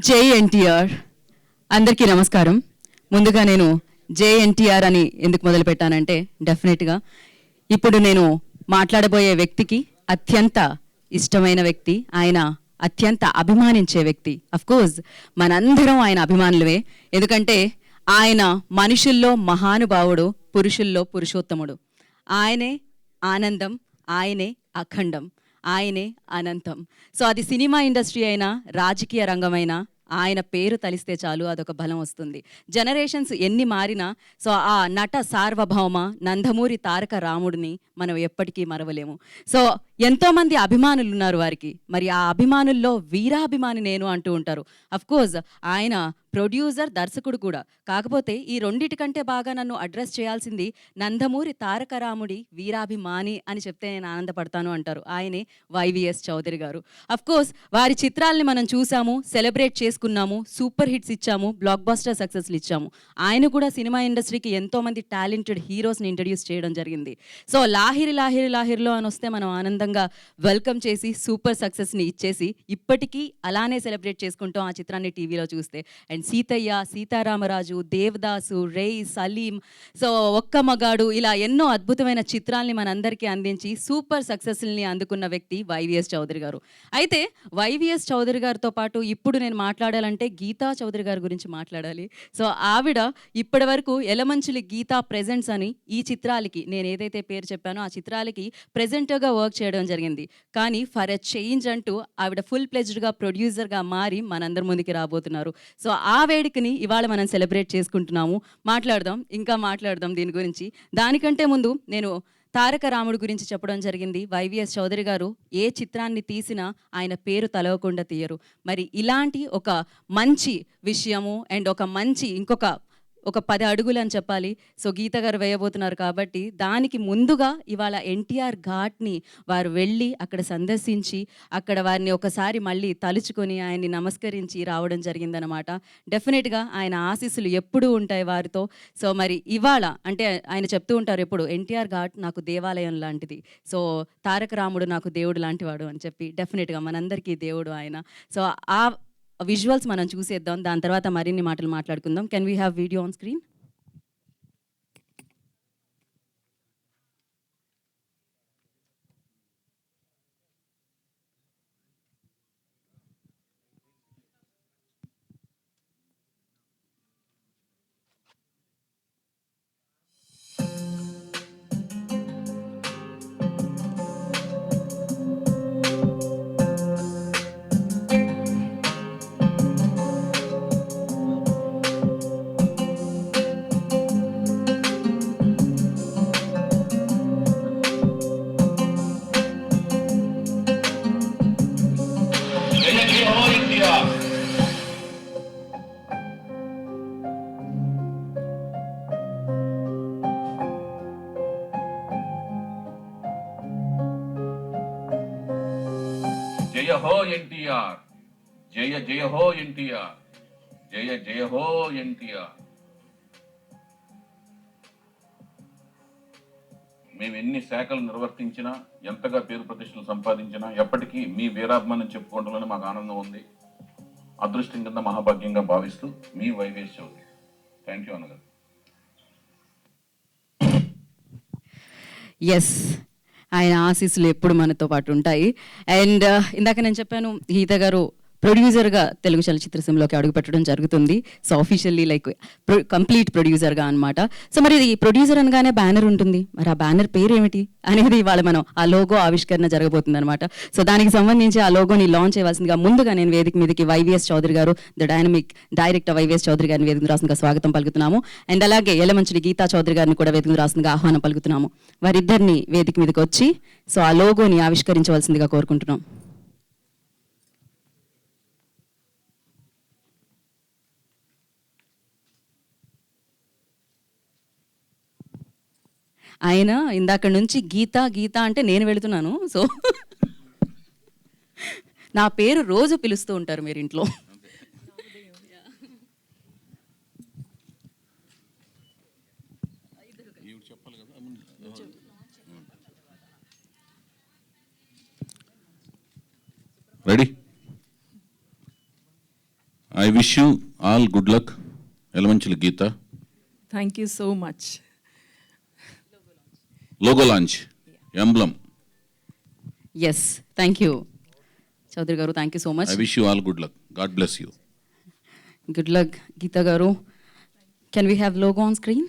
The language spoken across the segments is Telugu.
జై ఎన్టీఆర్. అందరికీ నమస్కారం. ముందుగా నేను జై ఎన్టీఆర్ అని ఎందుకు మొదలు పెట్టానంటే డెఫినెట్గా ఇప్పుడు నేను మాట్లాడబోయే వ్యక్తికి అత్యంత ఇష్టమైన వ్యక్తి, ఆయన అత్యంత అభిమానించే వ్యక్తి. అఫ్కోర్స్ మనందరం ఆయన అభిమానులమే, ఎందుకంటే ఆయన మనుషుల్లో మహానుభావుడు, పురుషుల్లో పురుషోత్తముడు. ఆయనే ఆనందం, ఆయనే అఖండం, ఆయనే అనంతం. సో అది సినిమా ఇండస్ట్రీ అయినా రాజకీయ రంగమైనా ఆయన పేరు తలిస్తే చాలు అదొక బలం వస్తుంది. జనరేషన్స్ ఎన్ని మారినా సో ఆ నట సార్వభౌమ నందమూరి తారక రాముడిని మనం ఎప్పటికీ మరవలేము. సో ఎంతోమంది అభిమానులు ఉన్నారు వారికి, మరి ఆ అభిమానుల్లో వీరాభిమాని నేను అంటూ ఉంటారు. అఫ్కోర్స్ ఆయన ప్రొడ్యూసర్, దర్శకుడు కూడా. కాకపోతే ఈ రెండిటికంటే బాగా నన్ను అడ్రస్ చేయాల్సింది నందమూరి తారక రాముడి వీరాభిమాని అని చెప్తే నేను ఆనందపడతాను అంటారు. ఆయనే వైవిఎస్ చౌదరి గారు. అఫ్కోర్స్ వారి చిత్రాల్ని మనం చూసాము, సెలబ్రేట్ చేసుకున్నాము, సూపర్ హిట్స్ ఇచ్చాము, బ్లాక్ బస్టర్ సక్సెస్లు ఇచ్చాము. ఆయన కూడా సినిమా ఇండస్ట్రీకి ఎంతోమంది టాలెంటెడ్ హీరోస్ని ఇంట్రడ్యూస్ చేయడం జరిగింది. సో లాహిరి లాహిరి లాహిరిలో అని వస్తే మనం ఆనందంగా వెల్కమ్ చేసి సూపర్ సక్సెస్ని ఇచ్చేసి ఇప్పటికీ అలానే సెలబ్రేట్ చేసుకుంటాం ఆ చిత్రాన్ని టీవీలో చూస్తే. అండ్ సీతయ్య, సీతారామరాజు, దేవదాసు, రేయ్, సలీం, సో ఒక్క మగాడు, ఇలా ఎన్నో అద్భుతమైన చిత్రాల్ని మనందరికీ అందించి సూపర్ సక్సెస్ని అందుకున్న వ్యక్తి వైవిఎస్ చౌదరి గారు. అయితే వైవిఎస్ చౌదరి గారితో పాటు ఇప్పుడు నేను మాట్లాడాలంటే గీతా చౌదరి గారి గురించి మాట్లాడాలి. సో ఆవిడ ఇప్పటి వరకు ఎలమంచిలి గీతా ప్రెజెంట్స్ అని ఈ చిత్రాలకి, నేను ఏదైతే పేరు చెప్పానో ఆ చిత్రాలకి ప్రెజెంటర్గా వర్క్ చేయడం జరిగింది. కానీ ఫర్ ఎ చేంజ్ అంటూ ఆవిడ ఫుల్ ప్లెజ్డ్గా ప్రొడ్యూసర్గా మారి మనందరి ముందుకి రాబోతున్నారు. సో ఆ వేడుకని ఇవాళ మనం సెలబ్రేట్ చేసుకుంటున్నాము. ఇంకా మాట్లాడదాం దీని గురించి. దానికంటే ముందు నేను తారక రాముడి గురించి చెప్పడం జరిగింది. వైవిఎస్ చౌదరి గారు ఏ చిత్రాన్ని తీసినా ఆయన పేరు తలవకుండా తీయరు. మరి ఇలాంటి ఒక మంచి విషయము అండ్ ఒక 10 అడుగులు అని చెప్పాలి. సో గీత గారు వేయబోతున్నారు కాబట్టి దానికి ముందుగా ఇవాళ ఎన్టీఆర్ ఘాట్ని వారు వెళ్ళి అక్కడ సందర్శించి అక్కడ వారిని ఒకసారి మళ్ళీ తలుచుకొని ఆయన్ని నమస్కరించి రావడం జరిగిందనమాట. డెఫినెట్గా ఆయన ఆశీస్సులు ఎప్పుడూ ఉంటాయి వారితో. సో మరి ఇవాళ అంటే ఆయన చెప్తూ ఉంటారు ఎప్పుడు, ఎన్టీఆర్ ఘాట్ నాకు దేవాలయం లాంటిది, సో తారక రాముడు నాకు దేవుడు లాంటివాడు అని చెప్పి. డెఫినెట్గా మనందరికీ దేవుడు ఆయన. సో ఆ విజువల్స్ మనం చూసేద్దాం, దాని తర్వాత మరిన్ని మాటలు మాట్లాడుకుందాం. Can we have video on screen? జయ హో ఎన్టీఆర్, జయ జయ హో ఎన్టీఆర్, జయ జయ హో ఎన్టీఆర్. మేము ఎన్ని శాఖలు నిర్వర్తించినా, ఎంతగా పేరు ప్రతిష్టలు సంపాదించినా ఎప్పటికీ మీ వీరాభిమానం చెప్పుకోవడంలోనే మాకు ఆనందం ఉంది. అదృష్టం కింద మహాభాగ్యంగా భావిస్తూ మీ వైవిఎస్ చౌదరి. థ్యాంక్ యూ అన్నగారు. ఎస్, ఆయన ఆశీస్సులు ఎప్పుడు మనతో పాటు ఉంటాయి. అండ్ ఇందాక నేను చెప్పాను, గీత గారు ప్రొడ్యూసర్గా తెలుగు చలచిత్ర సీమలోకి అడుగుపెట్టడం జరుగుతుంది. సో ఆఫీషియల్లీ లైక్ కంప్లీట్ ప్రొడ్యూసర్గా అనమాట. సో మరి ఈ ప్రొడ్యూసర్ అనగానే బ్యానర్ ఉంటుంది, మరి ఆ బ్యానర్ పేరు ఏమిటి అనేది ఇవాళ మనం ఆ లోగో ఆవిష్కరణ జరగబోతుంది అనమాట. సో దానికి సంబంధించి ఆ లోగోని లాంచ్ చేయవలసిందిగా ముందుగా నేను వేదిక మీదకి వైవిఎస్ చౌదరి గారు, the dynamic director YVS Chowdary గారిని వేదిక రాసిందిగా స్వాగతం పలుకుతున్నాము. అండ్ అలాగే ఎలమంచిలి గీతా చౌదరి గారిని కూడా వేదిక రాసిందిగా ఆహ్వానం పలుకుతున్నాము. వారిద్దరిని వేదిక మీదకి వచ్చి సో ఆ లోగోని ఆవిష్కరించవలసిందిగా కోరుకుంటున్నాం. ఆయన ఇందాక నుంచి గీత గీత అంటే నేను వెళుతున్నాను. సో నా పేరు రోజు పిలుస్తూ ఉంటారు మీరు ఇంట్లో. Ready? Wish you all good luck. Elamanchili Geetha. Thank you so much. Logo launch emblem. Yes, thank you Chowdary గారు, thank you so much. I wish you all good luck. God bless you. Good luck Geetha గారు. Can we have logo on screen?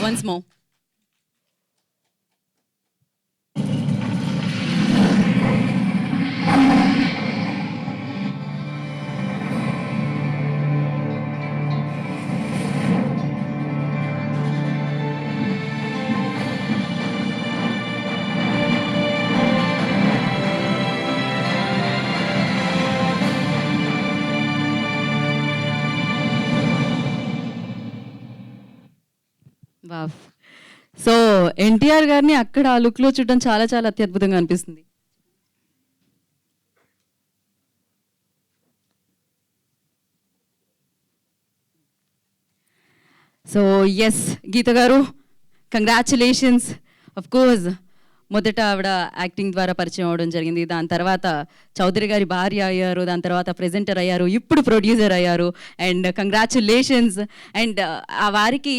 Once more. Wow. So NTR గారిని అక్కడ ఆ లుక్లో చూడడం చాలా చాలా అత్యద్భుతంగా అనిపిస్తుంది. సో ఎస్ గీత గారు, కంగ్రాచులేషన్స్. ఆఫ్ కోర్స్ మొదట ఆవిడ యాక్టింగ్ ద్వారా పరిచయం అవ్వడం జరిగింది, దాని తర్వాత చౌదరి గారి భార్య అయ్యారు, దాని తర్వాత ప్రెజెంటర్ అయ్యారు, ఇప్పుడు ప్రొడ్యూసర్ అయ్యారు. And congratulations. అండ్ ఆ వారికి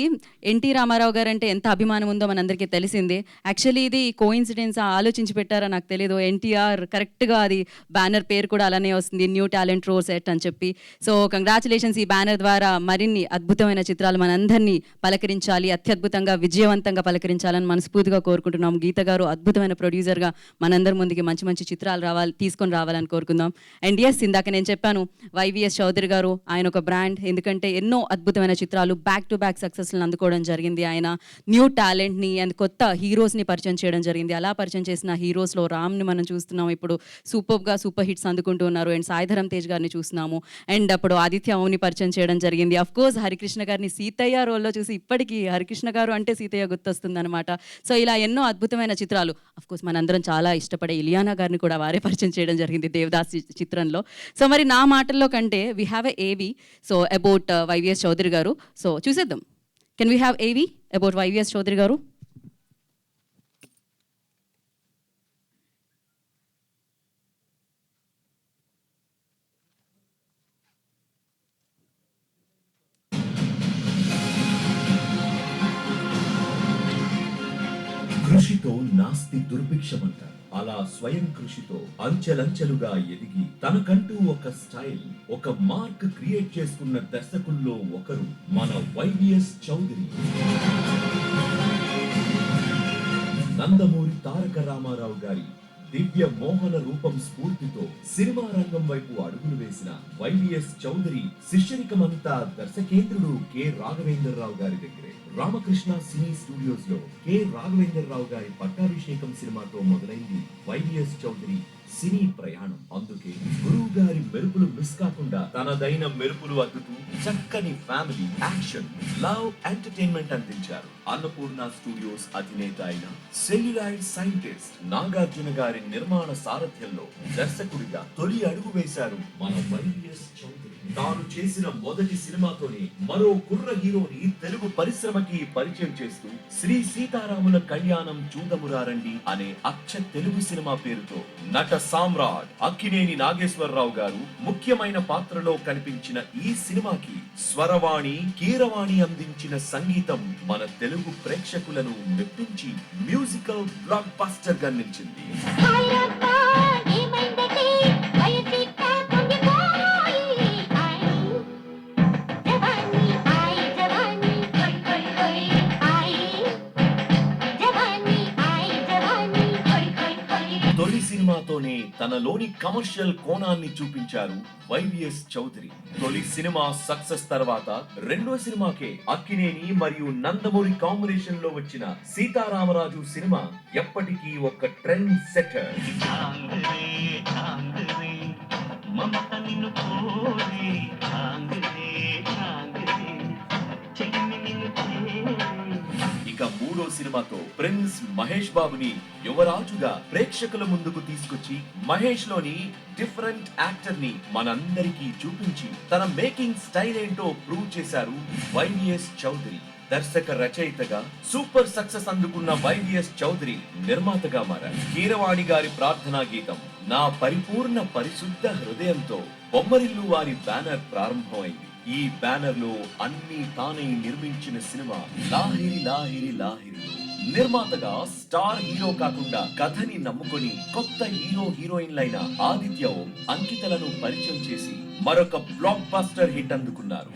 ఎన్టీ రామారావు గారు అంటే ఎంత అభిమానం ఉందో మనందరికీ తెలిసిందే. యాక్చువల్లీ ఇది కోఇన్సిడెన్స్ ఆలోచించి పెట్టారా నాకు తెలియదు. ఎన్టీఆర్ కరెక్ట్గా అది బ్యానర్ పేరు కూడా అలానే వస్తుంది, న్యూ టాలెంట్ రో సెట్ అని చెప్పి. So congratulations. ఈ బ్యానర్ ద్వారా మరిన్ని అద్భుతమైన చిత్రాలు మనందరినీ పలకరించాలి, అత్యద్భుతంగా విజయవంతంగా పలకరించాలని మనస్ఫూర్తిగా కోరుకుంటున్నాం. గీత గారు అద్భుతమైన ప్రొడ్యూసర్గా మనందరి ముందుకి మంచి మంచి చిత్రాలు తీసుకొని రావాలని కోరుకుందాం. అండ్ ఎస్, ఇందాక నేను చెప్పాను వైవిఎస్ చౌదరి గారు, ఆయన ఒక బ్రాండ్. ఎందుకంటే ఎన్నో అద్భుతమైన చిత్రాలు బ్యాక్ టు బ్యాక్ సక్సెస్లను అందుకోవడం జరిగింది. ఆయన న్యూ టాలెంట్ని అండ్ కొత్త హీరోస్ని పరిచయం చేయడం జరిగింది. అలా పరిచయం చేసిన హీరోస్లో రామ్ని మనం చూస్తున్నాం, ఇప్పుడు సూపర్ హిట్స్ అందుకుంటూ ఉన్నారు. అండ్ సాయిధరం తేజ్ గారిని చూస్తున్నాము. అండ్ అప్పుడు ఆదిత్య ఓంని పరిచయం చేయడం జరిగింది. అఫ్ కోర్స్ హరికృష్ణ గారిని సీతయ్య రోల్లో చూసి ఇప్పటికీ హరికృష్ణ గారు అంటే సీతయ్య గుర్తొస్తుంది అనమాట. సో ఇలా ఎన్నో అద్భుతమైన చిత్రాలు. అఫ్ కోర్స్ మనందరం చాలా ఇష్టపడే ఇలియానా గారిని కూడా వారే పరిచయం చేయడం జరిగింది దేవదాస్ చిత్రంలో. సో మరి నా మాటల్లో కంటే వీ హ్యావ్ ఎ ఏవి సో అబౌట్ వైవిఎస్ చౌదరి గారు. సో చూసేద్దాం. కెన్ వీ హ్యావ్ ఏవి అబౌట్ వైవిఎస్ చౌదరి గారు? కృషితో నాస్తి దుర్భిక్షమంటారు. అలా స్వయం కృషితో అంచెలంచెలుగా ఎదిగి తనకంటూ ఒక స్టైల్, ఒక మార్క్ క్రియేట్ చేసుకున్న దర్శకుల్లో ఒకరు మన వైవిఎస్ చౌదరి. నందమూరి తారక రామారావు గారి దివ్య మోహన రూపం స్ఫూర్తితో సినిమా రంగం వైపు అడుగులు వేసిన వైవిఎస్ చౌదరి శిష్యరికమంతా దర్శకేంద్రుడు కె రాఘవేంద్రరావు గారి దగ్గరే. రామకృష్ణ సినీ స్టూడియోస్ లో కె రాఘవేంద్రరావు గారి పట్టాభిషేకం సినిమాతో మొదలైంది వైవిఎస్ చౌదరి సినీ ప్రయాణం. అందుకే గురువు గారి మెరుపులు మిస్ కాకుండా తనదైన మెరుపులు అద్దుతూ చక్కని ఫ్యామిలీ యాక్షన్ లవ్ ఎంటర్టైన్మెంట్ అందించారు. అన్నపూర్ణ స్టూడియోస్ అధినేత అయిన సెల్యులాయిడ్ సైంటిస్ట్ నాగార్జున గారి నిర్మాణ సారథ్యంలో దర్శకుడిగా తొలి అడుగు వేశారు మన వైవిఎస్ చౌదరి. తాను చేసిన మొదటి సినిమాతోనే మరో కుర్ర హీరోని తెలుగు పరిశ్రమకి పరిచయం చేస్తూ శ్రీ సీతారాముల కళ్యాణం చూదమురారండి అనే అచ్చ తెలుగు సినిమా పేరుతో నట సామ్రాట్ అక్కినేని నాగేశ్వరరావు గారు ముఖ్యమైన పాత్రలో కనిపించిన ఈ సినిమాకి స్వరవాణి కీరవాణి అందించిన సంగీతం మన తెలుగు ప్రేక్షకులను మెప్పించి మ్యూజికల్ బ్లాక్ బస్టర్ గా నిలిచింది. తొలి సినిమాతో సినిమాతోనే తనలోని కమర్షియల్ కోణాన్ని చూపించారు వైవిఎస్ చౌదరి. తొలి సినిమా సక్సెస్ తర్వాత రెండో సినిమాకే అక్కినేని మరియు నందమూరి కాంబినేషన్ లో వచ్చిన సీతారామరాజు సినిమా ఎప్పటికీ ఒక ట్రెండ్ సెటర్. ఇక మూడో సినిమాతో ప్రిన్స్ మహేష్ బాబుని యువరాజుగా ప్రేక్షకుల ముందుకు తీసుకొచ్చి మహేష్ లోని డిఫరెంట్ యాక్టర్ ని మనందరికీ చూపించి తన మేకింగ్ స్టైల్ ఏంటో ప్రూవ్ చేశారు వైవిఎస్ చౌదరి. దర్శక రచయితగా సూపర్ సక్సెస్ అందుకున్న వైవిఎస్ చౌదరి నిర్మాతగా మారారు. కీరవాణి గారి ప్రార్థనా గీతం నా పరిపూర్ణ పరిశుద్ధ హృదయంతో బొమ్మరిల్లు వారి బ్యానర్ ప్రారంభమైంది. ఈ బ్యానర్ లో అన్ని తానే నిర్మించిన సినిమా లాహిరి లాహిరి లాహిరి. నిర్మాతగా స్టార్ హీరో కాకుండా కథని నమ్ముకొని కొత్త హీరోయిన్లైన ఆదిత్య ఓం, అంకితలను పరిచయం చేసి మరొక బ్లాక్ బస్టర్ హిట్ అందుకున్నారు.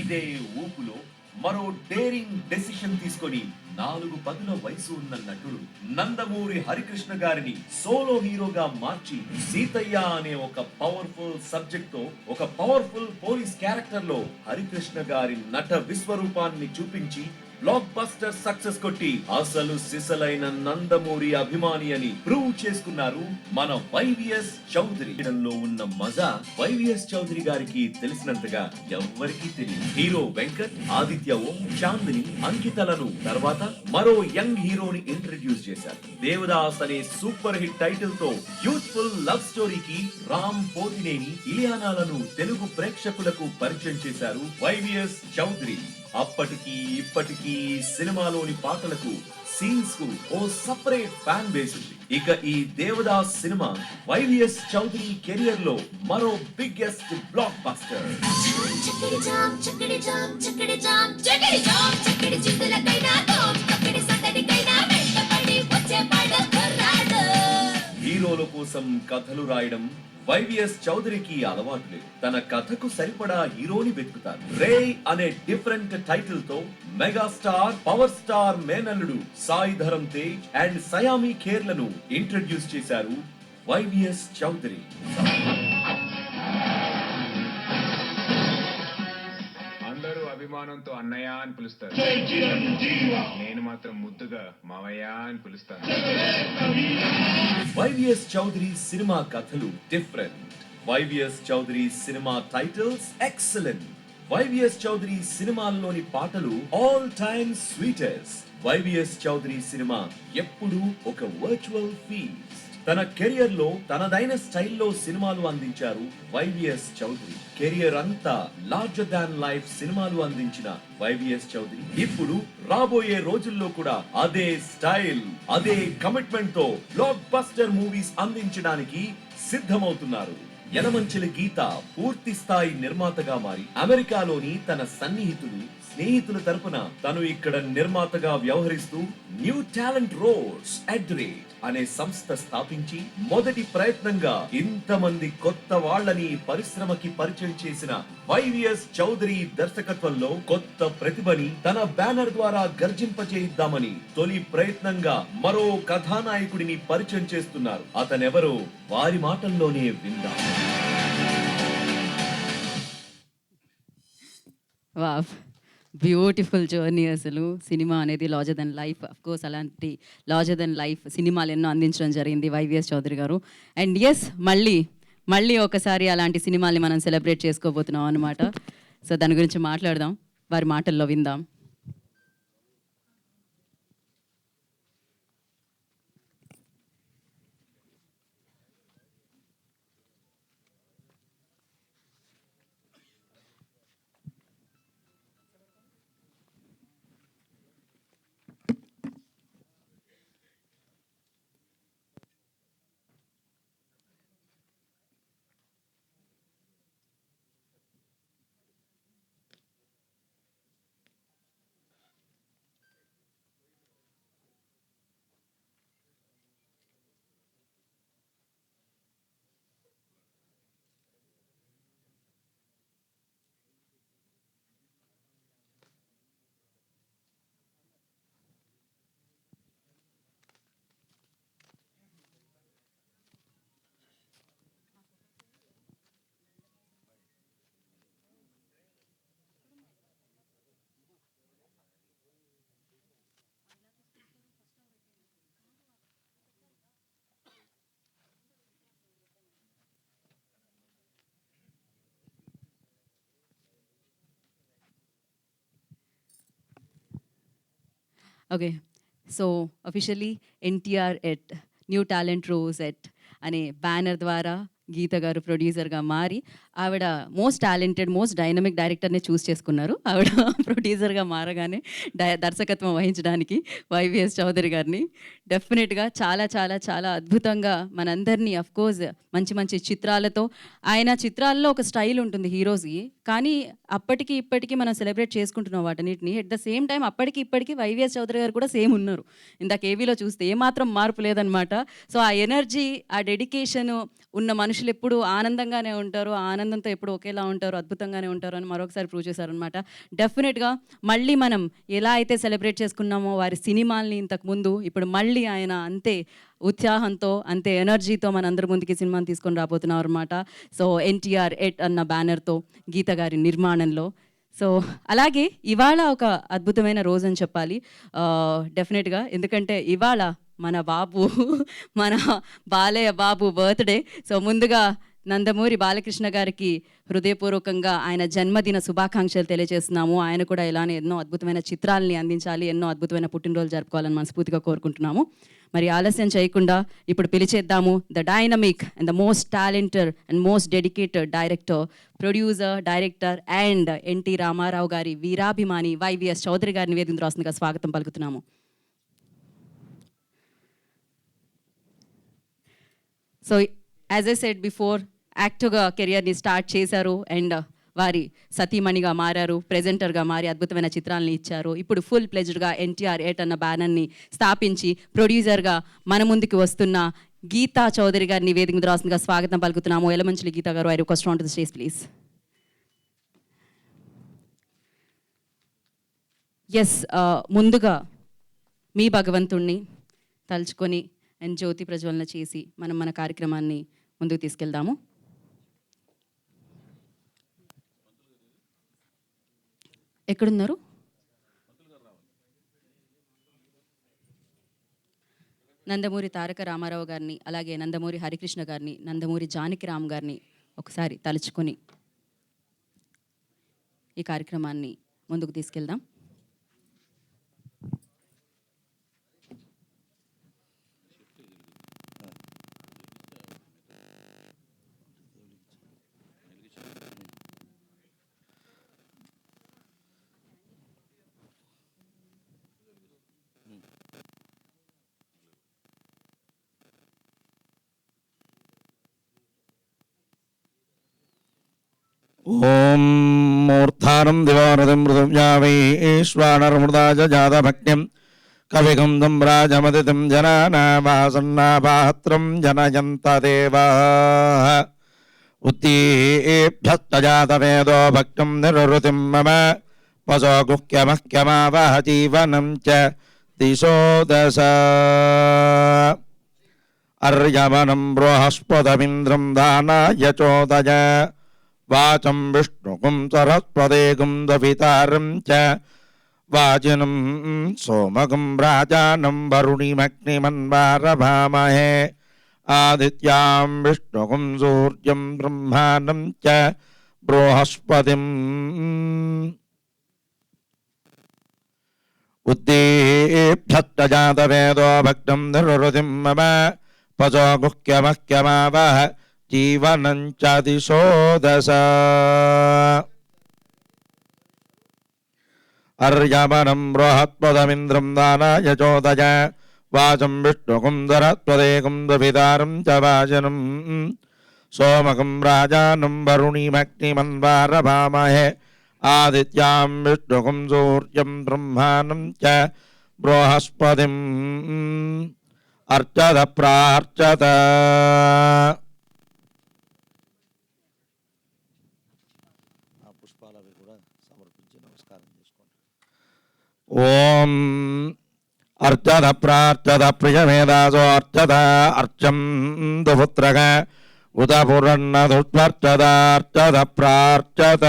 ఇదే ఊపులో మరో డేరింగ్ డెసిషన్ తీసుకొని 4 పదుల వయసు ఉన్న నటుడు నందమూరి హరికృష్ణ గారిని సోలో హీరోగా మార్చి సీతయ్య అనే ఒక పవర్ఫుల్ సబ్జెక్ట్ తో ఒక పవర్ఫుల్ పోలీస్ క్యారెక్టర్ లో హరికృష్ణ గారి నట విశ్వరూపాన్ని చూపించి బ్లాక్ బస్టర్ సక్సెస్ కొట్టి అసలు సిసలైన నందమూరి అభిమాని అని ప్రూవ్ చేసుకున్నారు మన వైవిఎస్ చౌదరి. లో ఉన్న మజా వైవిఎస్ చౌదరి గారికి తెలిసినంతగా ఎవ్వరికీ తెలియదు. హీరో వెంకట్, ఆదిత్య ఓం, చాందిని, అంకితలను తర్వాత మరో యంగ్ హీరోని ఇంట్రడ్యూస్ చేశారు. దేవదాస్ అనే సూపర్ హిట్ టైటిల్ తో యూత్ఫుల్ లవ్ స్టోరీకి రామ్ పోతినేని, ఇలియానాలను తెలుగు ప్రేక్షకులకు పరిచయం చేశారు వైవిఎస్ చౌదరి. అప్పటికి ఇప్పటికీ సినిమాలోని పాటలకు సీన్స్ కు ఓ సపరేట్ ఫ్యాన్ బేస్ ఉంది. ఇక ఈ దేవదాస్ సినిమా వైవిఎస్ చౌదరి కెరియర్ లో మరో బిగ్గెస్ట్ బ్లాక్ బస్టర్. హీరోల కోసం కథలు రాయడం వైవిఎస్ చౌదరికి అలవాటు లేదు. తన కథకు సరిపడా హీరోని వెతుకుతారు. రే అనే డిఫరెంట్ టైటిల్ తో మెగాస్టార్ పవర్ స్టార్ మేనల్లుడు Sai Dharam Tej and Saiyami ఖేర్లను introduce చేశారు వైవిఎస్ చౌదరి. అందరూ అభిమానంతో అన్నయ్య అని పిలుస్తారు. నేను మాత్రం ముద్దుగా మావయ్య అని పిలుస్తాను. వైవిఎస్ చౌదరి సినిమా కథలు different. YVS Chowdary cinema titles excellent. YVS Chowdary సినిమాల్లోని పాటలు all time sweetest. YVS Chowdary cinema ఎప్పుడూ ఒక వర్చువల్ ఫీస్ట్. తన కెరియర్ లో తనదైన స్టైల్లో సినిమాలు అందించారు వైవిఎస్ చౌదరి. కెరియర్ అంతా లార్జర్ దాన్ లైఫ్ సినిమాలు అందించిన వైవిఎస్ చౌదరి ఇప్పుడు రాబోయే రోజుల్లో కూడా అదే స్టైల్, అదే కమిట్మెంట్ తో బ్లాక్ బస్టర్ మూవీస్ అందించడానికి సిద్ధమవుతున్నారు. యలమంచిలి గీత పూర్తి స్థాయి నిర్మాతగా మారి అమెరికాలోని తన స్నేహితుల తరపున తను ఇక్కడ నిర్మాతగా వ్యవహరిస్తూ న్యూ టాలెంట్ రోడ్స్ అనే సంస్థ స్థాపించి మొదటి ప్రయత్నంగా ఇంతమంది కొత్త వాళ్ళని పరిశ్రమకి పరిచయం చేసిన వైవిఎస్ చౌదరి దర్శకత్వంలో కొత్త ప్రతిభని తన బ్యానర్ ద్వారా గర్జింపజేయిద్దామని తొలి ప్రయత్నంగా మరో కథానాయకుడిని పరిచయం చేస్తున్నారు. అతనెవరో వారి మాటల్లోనే విందాం. Wow, beautiful journey. అసలు సినిమా అనేది larger than life. Of course అలాంటి లార్జర్ దెన్ లైఫ్ సినిమాలు ఎన్నో అందించడం జరిగింది వైవిఎస్ చౌదరి గారు. అండ్ ఎస్, మళ్ళీ ఒకసారి అలాంటి సినిమాల్ని మనం సెలబ్రేట్ చేసుకోబోతున్నాం అనమాట. సో దాని గురించి మాట్లాడదాం, వారి మాటల్లో విందాం. Okay, so officially NTR at new talent rose at అనే బ్యానర్ ద్వారా గీత గారు ప్రొడ్యూసర్గా మారి ఆవిడ మోస్ట్ టాలెంటెడ్ మోస్ట్ డైనమిక్ డైరెక్టర్ని చూస్ చేసుకున్నారు. ఆవిడ ప్రొడ్యూసర్గా మారగానే దర్శకత్వం వహించడానికి వైవిఎస్ చౌదరి గారిని డెఫినెట్గా చాలా చాలా చాలా అద్భుతంగా మనందరినీ అఫ్కోర్స్ మంచి మంచి చిత్రాలతో, ఆయన చిత్రాల్లో ఒక స్టైల్ ఉంటుంది హీరోస్కి, కానీ అప్పటికి ఇప్పటికీ మనం సెలబ్రేట్ చేసుకుంటున్నాం వాటన్నిటిని. ఎట్ ద సేమ్ టైం అప్పటికి ఇప్పటికీ వైవిఎస్ చౌదరి గారు కూడా సేమ్ ఉన్నారు. ఇందాక ఏవీలో చూస్తే ఏమాత్రం మార్పు లేదనమాట. సో ఆ ఎనర్జీ, ఆ డెడికేషన్ ఉన్న మనుషులు ఎప్పుడు ఆనందంగానే ఉంటారు, ఆ ఆనందంతో ఎప్పుడు ఒకేలా ఉంటారు, అద్భుతంగానే ఉంటారు అని మరొకసారి ప్రూవ్ చేశారనమాట. డెఫినెట్గా మళ్ళీ మనం ఎలా అయితే సెలబ్రేట్ చేసుకున్నామో వారి సినిమాల్ని ఇంతకుముందు, ఇప్పుడు మళ్ళీ ఆయన అంతే ఉత్సాహంతో అంతే ఎనర్జీతో మన అందరి ముందుకి సినిమాని తీసుకొని రాబోతున్నారు అనమాట. సో ఎన్టీఆర్ ఎట్ అన్న బ్యానర్తో గీత గారి నిర్మాణంలో. సో అలాగే ఇవాళ ఒక అద్భుతమైన రోజు అని చెప్పాలి డెఫినెట్గా, ఎందుకంటే ఇవాళ మన బాబు మన బాలయ్య బాబు బర్త్డే. సో ముందుగా నందమూరి బాలకృష్ణ గారికి హృదయపూర్వకంగా ఆయన జన్మదిన శుభాకాంక్షలు తెలియజేస్తున్నాము. ఆయన కూడా ఇలానే ఎన్నో అద్భుతమైన చిత్రాలని అందించాలి, ఎన్నో అద్భుతమైన పుట్టినరోజు జరుపుకోవాలని మనస్ఫూర్తిగా కోరుకుంటున్నాము. మరి ఆలస్యం చేయకుండా ఇప్పుడు పిలిచేద్దాము the dynamic and the most talented and most dedicated director, producer, director and NT Ramarao గారి వీరాభిమాని వైవిఎస్ చౌదరి గారిని వేదిక రాస్తుందిగా స్వాగతం పలుకుతున్నాము. So as I said before, యాక్టర్గా కెరియర్ని స్టార్ట్ చేశారు అండ్ వారి సతీమణిగా మారారు, ప్రెజెంటర్గా మారి అద్భుతమైన చిత్రాలని ఇచ్చారు. ఇప్పుడు ఫుల్ ప్లెజ్డ్గా ఎన్టీఆర్ ఎట్ అన్న బ్యానర్ని స్థాపించి ప్రొడ్యూసర్గా మన ముందుకు వస్తున్న గీతా చౌదరి గారిని వేదిక రాస్తుందిగా స్వాగతం పలుకుతున్నాము. ఎలమంచిలి గీతా గారు, I request on to the stage please. Yes, ముందుగా మీ భగవంతుణ్ణి తలుచుకొని అండ్ జ్యోతి ప్రజ్వలన చేసి మనం మన కార్యక్రమాన్ని ముందుకు తీసుకెళ్దాము. ఎక్కడున్నారు? నందమూరి తారక రామారావు గారిని, అలాగే నందమూరి హరికృష్ణ గారిని, నందమూరి జానకిరామ్ గారిని ఒకసారి తలుచుకొని ఈ కార్యక్రమాన్ని ముందుకు తీసుకెళ్దాం. ఓం మూర్ధానం దివానదం మృదువ్యావైశ్వానర్మృదాజ జాతభక్త్యం కవిగం రాజమదితం జనానామాసన్నాపాత్రం జనయంత దేవాః ఉత్తీభ్యస్తజాతవేదో భక్తం నిరుతిం మమ వసో గుహ్యమహ్యమావహ జీవనం చ దిశో దశ అర్యమనం బృహస్పతిమింద్రం దానాయ చోదయ వాచం విష్ణుకుం సరస్వదేగుం దవితారం చ వాజినం సోమగం రాజానం వరుణిమగ్నిమన్వారభామహే ఆదిత్యాం విష్ణుకుం సూర్యం బ్రహ్మాణం చ బృహస్పతిం ఉద్దీభ్యస్తజాతవేదో భక్తం నిరుతిం మమ పశో గుహ్యమహ్యమావహ జీవనం చ దిశో దశ అర్యమనం బృహస్పతిమింద్రం దానాయ చోదయ వాచం విష్ణుకుం సరస్వదేగుం దవితారం చ వాచనం సోమకం రాజానం వరుణిమగ్నిమన్వారభామహే ఆదిత్యాం విష్ణుకుం సూర్యం బ్రహ్మాణం చ బృహస్పతిం అర్చత ప్రార్చత. పుష్పాలవి కూడా సమర్పించి నమస్కారం చేసుకోండి. ఓం అర్చత ప్రార్చత ప్రియమేదాసో అర్చత అర్చం దుపుత్రక ఉత పురన్న దుష్పర్చదార్చత ప్రార్చత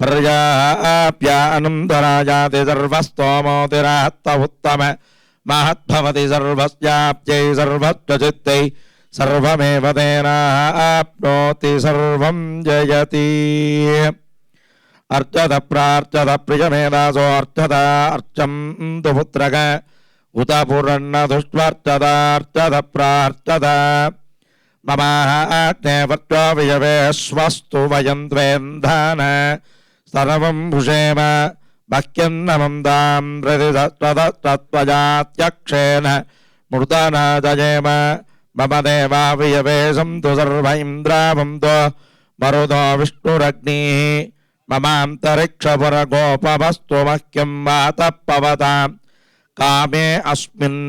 ప్రజాప్యానందరాజాతి సర్వస్తోమోతిరాత్త ఉత్తమ మహద్భవతి సర్వస్యాప్యై సర్వస్య చిత్తై సర్వమేవ తేనాప్నోతి సర్వం జయతి. అర్చత ప్రార్చత ప్రియమేదాసో అర్చత అర్చం పుత్రక ఉత పురన్న దుష్వర్చదార్చత ప్రార్చత మమాజ్ఞే వర్చో వియవే స్వస్తు వయం ద్వేంధాన సర్వం భుషేమ భక్యన్నమం దాం ప్రతిదత్వజాత్యక్షేణ మృతనాదయేమ మమ దేవావియవే సంతు సర్వ ఇంద్రావంతో మరుదో విష్ణురగ్ని మమాంతరిక్షపురగోపవస్తు మహ్యం వాతః పవతాం కామే అస్మిన్.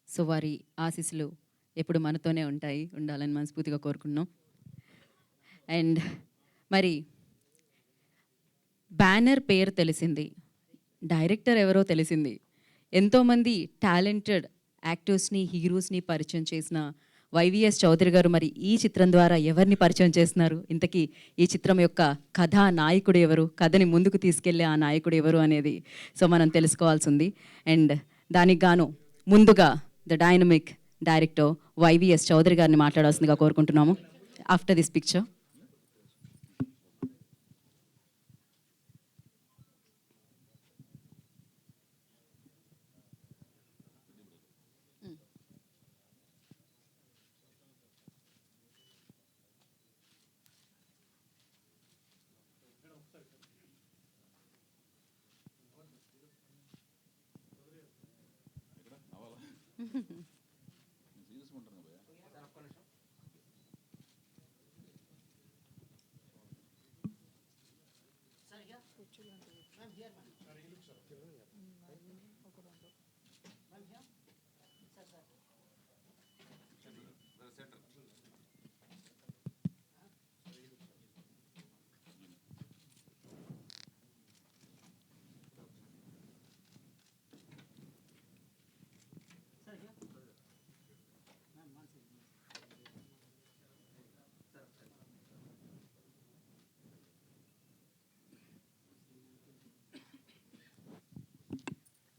సో వారి ఆశీస్సులు ఎప్పుడు మనతోనే ఉండాలని మనస్ఫూర్తిగా కోరుకున్నాం. అండ్ మరి బ్యానర్ పేరు తెలిసింది, డైరెక్టర్ ఎవరో తెలిసింది, ఎంతోమంది టాలెంటెడ్ యాక్టర్స్ని హీరోస్ని పరిచయం చేసిన వైవిఎస్ చౌదరి గారు మరి ఈ చిత్రం ద్వారా ఎవరిని పరిచయం చేస్తున్నారు, ఇంతకీ ఈ చిత్రం యొక్క కథా నాయకుడు ఎవరు, కథని ముందుకు తీసుకెళ్లే ఆ నాయకుడు ఎవరు అనేది సో మనం తెలుసుకోవాల్సి ఉంది. అండ్ దానికి గాను ముందుగా the dynamic director YVS Chowdary గారిని మాట్లాడాల్సిందిగా కోరుకుంటున్నాము. After this picture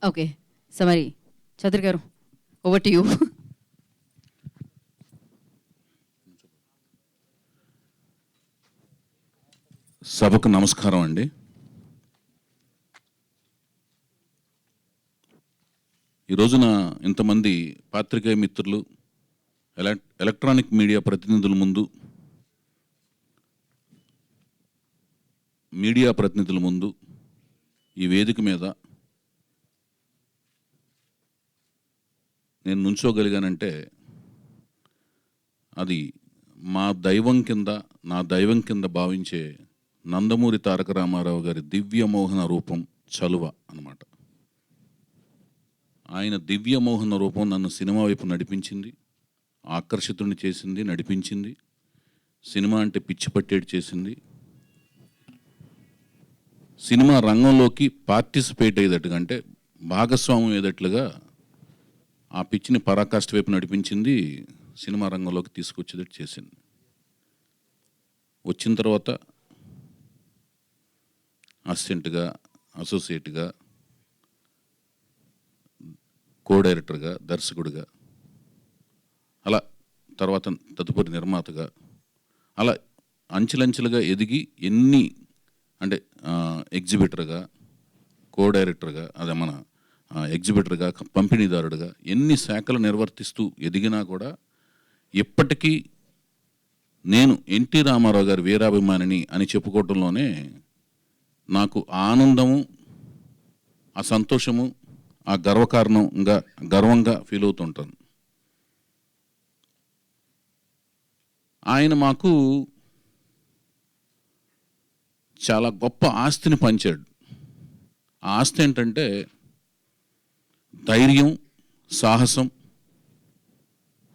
okay. So మరి చౌదరి గారు, ఓవర్ టు యూ. సభకు నమస్కారం అండి. ఈ రోజున ఇంతమంది పాత్రికేయ మిత్రులు, ఎలక్ట్రానిక్ మీడియా ప్రతినిధుల ముందు, ఈ వేదిక మీద నేను నుంచోగలిగానంటే అది నా దైవం కింద భావించే నందమూరి తారక రామారావు గారి దివ్యమోహన రూపం చలువ అన్నమాట. ఆయన దివ్యమోహన రూపం నన్ను సినిమా వైపు నడిపించింది, ఆకర్షితుడిని చేసింది, నడిపించింది. సినిమా అంటే పిచ్చి పట్టేటి చేసింది. సినిమా రంగంలోకి పార్టిసిపేట్ అయ్యేటట్టుగా, అంటే భాగస్వామ్యం అయ్యేటట్లుగా ఆ పిచ్చిని పరాకాష్ఠ వైపు నడిపించింది, సినిమా రంగంలోకి తీసుకొచ్చేటట్టు చేసింది. వచ్చిన తర్వాత అసిస్టెంట్గా, అసోసియేట్గా, కో డైరెక్టర్గా, దర్శకుడిగా, అలా తర్వాత తదుపరి నిర్మాతగా, అలా అంచెలంచెలుగా ఎదిగి అంటే ఎగ్జిబిటర్గా, కో డైరెక్టర్గా, అదే మన ఎగ్జిబిటర్గా, పంపిణీదారుడుగా ఎన్ని శాఖలు నిర్వర్తిస్తూ ఎదిగినా కూడా ఇప్పటికీ నేను ఎన్టీ రామారావు గారి వీరాభిమానిని అని చెప్పుకోవడంలోనే నాకు ఆనందము, ఆ సంతోషము, ఆ గర్వంగా ఫీల్ అవుతుంటాను. ఆయన మాకు చాలా గొప్ప ఆస్తిని పంచాడు. ఆ ఆస్తి ఏంటంటే ధైర్యం, సాహసం,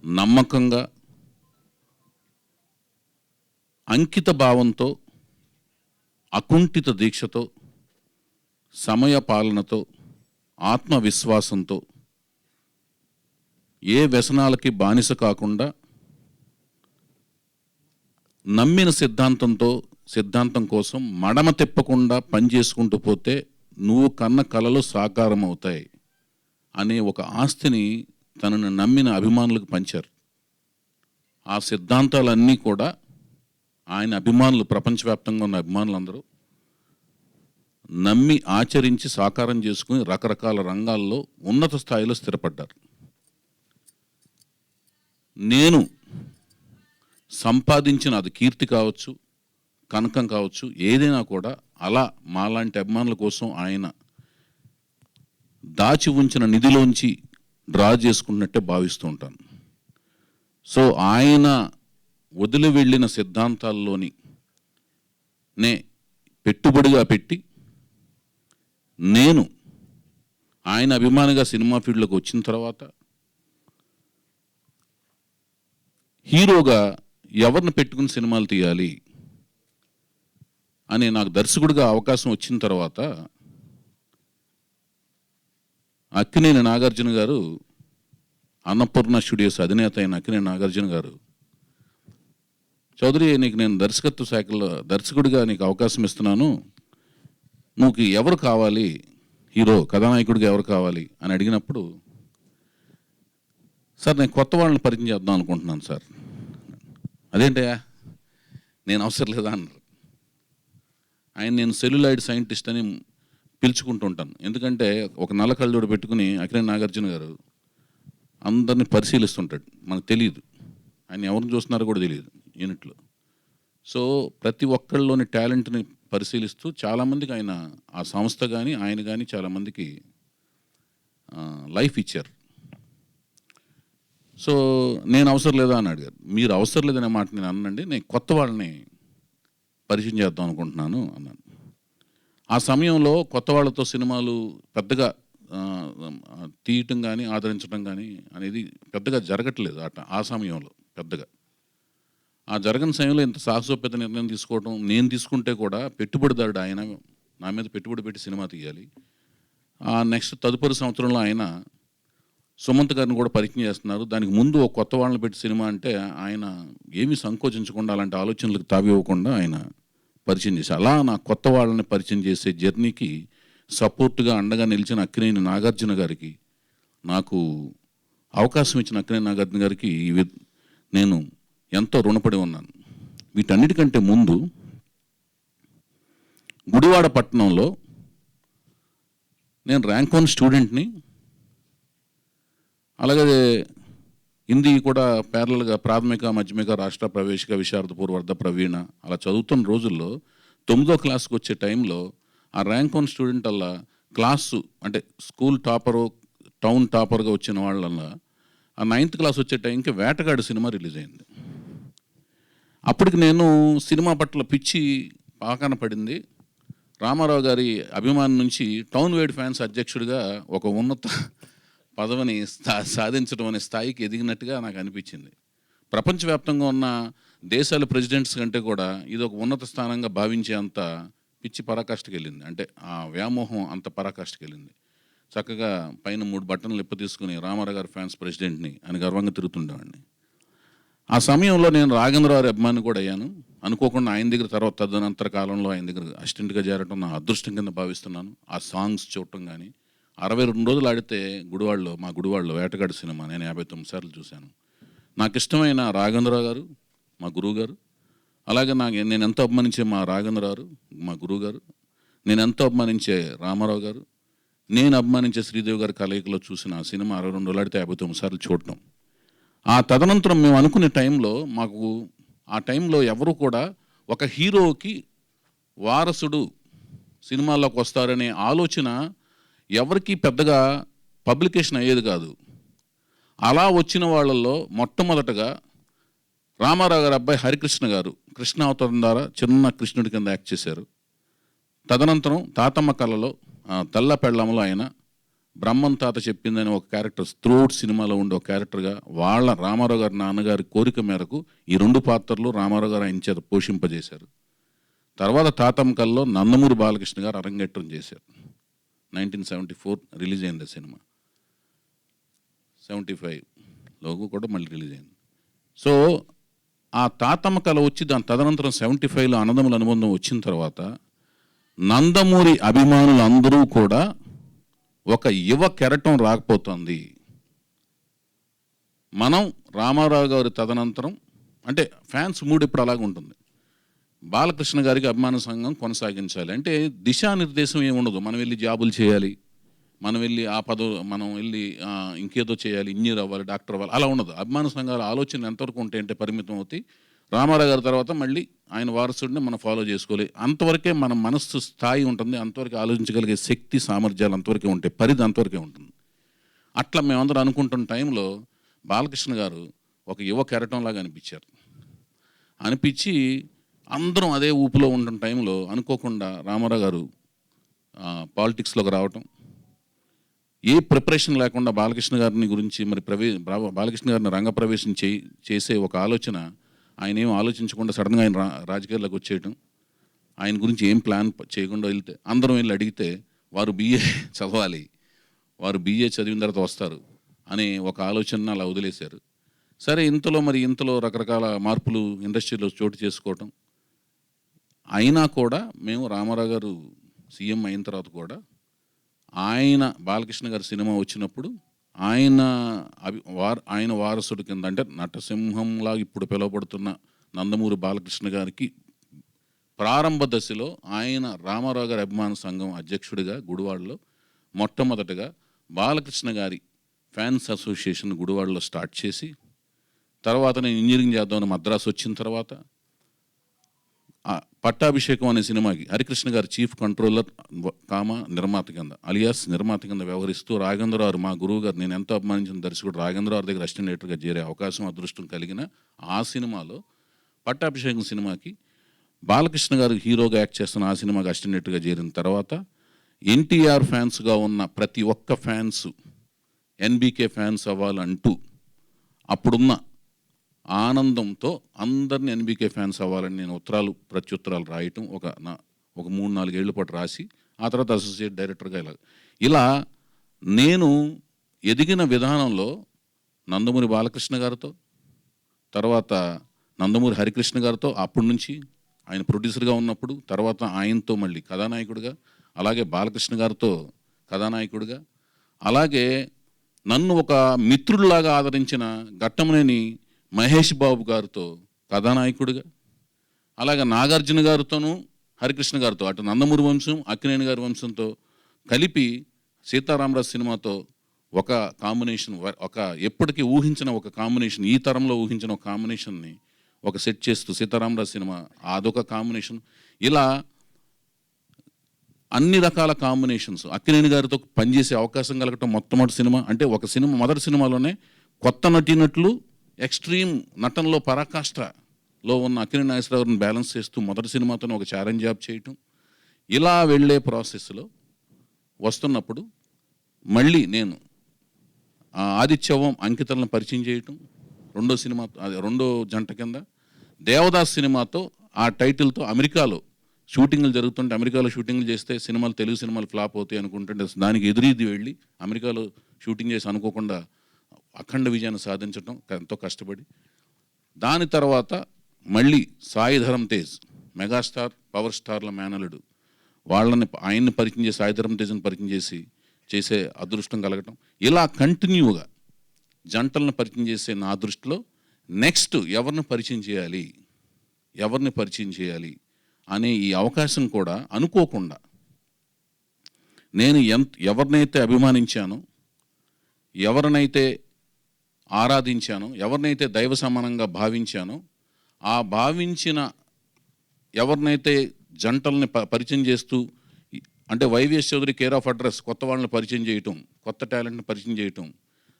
నమ్మకంగా, అంకిత భావంతో, అకుంఠిత దీక్షతో, సమయ పాలనతో, ఆత్మవిశ్వాసంతో, ఏ వ్యసనాలకి బానిస కాకుండా నమ్మిన సిద్ధాంతం కోసం మడమ తిప్పకుండా పనిచేసుకుంటూ పోతే నువ్వు కన్న కలలు సాకారం అవుతాయి అనే ఒక ఆస్తిని తనను నమ్మిన అభిమానులకు పంచారు. ఆ సిద్ధాంతాలన్నీ కూడా ఆయన అభిమానులు, ప్రపంచవ్యాప్తంగా ఉన్న అభిమానులందరూ నమ్మి ఆచరించి సాకారం చేసుకుని రకరకాల రంగాల్లో ఉన్నత స్థాయిలో స్థిరపడ్డారు. నేను సంపాదించిన అది కీర్తి కావచ్చు, కనకం కావచ్చు, ఏదైనా కూడా అలా మాలాంటి అభిమానుల కోసం ఆయన దాచి ఉంచిన నిధిలోంచి డ్రా చేసుకున్నట్టే భావిస్తూ ఉంటాను. సో ఆయన వదిలి వెళ్ళిన సిద్ధాంతాల్లోని పెట్టుబడిగా పెట్టి నేను ఆయన అభిమానిగా సినిమా ఫీల్డ్లోకి వచ్చిన తర్వాత హీరోగా ఎవరిని పెట్టుకుని సినిమాలు తీయాలి అని నాకు దర్శకుడిగా అవకాశం వచ్చిన తర్వాత అక్కినేని నాగార్జున గారు, అన్నపూర్ణ స్టూడియోస్ అధినేత అయిన అక్కినేని నాగార్జున గారు, చౌదరి నీకు నేను దర్శకత్వ శాఖలో దర్శకుడిగా నీకు అవకాశం ఇస్తున్నాను, నువ్వు ఎవరు కావాలి, హీరో కథానాయకుడిగా ఎవరు కావాలి అని అడిగినప్పుడు, సార్ నేను కొత్త వాళ్ళని పరిచయం చేద్దాం అనుకుంటున్నాను సార్. అదేంటయ్యా నేను అవసరం లేదా అన్నారు. నేను సెల్యులాయిడ్ సైంటిస్ట్ అని పిలుచుకుంటూ ఉంటాను. ఎందుకంటే ఒక నల్ల కళ్ళజోడు పెట్టుకుని అక్కినేని నాగార్జున గారు అందరిని పరిశీలిస్తుంటాడు. మనకు తెలియదు ఆయన ఎవరిని చూస్తున్నారో కూడా తెలియదు యూనిట్లో. సో ప్రతి ఒక్కళ్ళలోని టాలెంట్ని పరిశీలిస్తూ చాలామందికి ఆయన ఆ సంస్థ కానీ ఆయన కానీ చాలామందికి లైఫ్ ఇచ్చారు. సో నేను అవసరం లేదా అని అడిగారు. మీరు అవసరం లేదనే మాట నేను అనండి, నేను కొత్త వాళ్ళని పరిచయం చేద్దాం అనుకుంటున్నాను అన్నాను. ఆ సమయంలో కొత్త వాళ్ళతో సినిమాలు పెద్దగా తీయటం కానీ ఆదరించడం కానీ అనేది పెద్దగా జరగట్లేదు ఆ సమయంలో. పెద్దగా ఆ జరగని సమయంలో ఇంత సాహసోపేత నిర్ణయం తీసుకోవడం, నేను తీసుకుంటే కూడా పెట్టుబడిదారుడు ఆయన నా మీద పెట్టుబడి పెట్టి సినిమా తీయాలి. నెక్స్ట్ తదుపరి సంవత్సరంలో ఆయన సుమంత్ గారిని కూడా పరిచయం చేస్తున్నారు. దానికి ముందు ఒక కొత్త వాళ్ళని పెట్టి సినిమా అంటే ఆయన ఏమీ సంకోచించకుండా, అలాంటి ఆలోచనలకు తావివ్వకుండా ఆయన పరిచయం చేసి, అలా నా కొత్త వాళ్ళని పరిచయం చేసే జర్నీకి సపోర్ట్గా అండగా నిలిచిన అక్కినేని నాగార్జున గారికి, నాకు అవకాశం ఇచ్చిన అక్కినేని నాగార్జున గారికి నేను ఎంతో రుణపడి ఉన్నాను. వీటన్నిటికంటే ముందు గుడివాడ పట్టణంలో నేను ర్యాంక్ 1 స్టూడెంట్ని, అలాగే హిందీ కూడా ప్యారలల్గా ప్రాథమిక, మాధ్యమిక, రాష్ట్ర ప్రవేశిక, విశారద పూర్వార్ధ, ప్రవీణ అలా చదువుతున్న రోజుల్లో 9వ క్లాస్కి వచ్చే టైంలో ఆ ర్యాంక్ 1 స్టూడెంట్ అలా క్లాసు అంటే స్కూల్ టాపరు, టౌన్ టాపర్గా వచ్చిన వాళ్ళల్లా ఆ 9th క్లాస్ వచ్చే టైంకి వేటగాడు సినిమా రిలీజ్ అయింది. అప్పటికి నేను సినిమా పట్ల పిచ్చి పాకాన పడింది. రామారావు గారి అభిమానం నుంచి టౌన్ వైడ్ ఫ్యాన్స్ అధ్యక్షుడిగా ఒక ఉన్నత పదవిని సాధించడం అనే స్థాయికి ఎదిగినట్టుగా నాకు అనిపించింది. ప్రపంచవ్యాప్తంగా ఉన్న దేశాల ప్రెసిడెంట్స్ కంటే కూడా ఇది ఒక ఉన్నత స్థానంగా భావించే అంత పిచ్చి పరాకాష్ఠకి వెళ్ళింది. అంటే ఆ వ్యామోహం అంత పరాకాష్ఠకి వెళ్ళింది. చక్కగా పైన 3 బట్టన్లు ఇప్ప తీసుకుని రామారావు గారి ఫ్యాన్స్ ప్రెసిడెంట్ని అని గర్వంగా తిరుగుతుండేవాడిని. ఆ సమయంలో నేను రాఘవేంద్రరావు అభిమాని కూడా అయ్యాను. అనుకోకుండా ఆయన దగ్గర తర్వాత తదనంతర కాలంలో ఆయన దగ్గర అసిస్టెంట్గా చేరటం నా అదృష్టం కింద భావిస్తున్నాను. ఆ సాంగ్స్ చూడటం కానీ 62 రోజులు ఆడితే మా గుడివాడలో వేటగాడు సినిమా నేను 59 సార్లు చూశాను. నాకు ఇష్టమైన రాఘవేంద్రరావు గారు మా గురువు గారు, అలాగే నేను ఎంతో అభిమానించే మా రాఘవేంద్రరావు గారు మా గురువు గారు, నేను ఎంతో అభిమానించే రామారావు గారు, నేను అభిమానించే శ్రీదేవి గారి కలయికలో చూసిన ఆ సినిమా 62 రోజులు ఆడితే 59 సార్లు చూడటం. ఆ తదనంతరం మేము అనుకునే టైంలో మాకు ఆ టైంలో ఎవరు కూడా ఒక హీరోకి వారసుడు సినిమాల్లోకి వస్తారనే ఆలోచన ఎవరికి పెద్దగా పబ్లికేషన్ అయ్యేది కాదు. అలా వచ్చిన వాళ్ళల్లో మొట్టమొదటగా రామారావు గారి అబ్బాయి హరికృష్ణ గారు కృష్ణ అవతారం ద్వారా చిన్న కృష్ణుడి కింద యాక్ట్ చేశారు. తదనంతరం తాతమ్మ కళలో తెల్ల పెళ్ళంలో ఆయన బ్రహ్మం తాత చెప్పిందని ఒక క్యారెక్టర్ త్రూఅవుట్ సినిమాలో ఉండే ఒక క్యారెక్టర్గా వాళ్ళ రామారావు గారి నాన్నగారి కోరిక మేరకు ఈ 2 పాత్రలు రామారావు గారు ఆయన చేత పోషింపజేశారు. తర్వాత తాతమ్మకల్లో నందమూరి బాలకృష్ణ గారు అరంగేట్రం చేశారు. 1974 రిలీజ్ అయింది సినిమా. 75లో కూడా మళ్ళీ రిలీజ్ అయింది. సో ఆ తాతమ్మ కళ వచ్చి దాని తదనంతరం 75లో అన్నదమ్ముల అనుబంధం వచ్చిన తర్వాత నందమూరి అభిమానులు అందరూ కూడా ఒక యువ కెరటం రాకపోతుంది. మనం రామారావు గారి తదనంతరం అంటే ఫ్యాన్స్ మూడ్ ఇప్పుడు అలాగే ఉంటుంది. బాలకృష్ణ గారికి అభిమాన సంఘం కొనసాగించాలి అంటే దిశానిర్దేశం ఏముండదు. మనం వెళ్ళి జాబులు చేయాలి, మనం వెళ్ళి మనం వెళ్ళి ఇంకేదో చేయాలి, ఇంజనీర్ అవ్వాలి, డాక్టర్ అవ్వాలి, అలా ఉండదు. అభిమాన సంఘాల ఆలోచన ఎంతవరకు ఉంటాయంటే పరిమితం అవుతాయి. రామారావు గారి తర్వాత మళ్ళీ ఆయన వారసుడిని మనం ఫాలో చేసుకోవాలి. అంతవరకే మన మనస్సు స్థాయి ఉంటుంది, అంతవరకు ఆలోచించగలిగే శక్తి సామర్థ్యాలు అంతవరకే ఉంటాయి, పరిధి అంతవరకే ఉంటుంది. అట్లా మేమందరం అనుకుంటున్న టైంలో బాలకృష్ణ గారు ఒక యువ కెరటంలాగా అనిపించి అందరం అదే ఊపులో ఉంటున్న టైంలో అనుకోకుండా రామారావు గారు పాలిటిక్స్లోకి రావటం, ఏ ప్రిపరేషన్ లేకుండా బాలకృష్ణ గారిని గురించి మరి బాలకృష్ణ గారిని రంగప్రవేశం చేసే ఒక ఆలోచన ఆయన ఏం ఆలోచించకుండా సడన్గా ఆయన రాజకీయాల్లోకి వచ్చేయటం, ఆయన గురించి ఏం ప్లాన్ చేయకుండా వెళ్తే అందరం వెళ్ళి అడిగితే వారు BA చదవాలి, వారు BA చదివిన తర్వాత వస్తారు అనే ఒక ఆలోచన అలా వదిలేశారు. సరే ఇంతలో రకరకాల మార్పులు ఇండస్ట్రీలో చోటు చేసుకోవటం అయినా కూడా మేము రామారావు గారు సీఎం అయిన తర్వాత కూడా ఆయన బాలకృష్ణ గారి సినిమా వచ్చినప్పుడు ఆయన వారసుడి కింద అంటే నటసింహంలా ఇప్పుడు పిలువబడుతున్న నందమూరి బాలకృష్ణ గారికి ప్రారంభ దశలో ఆయన రామారావు గారి అభిమాన సంఘం అధ్యక్షుడిగా గుడివాడలో మొట్టమొదటగా బాలకృష్ణ గారి ఫ్యాన్స్ అసోసియేషన్ గుడివాడలో స్టార్ట్ చేసి తర్వాత నేను ఇంజనీరింగ్ చేద్దామని మద్రాసు వచ్చిన తర్వాత పట్టాభిషేకం అనే సినిమాకి హరికృష్ణ గారు చీఫ్ కంట్రోలర్ నిర్మాత కింద అలియాస్ నిర్మాత కింద వ్యవహరిస్తూ రాఘవేంద్రరావు మా గురువు గారు నేను ఎంతో అభిమానించిన దర్శకుడు రాఘవేంద్రరావు దగ్గర అసిస్టెంట్ డైరెక్టర్గా చేరే అవకాశం అదృష్టం కలిగిన ఆ సినిమాలో పట్టాభిషేకం సినిమాకి బాలకృష్ణ గారు హీరోగా యాక్ట్ చేస్తున్న ఆ సినిమాకి అసిస్టెంట్ డైరెక్టర్గా చేరిన తర్వాత ఎన్టీఆర్ ఫ్యాన్స్గా ఉన్న ప్రతి ఒక్క ఫ్యాన్స్ NBK ఫ్యాన్స్ అవ్వాలంటూ అప్పుడున్న ఆనందంతో అందరినీ NBK ఫ్యాన్స్ అవ్వాలని నేను ప్రత్యుత్తరాలు రాయటం ఒక 3-4 ఏళ్ల పాటు రాసి ఆ తర్వాత అసోసియేట్ డైరెక్టర్గా ఇలా నేను ఎదిగిన విధానంలో నందమూరి బాలకృష్ణ గారితో తర్వాత నందమూరి హరికృష్ణ గారితో అప్పటి నుంచి ఆయన ప్రొడ్యూసర్గా ఉన్నప్పుడు తర్వాత ఆయనతో మళ్ళీ కథానాయకుడిగా అలాగే బాలకృష్ణ గారితో కథానాయకుడిగా అలాగే నన్ను ఒక మిత్రుడిలాగా ఆదరించిన ఘట్టమనేని మహేష్ బాబు గారితో కథానాయకుడిగా అలాగే నాగార్జున గారితోనూ హరికృష్ణ గారితో అటు నందమూరి వంశం అక్కినేని గారి వంశంతో కలిపి సీతారామరాజు సినిమాతో ఒక కాంబినేషన్ ఎప్పటికీ ఊహించిన ఒక కాంబినేషన్ ఈ తరంలో ఊహించిన ఒక కాంబినేషన్ని ఒక సెట్ చేస్తూ సీతారామరాజు సినిమా అదొక కాంబినేషన్ ఇలా అన్ని రకాల కాంబినేషన్స్ అక్కినేని గారితో పనిచేసే అవకాశం కలగటం మొట్టమొదటి సినిమా అంటే ఒక సినిమా మొదటి సినిమాలోనే కొత్త నటీనటులు ఎక్స్ట్రీమ్ నటనలో పరాకాష్ఠలో ఉన్న అక్కినేని నాగేశ్వరరావుని బ్యాలెన్స్ చేస్తూ మొదటి సినిమాతోనే ఒక ఛాలెంజ్ జాబ్ చేయటం ఇలా వెళ్ళే ప్రాసెస్లో వస్తున్నప్పుడు మళ్ళీ నేను ఆదిత్యవం అంకితలను పరిచయం చేయటం రెండో జంట కింద దేవదాస్ సినిమాతో ఆ టైటిల్తో అమెరికాలో షూటింగ్లు జరుగుతుంటే అమెరికాలో షూటింగ్లు చేస్తే తెలుగు సినిమాలు ఫ్లాప్ అవుతాయి అనుకుంటుంటే దానికి ఎదురీది వెళ్ళి అమెరికాలో షూటింగ్ చేసి అనుకోకుండా అఖండ విజయాన్ని సాధించడం ఎంతో కష్టపడి దాని తర్వాత మళ్ళీ సాయి ధరమ్ తేజ్ మెగాస్టార్ పవర్ స్టార్ల మేనలుడు ఆయన్ని పరిచయం చేసి సాయి ధరమ్ తేజ్ని పరిచయం చేసే అదృష్టం కలగటం ఇలా కంటిన్యూగా జంటలను పరిచయం చేసే నా దృష్టిలో నెక్స్ట్ ఎవరిని పరిచయం చేయాలి అనే ఈ అవకాశం కూడా అనుకోకుండా నేను ఎవరినైతే అభిమానించానో ఎవరినైతే ఆరాధించానో ఎవరినైతే దైవ సమానంగా భావించానో ఆ భావించిన ఎవరినైతే జంటల్ని పరిచయం చేస్తూ అంటే YVS Chowdary care of address కొత్త వాళ్ళని పరిచయం చేయటం కొత్త టాలెంట్ని పరిచయం చేయటం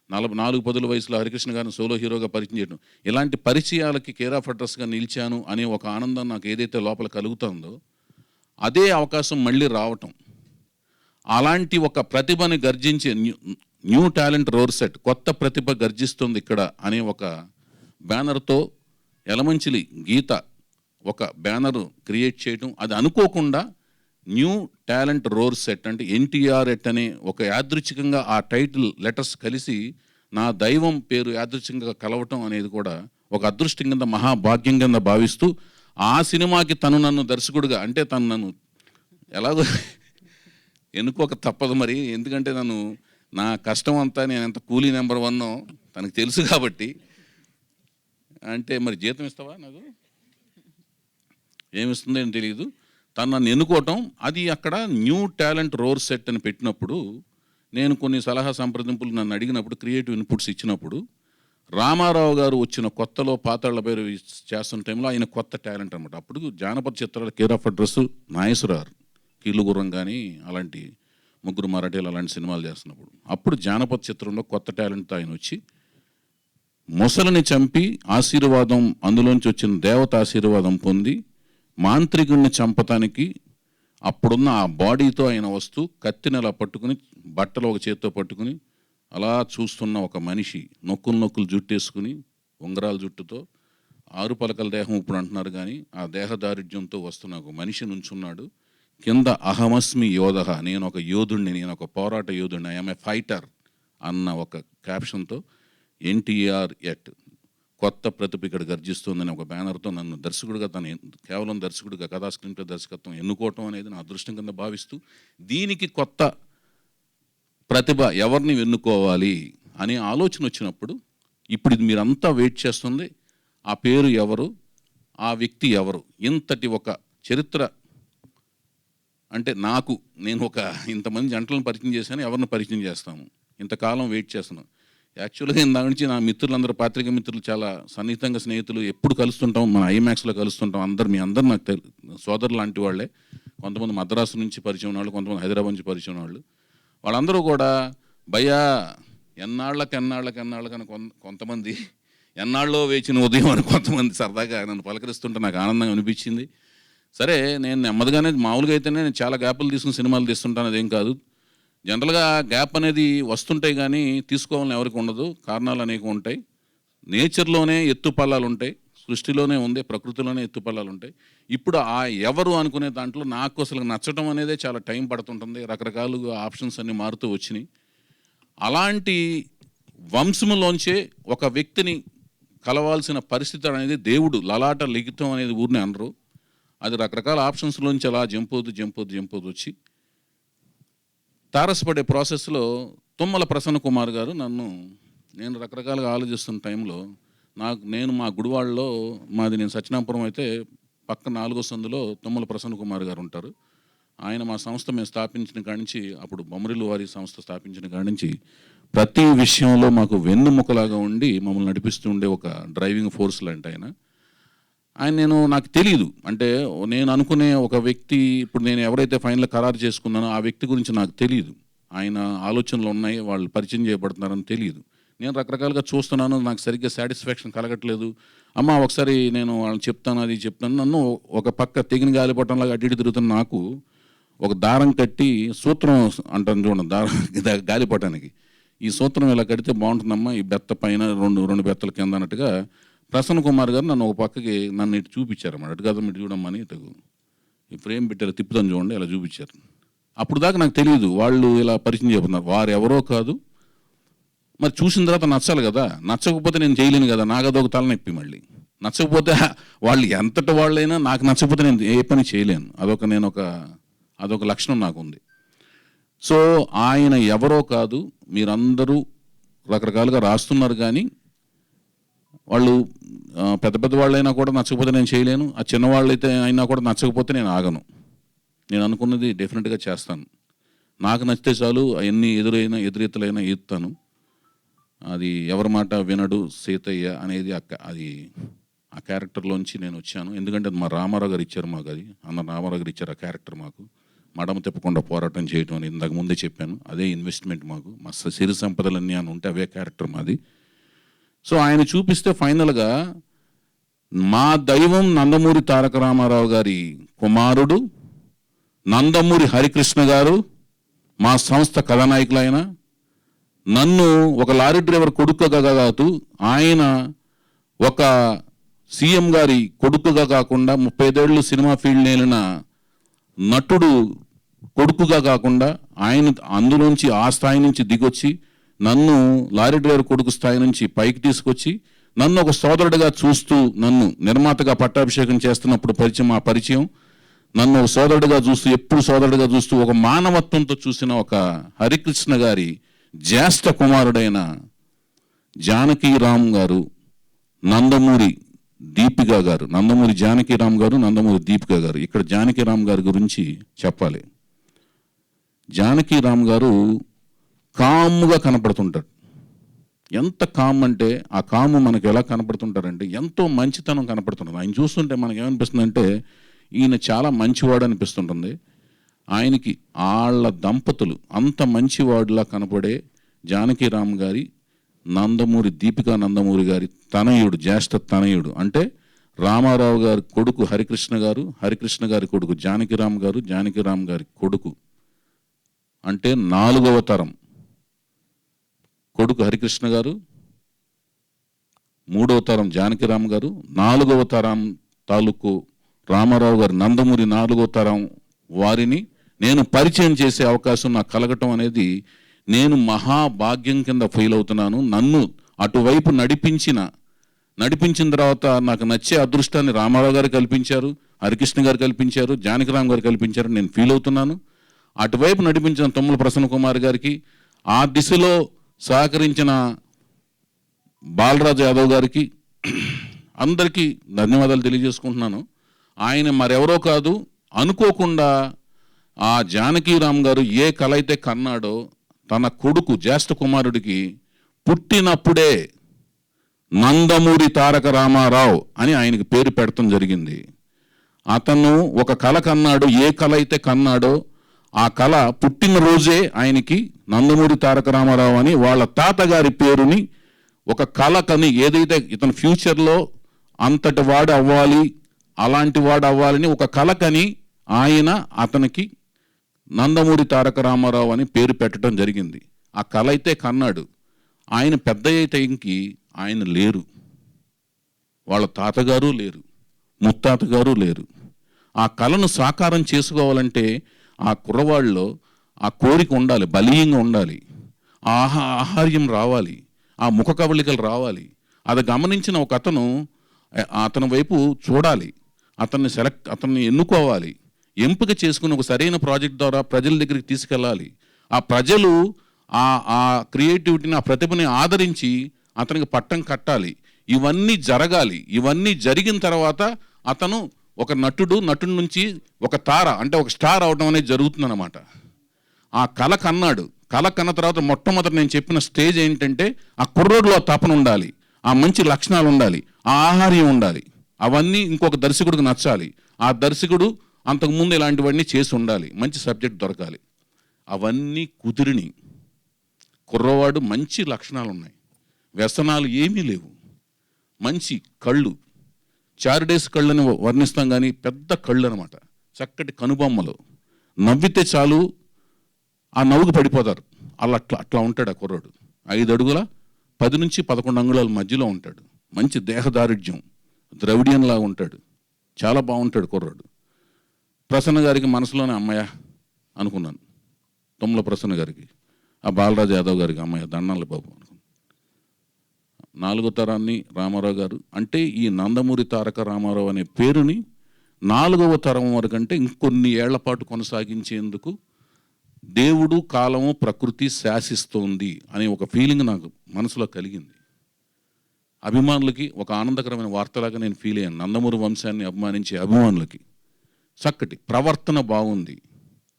4-10 వయసులో హరికృష్ణ గారిని సోలో హీరోగా పరిచయం చేయడం ఇలాంటి పరిచయాలకి కేర్ ఆఫ్ అడ్రస్గా నిలిచాను అనే ఒక ఆనందం నాకు ఏదైతే లోపల కలుగుతుందో అదే అవకాశం మళ్ళీ రావటం అలాంటి ఒక ప్రతిభని గర్జించే న్యూ టాలెంట్ రోర్ సెట్, కొత్త ప్రతిభ గర్జిస్తుంది ఇక్కడ అనే ఒక బ్యానర్తో యలమంచిలి గీత ఒక బ్యానర్ క్రియేట్ చేయడం, అది అనుకోకుండా న్యూ టాలెంట్ రోర్ సెట్ అంటే ఎన్టీఆర్ ఎట్ అనే ఒక యాదృచ్ఛికంగా ఆ టైటిల్ లెటర్స్ కలిసి నా దైవం పేరు యాదృచ్ఛికంగా కలవటం అనేది కూడా ఒక అదృష్టం కింద మహాభాగ్యం కింద భావిస్తూ ఆ సినిమాకి తను నన్ను దర్శకుడిగా అంటే తను నన్ను ఎలాగో ఎన్నుకోక తప్పదు మరి, ఎందుకంటే నా కష్టం అంతా నేను ఎంత కూలీ నెంబర్ 1 తనకు తెలుసు కాబట్టి. అంటే మరి జీతం ఇస్తావా, నాకు ఏమిస్తుందో ఏం తెలియదు. తను నన్ను ఎన్నుకోవటం, అది అక్కడ న్యూ టాలెంట్ రోర్ సెట్ అని పెట్టినప్పుడు నేను కొన్ని సలహా సంప్రదింపులు నన్ను అడిగినప్పుడు, క్రియేటివ్ ఇన్పుట్స్ ఇచ్చినప్పుడు, రామారావు గారు వచ్చిన కొత్తలో పాతాళ పేరు చేస్తున్న టైంలో ఆయన కొత్త టాలెంట్ అనమాట. అప్పుడు జానపద చిత్రాలు కేర్ ఆఫ్ అడ్రస్ నాగేశ్వరరావు, కీలుగుర్రం కానీ అలాంటి ముగ్గురు మరాఠీలు అలాంటి సినిమాలు చేస్తున్నప్పుడు, అప్పుడు జానపద చిత్రంలో కొత్త టాలెంట్తో ఆయన వచ్చి మొసలిని చంపి ఆశీర్వాదం, అందులోంచి వచ్చిన దేవత ఆశీర్వాదం పొంది మాంత్రికుడిని చంపటానికి అప్పుడున్న ఆ బాడీతో ఆయన వస్తూ కత్తిని అలా పట్టుకుని బట్టలు ఒక చేత్తో పట్టుకుని అలా చూస్తున్న ఒక మనిషి, నొక్కులు జుట్టేసుకుని ఉంగరాల జుట్టుతో 6 పలకల దేహం ఇప్పుడు అంటున్నారు కానీ ఆ దేహదారిద్ర్యంతో వస్తున్న ఒక మనిషి నుంచున్నాడు. కింద అహమస్మి యోధ, నేను ఒక యోధుడిని, నేను ఒక పోరాట యోధుడిని, ఐఎమ్ ఏ ఫైటర్ అన్న ఒక క్యాప్షన్తో ఎన్టీఆర్ ఎట్ కొత్త ప్రతిభ ఇక్కడ గర్జిస్తుందని ఒక బ్యానర్తో నన్ను దర్శకుడిగా, కేవలం దర్శకుడిగా కథా స్క్రీన్ ప్లే దర్శకత్వం ఎన్నుకోవటం అనేది నా అదృష్టం కింద భావిస్తూ, దీనికి కొత్త ప్రతిభ ఎవరిని ఎన్నుకోవాలి అనే ఆలోచన వచ్చినప్పుడు, ఇప్పుడు ఇది మీరంతా వెయిట్ చేస్తుంది, ఆ పేరు ఎవరు, ఆ వ్యక్తి ఎవరు, ఇంతటి ఒక చరిత్ర అంటే నేను ఇంతమంది జంటలను పరిచయం చేశాను, ఎవరిని పరిచయం చేస్తాము, ఇంతకాలం వెయిట్ చేస్తున్నాం. యాక్చువల్గా ఇందాక నుంచి నా మిత్రులందరూ, పాత్రిక మిత్రులు చాలా సన్నిహితంగా స్నేహితులు, ఎప్పుడు కలుస్తుంటాం, మన ఐమాక్స్లో కలుస్తుంటాం, మీ అందరు నాకు సోదరులు లాంటి వాళ్ళే. కొంతమంది మద్రాసు నుంచి పరిచయం వాళ్ళు, కొంతమంది హైదరాబాద్ నుంచి పరిచయం వాళ్ళు, వాళ్ళందరూ కూడా భయ్యా ఎన్నాళ్ళకని కొంతమంది, ఎన్నాళ్ళలో వేచిన ఉదయం అని కొంతమంది సరదాగా నన్ను పలకరిస్తుంటే నాకు ఆనందంగా అనిపించింది. సరే, నేను నెమ్మదిగానే, మామూలుగా అయితేనే నేను చాలా గ్యాపులు తీసుకుని సినిమాలు తీస్తుంటాను, అదేం కాదు. జనరల్గా గ్యాప్ అనేది వస్తుంటాయి కానీ తీసుకోవాలని ఎవరికి ఉండదు, కారణాలు అనేక ఉంటాయి. నేచర్లోనే ఎత్తుపల్లాలు ఉంటాయి, సృష్టిలోనే ఉంది, ప్రకృతిలోనే ఎత్తుపల్లాలు ఉంటాయి. ఇప్పుడు ఆ ఎవరు అనుకునే దాంట్లో నాకు అసలు నచ్చడం అనేది చాలా టైం పడుతుంటుంది, రకరకాలుగా ఆప్షన్స్ అన్నీ మారుతూ వచ్చినాయి. అలాంటి వంశంలోంచే ఒక వ్యక్తిని కలవాల్సిన పరిస్థితి అనేది దేవుడు లలాట లిఖితం అనేది ఊరిని అనరు, అది రకరకాల ఆప్షన్స్లోంచి అలా జంపోదు వచ్చి తారసపడే ప్రాసెస్లో తుమ్మల ప్రసన్న కుమార్ గారు నేను రకరకాలుగా ఆలోచిస్తున్న టైంలో నేను మా గుడివాడలో, నేను సత్యనాపురం అయితే పక్క 4వ సందులో తుమ్మల ప్రసన్న కుమార్ గారు ఉంటారు. ఆయన మా సంస్థ మేము స్థాపించిన కాడి నుంచి, అప్పుడు బొమ్మరిల్లు వారి సంస్థ స్థాపించిన కాడి నుంచి ప్రతి విషయంలో మాకు వెన్నుముకలాగా ఉండి మమ్మల్ని నడిపిస్తూ ఉండే ఒక డ్రైవింగ్ ఫోర్స్ లాంటి ఆయన నాకు తెలియదు. అంటే నేను అనుకునే ఒక వ్యక్తి, ఇప్పుడు నేను ఎవరైతే ఫైనల్ ఖరారు చేసుకున్నానో ఆ వ్యక్తి గురించి నాకు తెలియదు. ఆయన ఆలోచనలు ఉన్నాయి, వాళ్ళు పరిచయం చేయబడుతున్నారని తెలియదు. నేను రకరకాలుగా చూస్తున్నాను, నాకు సరిగ్గా సాటిస్ఫాక్షన్ కలగట్లేదు. అమ్మ ఒకసారి నేను వాళ్ళని చెప్తాను, నన్ను ఒక పక్క తెగిన గాలిపటంలాగా అడ్డు తిరుగుతున్న నాకు ఒక దారం కట్టి సూత్రం అంటాను చూడండి, దారం గాలిపటానికి ఈ సూత్రం ఇలా కడితే బాగుంటుందమ్మా, ఈ బెత్త పైన రెండు బెత్తల కింద అన్నట్టుగా ప్రసన్న కుమార్ గారు నన్ను ఒక పక్కకి ఇటు చూపించారన్నమాట. అటు కదా ఇటు చూడమ్మని, ఇటు ఈ ఫ్రేమ్ పెట్టారు, తిప్పుతాను చూడండి, ఇలా చూపించారు. అప్పుడు దాకా నాకు తెలియదు వాళ్ళు ఇలా పరిచయం చెబుతున్నారు, వారు ఎవరో కాదు. మరి చూసిన తర్వాత నచ్చాలి కదా, నచ్చకపోతే నేను చేయలేను కదా, నాకు అదొక తలనొప్పి. మళ్ళీ నచ్చకపోతే వాళ్ళు ఎంతటి వాళ్ళైనా నాకు నచ్చకపోతే నేను ఏ పని చేయలేను, అదొక లక్షణం నాకుంది. సో ఆయన ఎవరో కాదు, మీరందరూ రకరకాలుగా రాస్తున్నారు కానీ వాళ్ళు పెద్ద వాళ్ళైనా కూడా నచ్చకపోతే నేను చేయలేను, ఆ చిన్నవాళ్ళు అయితే అయినా కూడా నచ్చకపోతే నేను ఆగను. నేను అనుకున్నది డెఫినెట్గా చేస్తాను, నాకు నచ్చితే చాలు, ఎన్ని ఎదురెత్తులైనా ఎత్తాను. అది ఎవరి మాట వినడు సీతయ్య అనేది అది ఆ క్యారెక్టర్లోంచి నేను వచ్చాను. ఎందుకంటే అది మా రామారావు గారు ఇచ్చారు మాకు, అది రామారావు గారు ఇచ్చారు ఆ క్యారెక్టర్ మాకు. మడమ తిప్పకుండా పోరాటం చేయటం అని ఇందాక ముందే చెప్పాను, అదే ఇన్వెస్ట్మెంట్ మాకు. మా సిరి సంపదలన్నీ అని ఉంటే అవే క్యారెక్టర్ మాది. సో ఆయన చూపిస్తే ఫైనల్గా మా దైవం నందమూరి తారక రామారావు గారి కుమారుడు నందమూరి హరికృష్ణ గారు మా సంస్థ కథానాయకులైనా నన్ను ఒక లారీ డ్రైవర్ కొడుకుగా కాదు, ఆయన ఒక సీఎం గారి కొడుకుగా కాకుండా 35 ఏళ్ళు సినిమా ఫీల్డ్ నేలిన నటుడు కొడుకుగా కాకుండా ఆయన అందులోంచి ఆ స్థాయి నుంచి దిగొచ్చి నన్ను లారీ డ్రైవర్ కొడుకు స్థాయి నుంచి పైకి తీసుకొచ్చి నన్ను ఒక సోదరుడిగా చూస్తూ నన్ను నిర్మాతగా పట్టాభిషేకం చేస్తున్నప్పుడు పరిచయం నన్ను ఒక సోదరుడిగా చూస్తూ ఎప్పుడు సోదరుడిగా చూస్తూ ఒక మానవత్వంతో చూసిన ఒక హరికృష్ణ గారి జ్యేష్ఠ కుమారుడైన జానకీరామ్ గారు, నందమూరి దీపిక గారు, నందమూరి జానకీరామ్ గారు, నందమూరి దీపిక గారు. ఇక్కడ జానకీరామ్ గారి గురించి చెప్పాలి. జానకీరామ్ గారు కామ్గా కనపడుతుంటాడు. ఎంత కామ్ అంటే ఆ కాము మనకు ఎలా కనపడుతుంటారంటే ఎంతో మంచితనం కనపడుతుంటుంది. ఆయన చూస్తుంటే మనకి ఏమనిపిస్తుందంటే ఈయన చాలా మంచివాడు అనిపిస్తుంటుంది. ఆయనకి వాళ్ళ దంపతులు అంత మంచివాడులా కనపడే జానకీరామ్ గారి నందమూరి దీపికా నందమూరి గారి తనయుడు, జ్యేష్ఠ తనయుడు. అంటే రామారావు గారి కొడుకు హరికృష్ణ గారు, హరికృష్ణ గారి కొడుకు జానకీరామ్ గారు, జానకీరామ్ గారి కొడుకు అంటే 4వ తరం కొడుకు హరికృష్ణ గారు, 3వ తరం జానకీరామ్ గారు, 4వ తరం తాలూకు రామారావు గారు నందమూరి 4వ తరం వారిని నేను పరిచయం చేసే అవకాశం నాకు కలగటం అనేది నేను మహాభాగ్యం కింద ఫీల్ అవుతున్నాను. నన్ను అటువైపు నడిపించిన తర్వాత నాకు నచ్చే అదృష్టాన్ని రామారావు గారు కల్పించారు, హరికృష్ణ గారు కల్పించారు, జానకీరామ్ గారు కల్పించారు. నేను ఫీల్ అవుతున్నాను. అటువైపు నడిపించిన తుమ్మల ప్రసన్న కుమార్ గారికి, ఆ దిశలో సహకరించిన బాలరాజు యాదవ్ గారికి అందరికీ ధన్యవాదాలు తెలియజేసుకుంటున్నాను. ఆయన మరెవరో కాదు, అనుకోకుండా ఆ జానకీరామ్ గారు ఏ కళ అయితే కన్నాడో తన కొడుకు జ్యేష్ఠ కుమారుడికి పుట్టినప్పుడే నందమూరి తారక రామారావు అని ఆయనకి పేరు పెడతాం జరిగింది. అతను ఒక కళ కన్నాడు, ఏ కళ అయితే కన్నాడో ఆ కళ పుట్టినరోజే ఆయనకి నందమూరి తారక రామారావు అని వాళ్ళ తాతగారి పేరుని ఒక కళ కని, ఏదైతే ఇతను ఫ్యూచర్లో అంతటి వాడు అవ్వాలి, అలాంటి వాడు అవ్వాలని ఒక కళ కని ఆయన అతనికి నందమూరి తారక రామారావు అని పేరు పెట్టడం జరిగింది. ఆ కళ అయితే కన్నాడు. ఆయన పెద్ద అయితే ఇంకి ఆయన లేరు, వాళ్ళ తాతగారు లేరు, ముత్తాతగారు లేరు. ఆ కళను సాకారం చేసుకోవాలంటే ఆ కుర్రవాళ్ళలో ఆ కోరిక ఉండాలి, బలీయంగా ఉండాలి, ఆహార్యం రావాలి, ఆ ముఖ కవళికలు రావాలి. అది గమనించిన ఒక అతని వైపు చూడాలి, అతన్ని ఎన్నుకోవాలి, ఎంపిక చేసుకుని ఒక సరైన ప్రాజెక్ట్ ద్వారా ప్రజల దగ్గరికి తీసుకెళ్ళాలి. ఆ ప్రజలు ఆ క్రియేటివిటీని, ఆ ప్రతిభని ఆదరించి అతనికి పట్టం కట్టాలి. ఇవన్నీ జరగాలి. ఇవన్నీ జరిగిన తర్వాత అతను ఒక నటుడి నుంచి ఒక తార అంటే ఒక స్టార్ అవడం అనేది జరుగుతుందన్నమాట. ఆ కళ కన్నాడు. కళ కన్న తర్వాత మొట్టమొదటి నేను చెప్పిన స్టేజ్ ఏంటంటే ఆ కుర్రోడ్లో తపన ఉండాలి, ఆ మంచి లక్షణాలు ఉండాలి, ఆ ఆహార్యం ఉండాలి. అవన్నీ ఇంకొక దర్శకుడికి నచ్చాలి. ఆ దర్శకుడు అంతకుముందు ఇలాంటివన్నీ చేసి ఉండాలి, మంచి సబ్జెక్ట్ దొరకాలి. అవన్నీ కుదిరిని కుర్రవాడు మంచి లక్షణాలు ఉన్నాయి, వ్యసనాలు ఏమీ లేవు, మంచి కళ్ళు, చారిడేస్ కళ్ళని వర్ణిస్తాం కానీ పెద్ద కళ్ళు అనమాట, చక్కటి కనుబొమ్మలు, నవ్వితే చాలు ఆ నవ్వుకు పడిపోతారు. అట్లా ఉంటాడు ఆ కుర్రాడు. 5 అడుగుల 10 నుంచి 11 అంగుళాల మధ్యలో ఉంటాడు. మంచి దేహదారుఢ్యం, ద్రవిడియన్లాగా ఉంటాడు, చాలా బాగుంటాడు కుర్రాడు. ప్రసన్న గారికి మనసులోనే అమ్మయ్య అనుకున్నాను. తుమ్మల ప్రసన్న గారికి, ఆ బాలరాజు యాదవ్ గారికి అమ్మయ్య దండాలి బాబు అనుకున్నాను. 4వ తరాన్ని రామారావు గారు అంటే ఈ నందమూరి తారక రామారావు అనే పేరుని 4వ తరం వరకు అంటే ఇంకొన్ని ఏళ్ల పాటు కొనసాగించేందుకు దేవుడు, కాలము, ప్రకృతి శాసిస్తోంది అనే ఒక ఫీలింగ్ నాకు మనసులో కలిగింది. అభిమానులకి ఒక ఆనందకరమైన వార్తలాగా నేను ఫీల్ అయ్యాను. నందమూరి వంశాన్ని అభిమానించే అభిమానులకి చక్కటి ప్రవర్తన బాగుంది,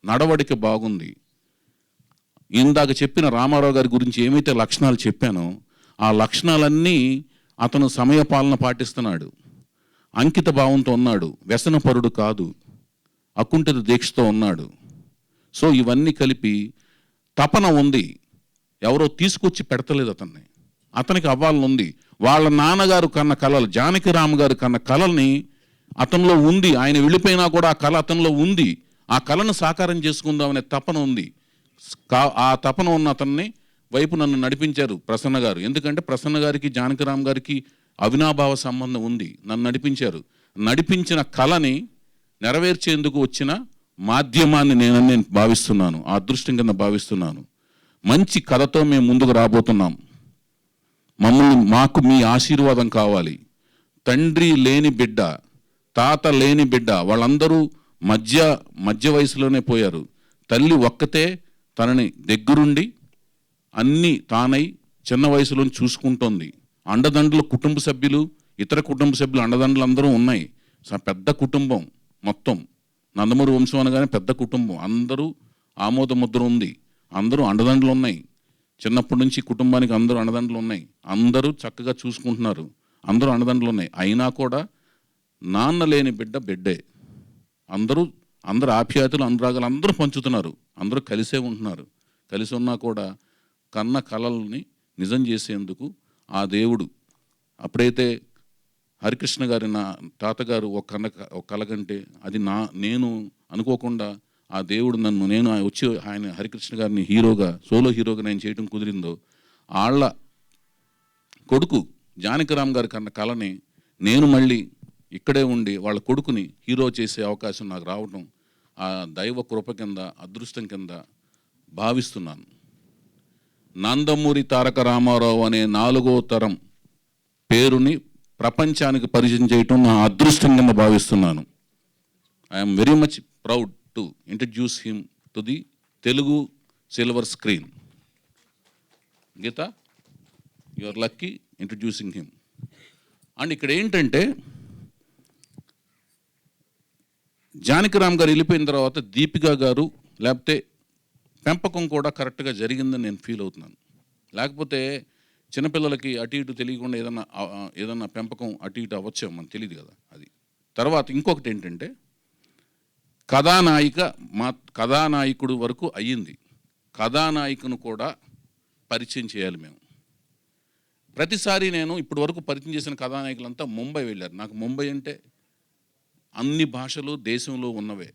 నడవడిక బాగుంది. ఇందాక చెప్పిన రామారావు గారి గురించి ఏమైతే లక్షణాలు చెప్పానో ఆ లక్షణాలన్నీ అతను సమయపాలన పాటిస్తున్నాడు, అంకిత భావంతో ఉన్నాడు, వ్యసనపరుడు కాదు, అకుంఠిత దీక్షతో ఉన్నాడు. సో ఇవన్నీ కలిపి తపన ఉంది, ఎవరో తీసుకొచ్చి పెడతలేదు అతన్ని, అతనికి అవ్వాలని ఉంది. వాళ్ళ నాన్నగారు కన్న కళలు, జానకిరామ్ గారు కన్న కళల్ని అతనిలో ఉంది. ఆయన వెళ్ళిపోయినా కూడా ఆ కళ అతనిలో ఉంది. ఆ కళను సాకారం చేసుకుందామనే తపన ఉంది. ఆ తపన ఉన్న అతన్ని వైపు నన్ను నడిపించారు ప్రసన్న గారు. ఎందుకంటే ప్రసన్న గారికి జానకిరామ్ గారికి అవినాభావ సంబంధం ఉంది. నన్ను నడిపించారు. నడిపించిన కళని నెరవేర్చేందుకు వచ్చిన మాధ్యమాన్ని నేను భావిస్తున్నాను, ఆ అదృష్టం కింద భావిస్తున్నాను. మంచి కథతో మేము ముందుకు రాబోతున్నాం. మాకు మీ ఆశీర్వాదం కావాలి. తండ్రి లేని బిడ్డ, తాత లేని బిడ్డ, వాళ్ళందరూ మధ్య వయసులోనే పోయారు. తల్లి ఒక్కతే తనని దగ్గరుండి అన్నీ తానై చిన్న వయసులో చూసుకుంటోంది. అండదండలు కుటుంబ సభ్యులు, ఇతర కుటుంబ సభ్యులు అండదండలు అందరూ ఉన్నాయి. పెద్ద కుటుంబం మొత్తం. నందమూరి వంశం అనగానే పెద్ద కుటుంబం, అందరూ ఆమోద ముద్ర ఉంది, అందరూ అండదండలు ఉన్నాయి. చిన్నప్పటి నుంచి కుటుంబానికి అందరూ అండదండలు ఉన్నాయి, అందరూ చక్కగా చూసుకుంటున్నారు, అందరూ అండదండలు ఉన్నాయి. అయినా కూడా నాన్న లేని బిడ్డే. అందరూ ఆప్యాయతలు అనురాగాలు అందరూ పంచుతున్నారు, అందరూ కలిసే ఉంటున్నారు. కలిసి ఉన్నా కూడా కన్న కలల్ని నిజం చేసేందుకు ఆ దేవుడు అప్పుడైతే హరికృష్ణ గారి నా తాతగారు ఒక కళ కంటే అది నేను అనుకోకుండా ఆ దేవుడు నేను వచ్చి ఆయన హరికృష్ణ గారిని సోలో హీరోగా నేను చేయడం కుదిరిందో, వాళ్ళ కొడుకు జానకిరామ్ గారి కన్న కళని నేను మళ్ళీ ఇక్కడే ఉండి వాళ్ళ కొడుకుని హీరో చేసే అవకాశం నాకు రావడం ఆ దైవ కృప కింద, అదృష్టం కింద భావిస్తున్నాను. నందమూరి తారక రామారావు అనే 4వ తరం పేరుని ప్రపంచానికి పరిచయం చేయటం నా అదృష్టం కింద భావిస్తున్నాను. I'm very much proud to introduce him to the Telugu silver screen. Geetha, you are lucky introducing him. And ఇక్కడ ఏంటంటే జానకిరామ్ గారు వెళ్ళిపోయిన తర్వాత దీపిక గారు లేకపోతే పెంపకం కూడా కరెక్ట్గా జరిగిందని నేను ఫీల్ అవుతున్నాను. లేకపోతే చిన్నపిల్లలకి అటు ఇటు తెలియకుండా ఏదన్నా పెంపకం అటు ఇటు అవ్వచ్చేమో మనకు తెలియదు కదా. అది తర్వాత ఇంకొకటి ఏంటంటే కథానాయకుడు వరకు అయ్యింది, కథానాయకును కూడా పరిచయం చేయాలి మేము. ప్రతిసారి నేను ఇప్పటి వరకు పరిచయం చేసిన కథానాయకులంతా ముంబై వెళ్ళారు. నాకు ముంబై అంటే అన్ని భాషలు దేశంలో ఉన్నవే,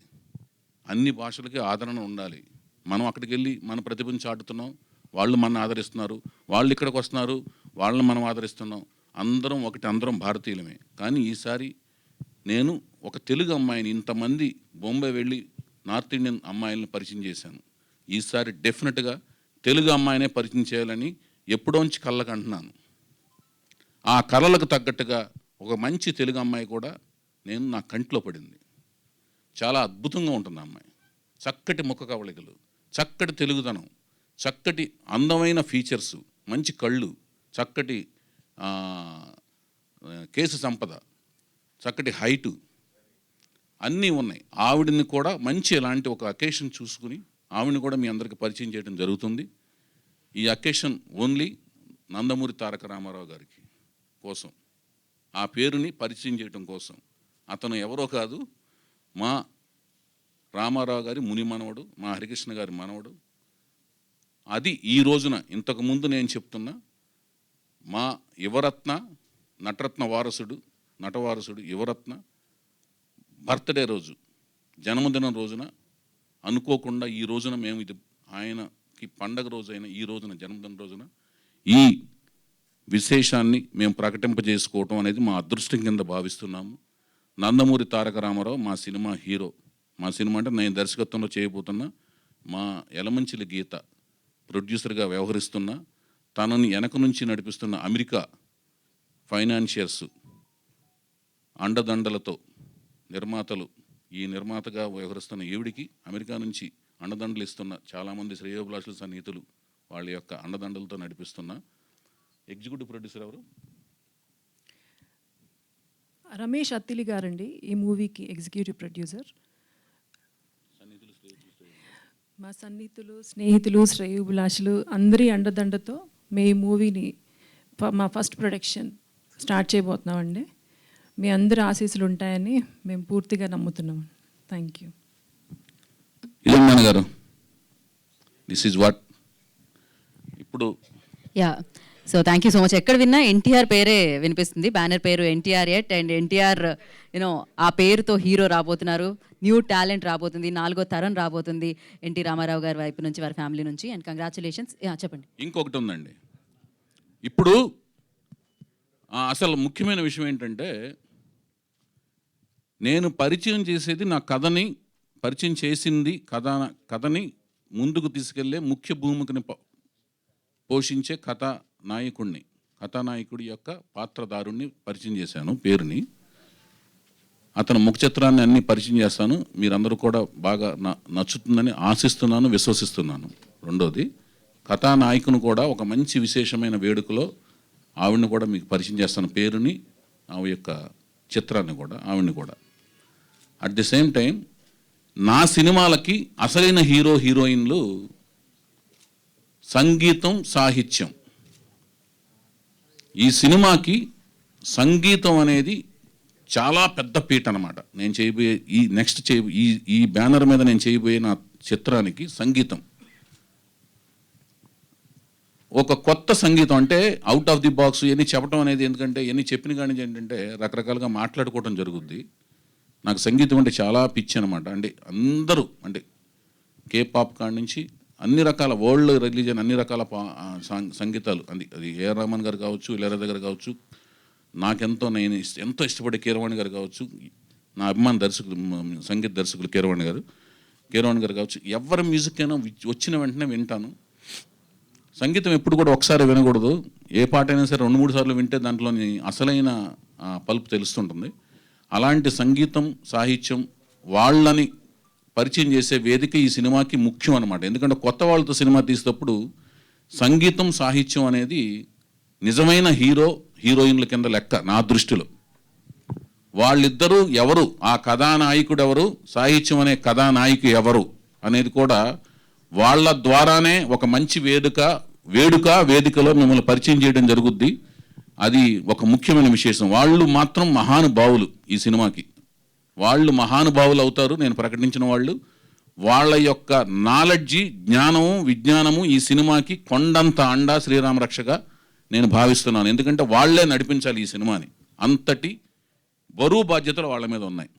అన్ని భాషలకి ఆదరణ ఉండాలి. మనం అక్కడికి వెళ్ళి మన ప్రతిభను చాటుతున్నాం, వాళ్ళు మన ఆదరిస్తున్నారు, వాళ్ళు ఇక్కడికి వస్తున్నారు, వాళ్ళని మనం ఆదరిస్తున్నాం. అందరం ఒకటి, అందరం భారతీయులమే. కానీ ఈసారి నేను ఒక తెలుగు అమ్మాయిని, ఇంతమంది బొంబాయి వెళ్ళి నార్త్ ఇండియన్ అమ్మాయిలను పరిచయం చేశాను. ఈసారి డెఫినెట్గా తెలుగు అమ్మాయినే పరిచయం చేయాలని ఎప్పుడోంచి కళ్ళకు అంటున్నాను. ఆ కళలకు తగ్గట్టుగా ఒక మంచి తెలుగు అమ్మాయి కూడా నా కంట్లో పడింది. చాలా అద్భుతంగా ఉంటుంది అమ్మాయి. చక్కటి ముఖ కవళికలు, చక్కటి తెలుగుదనం, చక్కటి అందమైన ఫీచర్స్, మంచి కళ్ళు, చక్కటి కేసు సంపద, చక్కటి హైటు అన్నీ ఉన్నాయి. ఆవిడని కూడా మంచి ఇలాంటి ఒక అకేషన్ చూసుకుని ఆవిడని కూడా మీ అందరికీ పరిచయం చేయడం జరుగుతుంది. ఈ అకేషన్ ఓన్లీ నందమూరి తారక రామారావు గారికి కోసం, ఆ పేరుని పరిచయం చేయడం కోసం. అతను ఎవరో కాదు, మా రామారావు గారి ముని మనవడు, మా హరికృష్ణ గారి మనవడు. అది ఈ రోజున ఇంతకుముందు నేను చెప్తున్నా మా యువరత్న, నటరత్న వారసుడు, నటవారసుడు యువరత్న బర్త్డే రోజు, జన్మదినం రోజున అనుకోకుండా ఈ రోజున మేము ఇది ఆయనకి పండగ రోజైన ఈ రోజున, జన్మదిన రోజున ఈ విశేషాన్ని మేము ప్రకటింపజేసుకోవటం అనేది మా అదృష్టం కింద భావిస్తున్నాము. నందమూరి తారక రామారావు మా సినిమా హీరో. మా సినిమా అంటే నేను దర్శకత్వంలో చేయబోతున్నా. మా యలమంచిలి గీత ప్రొడ్యూసర్గా వ్యవహరిస్తున్న, తనని వెనక నుంచి నడిపిస్తున్న అమెరికా ఫైనాన్షియర్స్ అండదండలతో నిర్మాతలు, ఈ నిర్మాతగా వ్యవహరిస్తున్న ఈవిడికి అమెరికా నుంచి అండదండలు ఇస్తున్న చాలామంది శ్రేయోభిలాషుల సన్నిహితులు వాళ్ళ యొక్క అండదండలతో నడిపిస్తున్న ఎగ్జిక్యూటివ్ ప్రొడ్యూసర్ ఎవరు? రమేష్ అత్తిలి గారండి ఈ మూవీకి ఎగ్జిక్యూటివ్ ప్రొడ్యూసర్. మా సన్నిహితులు, స్నేహితులు, శ్రేయోభిలాషులు అందరి అండదండతో మీ మూవీని మా ఫస్ట్ ప్రొడక్షన్ స్టార్ట్ చేయబోతున్నామండి. మీ అందరి ఆశీస్సులు ఉంటాయని మేము పూర్తిగా నమ్ముతున్నాం. Thank you. ఇదమ్మాన్ గారు, దిస్ ఈజ్ వాట్ ఇప్పుడు so thank you so much. ఎక్కడ విన్నా ఎన్టీఆర్ పేరే వినిపిస్తుంది, బ్యానర్ పేరు ఎన్టీఆర్ ఎట్, అండ్ ఎన్టీఆర్ యూనో ఆ పేరుతో హీరో రాబోతున్నారు, న్యూ టాలెంట్ రాబోతుంది, 4వ తరం రాబోతుంది ఎన్టీ రామారావు గారి వైపు నుంచి, వారి ఫ్యామిలీ నుంచి. And congratulations. చెప్పండి. ఇంకొకటి ఉందండి. ఇప్పుడు అసలు ముఖ్యమైన విషయం ఏంటంటే, నేను పరిచయం చేసేది నా కథని, పరిచయం చేసింది కథని ముందుకు తీసుకెళ్లే ముఖ్య భూమికని పోషించే కథానాయకుడి యొక్క పాత్రధారుణ్ణి పరిచయం చేశాను, పేరుని. అతను ముఖ చిత్రాన్ని అన్ని పరిచయం చేస్తాను. మీరందరూ కూడా బాగా నచ్చుతుందని ఆశిస్తున్నాను, విశ్వసిస్తున్నాను. రెండోది, కథానాయకుని కూడా ఒక మంచి విశేషమైన వేడుకలో ఆవిడని కూడా మీకు పరిచయం చేస్తాను, పేరుని, ఆవిడ యొక్క చిత్రాన్ని కూడా, ఆవిడని కూడా. అట్ ది సేమ్ టైం నా సినిమాలకి అసలైన హీరో హీరోయిన్లు సంగీతం, సాహిత్యం. ఈ సినిమాకి సంగీతం అనేది చాలా పెద్ద పీట అన్నమాట. నేను చేయబోయే ఈ బ్యానర్ మీద నేను చేయబోయే నా చిత్రానికి సంగీతం ఒక కొత్త సంగీతం, అంటే అవుట్ ఆఫ్ ది బాక్స్ ఇవన్నీ చెప్పడం అనేది. ఎందుకంటే ఇవన్నీ చెప్పిన కానీ ఏంటంటే రకరకాలుగా మాట్లాడుకోవడం జరుగుద్ది. నాకు సంగీతం అంటే చాలా పిచ్చి అనమాట. అంటే అందరూ, అంటే కేపాప్ కాడి నుంచి అన్ని రకాల వరల్డ్ రిలీజియన్, అన్ని రకాల సంగీతాలు, అది ఏఆర్ రెహమాన్ గారు కావచ్చు, ఇళయరాజా గారు కావచ్చు, నేను ఎంతో ఇష్టపడే కీరవాణి గారు కావచ్చు, నా అభిమాన దర్శకులు, సంగీత దర్శకులు కీరవాణి గారు కావచ్చు, ఎవరి మ్యూజిక్ అయినా వచ్చిన వెంటనే వింటాను. సంగీతం ఎప్పుడు కూడా ఒకసారి వినకూడదు. ఏ పాట అయినా సరే 2-3 సార్లు వింటే దాంట్లోని అసలైన పల్పు తెలుస్తుంటుంది. అలాంటి సంగీతం, సాహిత్యం వాళ్ళని పరిచయం చేసే వేదిక ఈ సినిమాకి ముఖ్యం అనమాట. ఎందుకంటే కొత్త వాళ్ళతో సినిమా తీసేటప్పుడు సంగీతం, సాహిత్యం అనేది నిజమైన హీరోయిన్ల కింద లెక్క నా దృష్టిలో. వాళ్ళిద్దరూ ఎవరు, ఆ కథానాయకుడు ఎవరు, సాహిత్యం అనే కథానాయకు ఎవరు అనేది కూడా వాళ్ళ ద్వారానే ఒక మంచి వేదికలో మిమ్మల్ని పరిచయం చేయడం జరుగుద్ది. అది ఒక ముఖ్యమైన విశేషం. వాళ్ళు మాత్రం మహానుభావులు, ఈ సినిమాకి వాళ్ళు మహానుభావులు అవుతారు. నేను ప్రకటించిన వాళ్ళు, వాళ్ళ యొక్క నాలెడ్జి, జ్ఞానము, విజ్ఞానము ఈ సినిమాకి కొండంత అండా, శ్రీరామ రక్షగా నేను భావిస్తున్నాను. ఎందుకంటే వాళ్ళే నడిపించాలి ఈ సినిమాని. అంతటి బరువు బాధ్యతలు వాళ్ళ మీద ఉన్నాయి.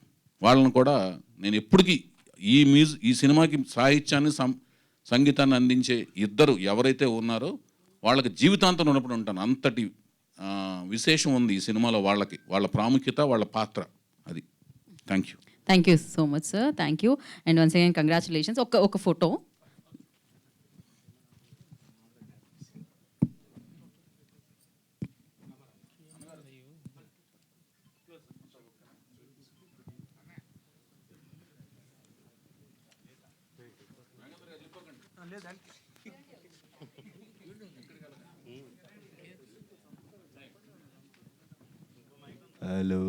వాళ్ళని కూడా నేను ఎప్పటికీ ఈ సినిమాకి సాహిత్యాన్ని, సంగీతాన్ని అందించే ఇద్దరు ఎవరైతే ఉన్నారో వాళ్ళకి జీవితాంతం రుణపడి ఉంటాను. అంతటి విశేషం ఉంది ఈ సినిమాలో వాళ్ళకి, వాళ్ళ ప్రాముఖ్యత, వాళ్ళ పాత్ర. అది. Thank you so much sir. Thank you. And once again congratulations. ఒక ఫోటో. హలో.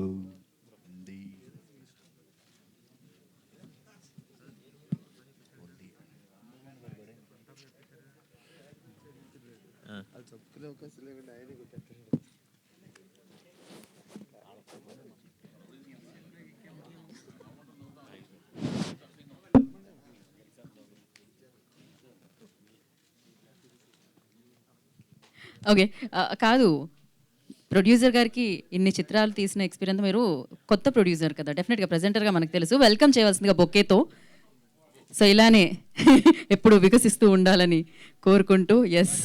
ఓకే. కాదు, ప్రొడ్యూసర్ గారికి ఇన్ని చిత్రాలు తీసిన ఎక్స్పీరియన్స్, మీరు కొత్త ప్రొడ్యూసర్ కదా, డెఫినెట్గా ప్రెజెంటర్గా మనకు తెలుసు, వెల్కమ్ చేయవలసిందిగా బొకేతో. సో ఇలానే ఎప్పుడు వికసిస్తూ ఉండాలని కోరుకుంటూ. Yes.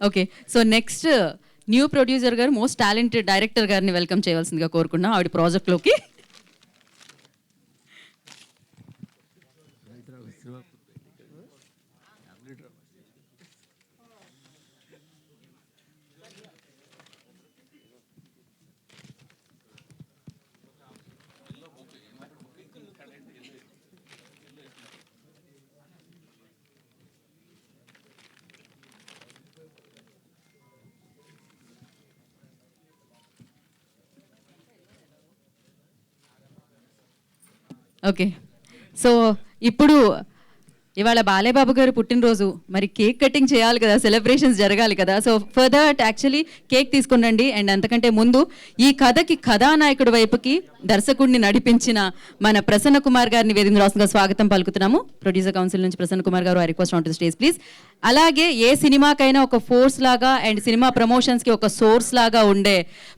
Okay. So next new producer గారు, మోస్ట్ టాలెంటెడ్ డైరెక్టర్ గారిని వెల్కమ్ చేయవలసిందిగా కోరుకున్నాం ఆవిడ ప్రాజెక్ట్లోకి. ఓకే. సో ఇప్పుడు ఇవాళ బాలేబాబు గారు పుట్టినరోజు, మరి కేక్ కటింగ్ చేయాలి కదా, సెలబ్రేషన్స్ జరగాలి కదా. So for that actually cake తీసుకుని రండి. అండ్ అంతకంటే ముందు ఈ కథకి కథానాయకుడి వైపుకి దర్శకుడిని నడిపించిన మన ప్రసన్న కుమార్ గారిని వేదిక రాష్ట్రంగా స్వాగతం పలుకుతున్నాము. ప్రొడ్యూసర్ కౌన్సిల్ నుంచి ప్రసన్న కుమార్ గారు, I request on to the stage please. అలాగే ఏ సినిమాకైనా ఒక ఫోర్స్ లాగా అండ్ సినిమా ప్రమోషన్స్కి ఒక సోర్స్ లాగా ఉండే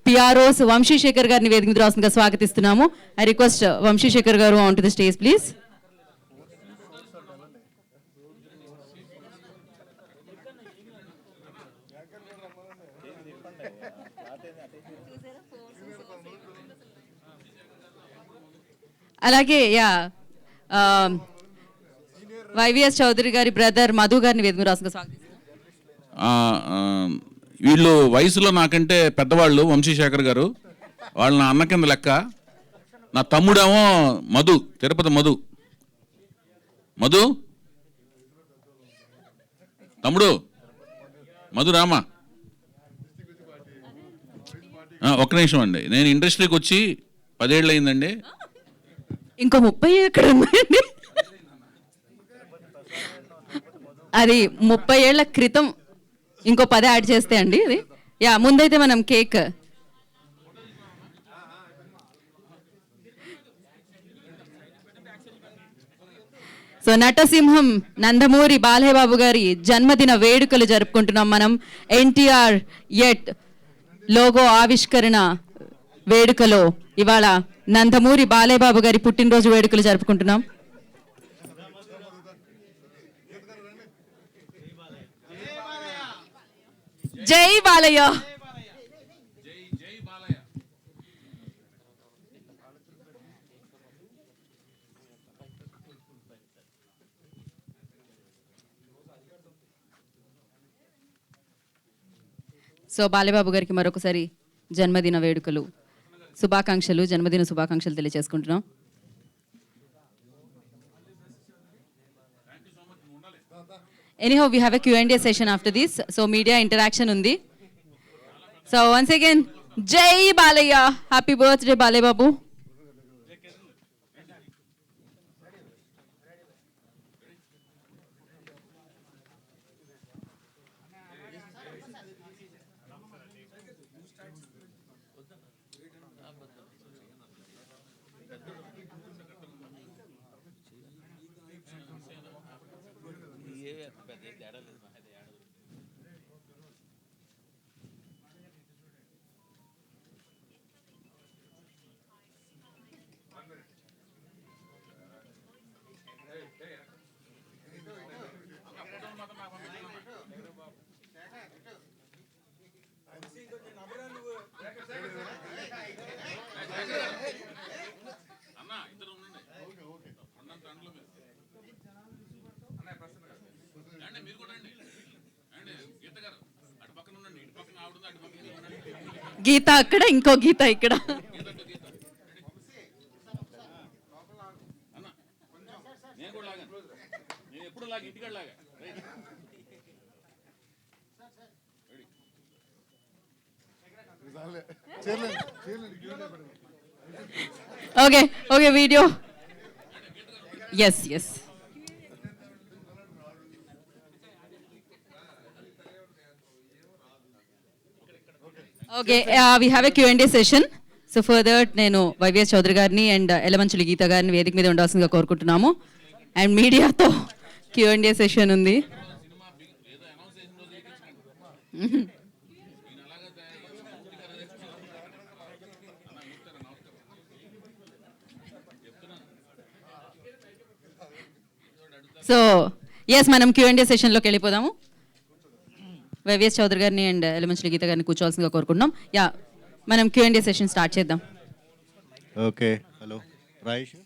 పిఆర్ఓస్ వంశీశేఖర్ గారిని వేదిక రాష్ట్రంగా స్వాగతిస్తున్నాము. ఐ రిక్వెస్ట్ వంశీశేఖర్ గారు on to the stage please. అలాగే వైవిఎస్ చౌదరి గారి బ్రదర్ మధు గారిని వేదిక రాష్ట్రంగా స్వాగతిస్తున్నాం. వీళ్ళు వయసులో నాకంటే పెద్దవాళ్ళు, వంశీశేఖర్ గారు వాళ్ళు నా అన్న కింద లెక్క. నా తమ్ముడేమో మధు, తిరుపతి మధు. మధు తమ్ముడు మధు రామా, ఒక్క నిమిషం అండి. నేను ఇండస్ట్రీకి వచ్చి 10 ఏళ్ళు అయిందండి. ఇంకో 30 ఎక్కడ ఉన్నాయండి? అది 30 ఏళ్ల క్రితం, ఇంకో 10 యాడ్ చేస్తే అండి అది. ముందైతే మనం కేక్. సో నటసింహం నందమూరి బాలయ్యబాబు గారి జన్మదిన వేడుకలు జరుపుకుంటున్నాం మనం. ఎన్టీఆర్ ఎట్ లోగో ఆవిష్కరణ వేడుకలో ఇవాళ నందమూరి బాలయ్యబాబు గారి పుట్టినరోజు వేడుకలు జరుపుకుంటున్నాం. జై బాలయ్య. సో బాలయ్యబాబు గారికి మరొకసారి జన్మదిన వేడుకలు శుభాకాంక్షలు, జన్మదిన శుభాకాంక్షలు తెలియజేసుకుంటున్నాం. Anyhow, we have a Q&A session after this. So media interaction undi. So once again, Jai Balaya. Happy birthday, Balay Babu. గీత అక్కడ, ఇంకో గీత ఇక్కడ. Okay okay video. Yes yes. Okay we have a Q&A session. So further నేను వైవిఎస్ చౌదరి గారిని అండ్ ఎలమంచులి గీత గారిని వేదిక మీద ఉండాల్సిందిగా కోరుకుంటున్నాము. అండ్ మీడియాతో Q&A సెషన్ ఉంది. సో ఎస్, మనం Q&A సెషన్లోకి వెళ్ళిపోదాము. వైవిఎస్ చౌదరి గారిని అండ్ ఎలమంచులి గీత గారిని కూర్చోవాల్సిందిగా కోరుకుంటున్నాం. మనం Q&A సెషన్ స్టార్ట్ చేద్దాం. ఓకే, హలో రాయేష్,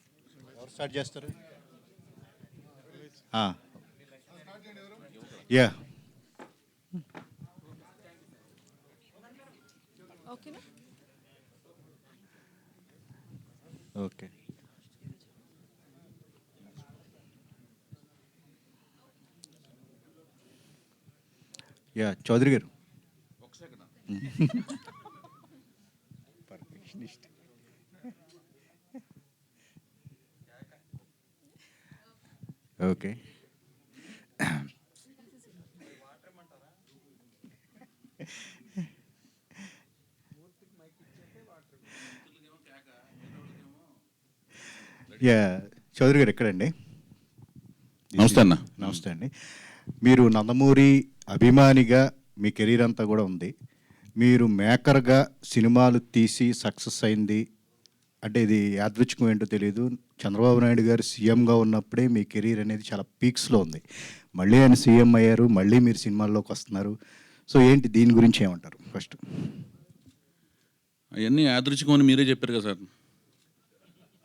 ఎవరు స్టార్ట్ చేస్తారు? Yeah, okay. యా, చౌదరి గారు. పర్ఫెక్షనిస్ట్. ఓకే. యా, చౌదరి గారు ఎక్కడండి? నమస్తే అన్న. నమస్తే అండి. మీరు నందమూరి అభిమానిగా మీ కెరీర్ అంతా కూడా ఉంది. మీరు మేకర్గా సినిమాలు తీసి సక్సెస్ అయింది అంటే ఇది యాదృచ్ఛికం ఏంటో తెలియదు. చంద్రబాబు నాయుడు గారు సీఎంగా ఉన్నప్పుడే మీ కెరీర్ అనేది చాలా పీక్స్లో ఉంది. మళ్ళీ ఆయన సీఎం అయ్యారు, మళ్ళీ మీరు సినిమాల్లోకి వస్తున్నారు. సో ఏంటి దీని గురించి ఏమంటారు ఫస్ట్? అవన్నీ యాదృచ్ఛికం అని మీరే చెప్పారు కదా సార్.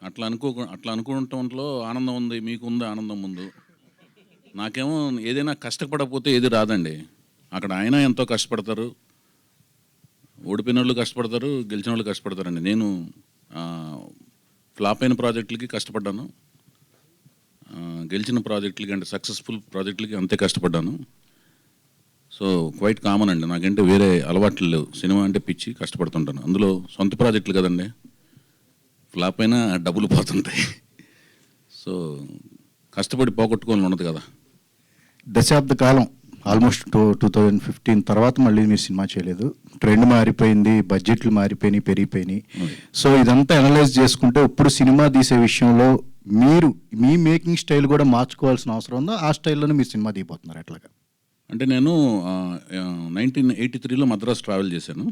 అట్లా అనుకోవటంలో ఆనందం ఉంది, మీకు ఉంది ఆనందం ముందు. నాకేమో ఏదైనా కష్టపడకపోతే ఏది రాదండి. అక్కడ ఆయన ఎంతో కష్టపడతారు, ఓడిపోయిన వాళ్ళు కష్టపడతారు, గెలిచిన వాళ్ళు కష్టపడతారండి. నేను ఫ్లాప్ అయిన ప్రాజెక్టులకి కష్టపడ్డాను, గెలిచిన ప్రాజెక్టులకి అంటే సక్సెస్ఫుల్ ప్రాజెక్టులకి అంతే కష్టపడ్డాను. సో క్వైట్ కామన్ అండి. నాకంటే వేరే అలవాట్లు లేవు. సినిమా అంటే పిచ్చి, కష్టపడుతుంటాను. అందులో సొంత ప్రాజెక్టులు కదండి, ఫ్లాప్ అయినా డబ్బులు పోతుంటాయి. సో కష్టపడి పోగొట్టుకోవాలని ఉండదు కదా. దశాబ్ద కాలం ఆల్మోస్ట్ 2015 తర్వాత మళ్ళీ మీరు సినిమా చేయలేదు. ట్రెండ్ మారిపోయింది, బడ్జెట్లు మారిపోయినాయి, పెరిగిపోయినాయి. సో ఇదంతా అనలైజ్ చేసుకుంటే ఇప్పుడు సినిమా తీసే విషయంలో మీరు మీ మేకింగ్ స్టైల్ కూడా మార్చుకోవాల్సిన అవసరం ఉందో? ఆ స్టైల్లోనే మీరు సినిమా తీయబోతున్నారు ఎట్లాగా? అంటే నేను 1983లో మద్రాసు ట్రావెల్ చేశాను.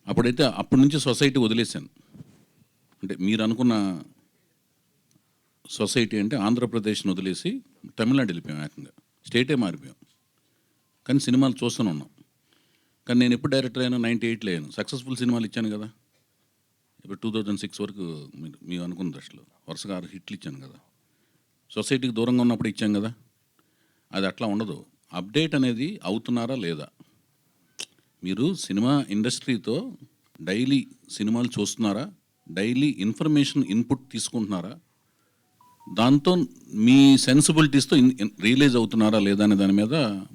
అప్పటి నుంచి సొసైటీ వదిలేశాను. అంటే మీరు అనుకున్న సొసైటీ అంటే ఆంధ్రప్రదేశ్ని వదిలేసి తమిళనాడు వెళ్ళిపోయాం. ఏకంగా స్టేటే మారిపోయాం. కానీ సినిమాలు చూస్తూనే ఉన్నాం. కానీ నేను ఎప్పుడు డైరెక్టర్ అయ్యాను? 98లో అయ్యాను. సక్సెస్ఫుల్ సినిమాలు ఇచ్చాను కదా. ఇప్పుడు 2006 వరకు మీరు అనుకున్న దశలో వరుసగా 6 హిట్లు ఇచ్చాను కదా. సొసైటీకి దూరంగా ఉన్నప్పుడు ఇచ్చాం కదా. అది అట్లా ఉండదు. అప్డేట్ అనేది అవుతున్నారా లేదా? మీరు సినిమా ఇండస్ట్రీతో డైలీ సినిమాలు చూస్తున్నారా? డైలీ ఇన్ఫర్మేషన్ ఇన్పుట్ తీసుకుంటున్నారా? దాంతో మీ సెన్సిబిలిటీస్తో రియలైజ్ అవుతున్నారా లేదా అనే దాని మీద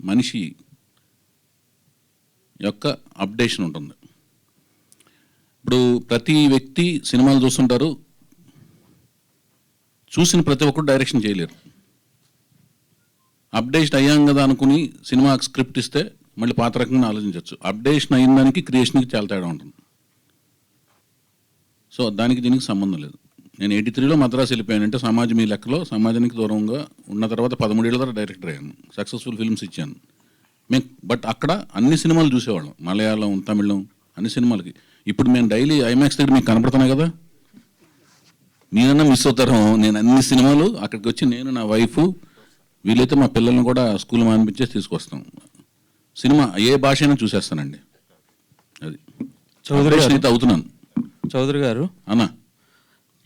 మనిషి యొక్క అప్డేషన్ ఉంటుంది. ఇప్పుడు ప్రతి వ్యక్తి సినిమాలు చూస్తుంటారు, చూసిన ప్రతి ఒక్కరు డైరెక్షన్ చేయలేరు. అప్డేషన్ అయ్యాం కదా అనుకుని సినిమాకి స్క్రిప్ట్ ఇస్తే మళ్ళీ పాత రకంగా ఆలోచించవచ్చు. అప్డేషన్ అయిన దానికి క్రియేషన్కి చాలా తేడా ఉంటుంది. సో దానికి దీనికి సంబంధం లేదు. నేను 83లో మద్రాసు వెళ్ళిపోయానంటే సమాజం ఈ లెక్కలో సమాజానికి దూరంగా ఉన్న తర్వాత 13 ఏళ్ళ తర్వాత డైరెక్టర్ అయ్యాను. సక్సెస్ఫుల్ ఫిల్మ్స్ ఇచ్చాను. బట్ అక్కడ అన్ని సినిమాలు చూసేవాళ్ళం, మలయాళం, తమిళం, అన్ని సినిమాలకి. ఇప్పుడు మేము డైలీ ఐమాక్స్ దగ్గర మీకు కనపడుతున్నాయి కదా. మీరన్నా మిస్ అవుతారు. నేను అన్ని సినిమాలు అక్కడికి వచ్చి నేను, నా వైఫ్, వీలైతే మా పిల్లల్ని కూడా స్కూల్ మానిపించేసి తీసుకొస్తాం. సినిమా ఏ భాష అయినా చూసేస్తానండి. అది చౌదరి అయితే అవుతున్నాను. చౌదరి గారు అన్నా,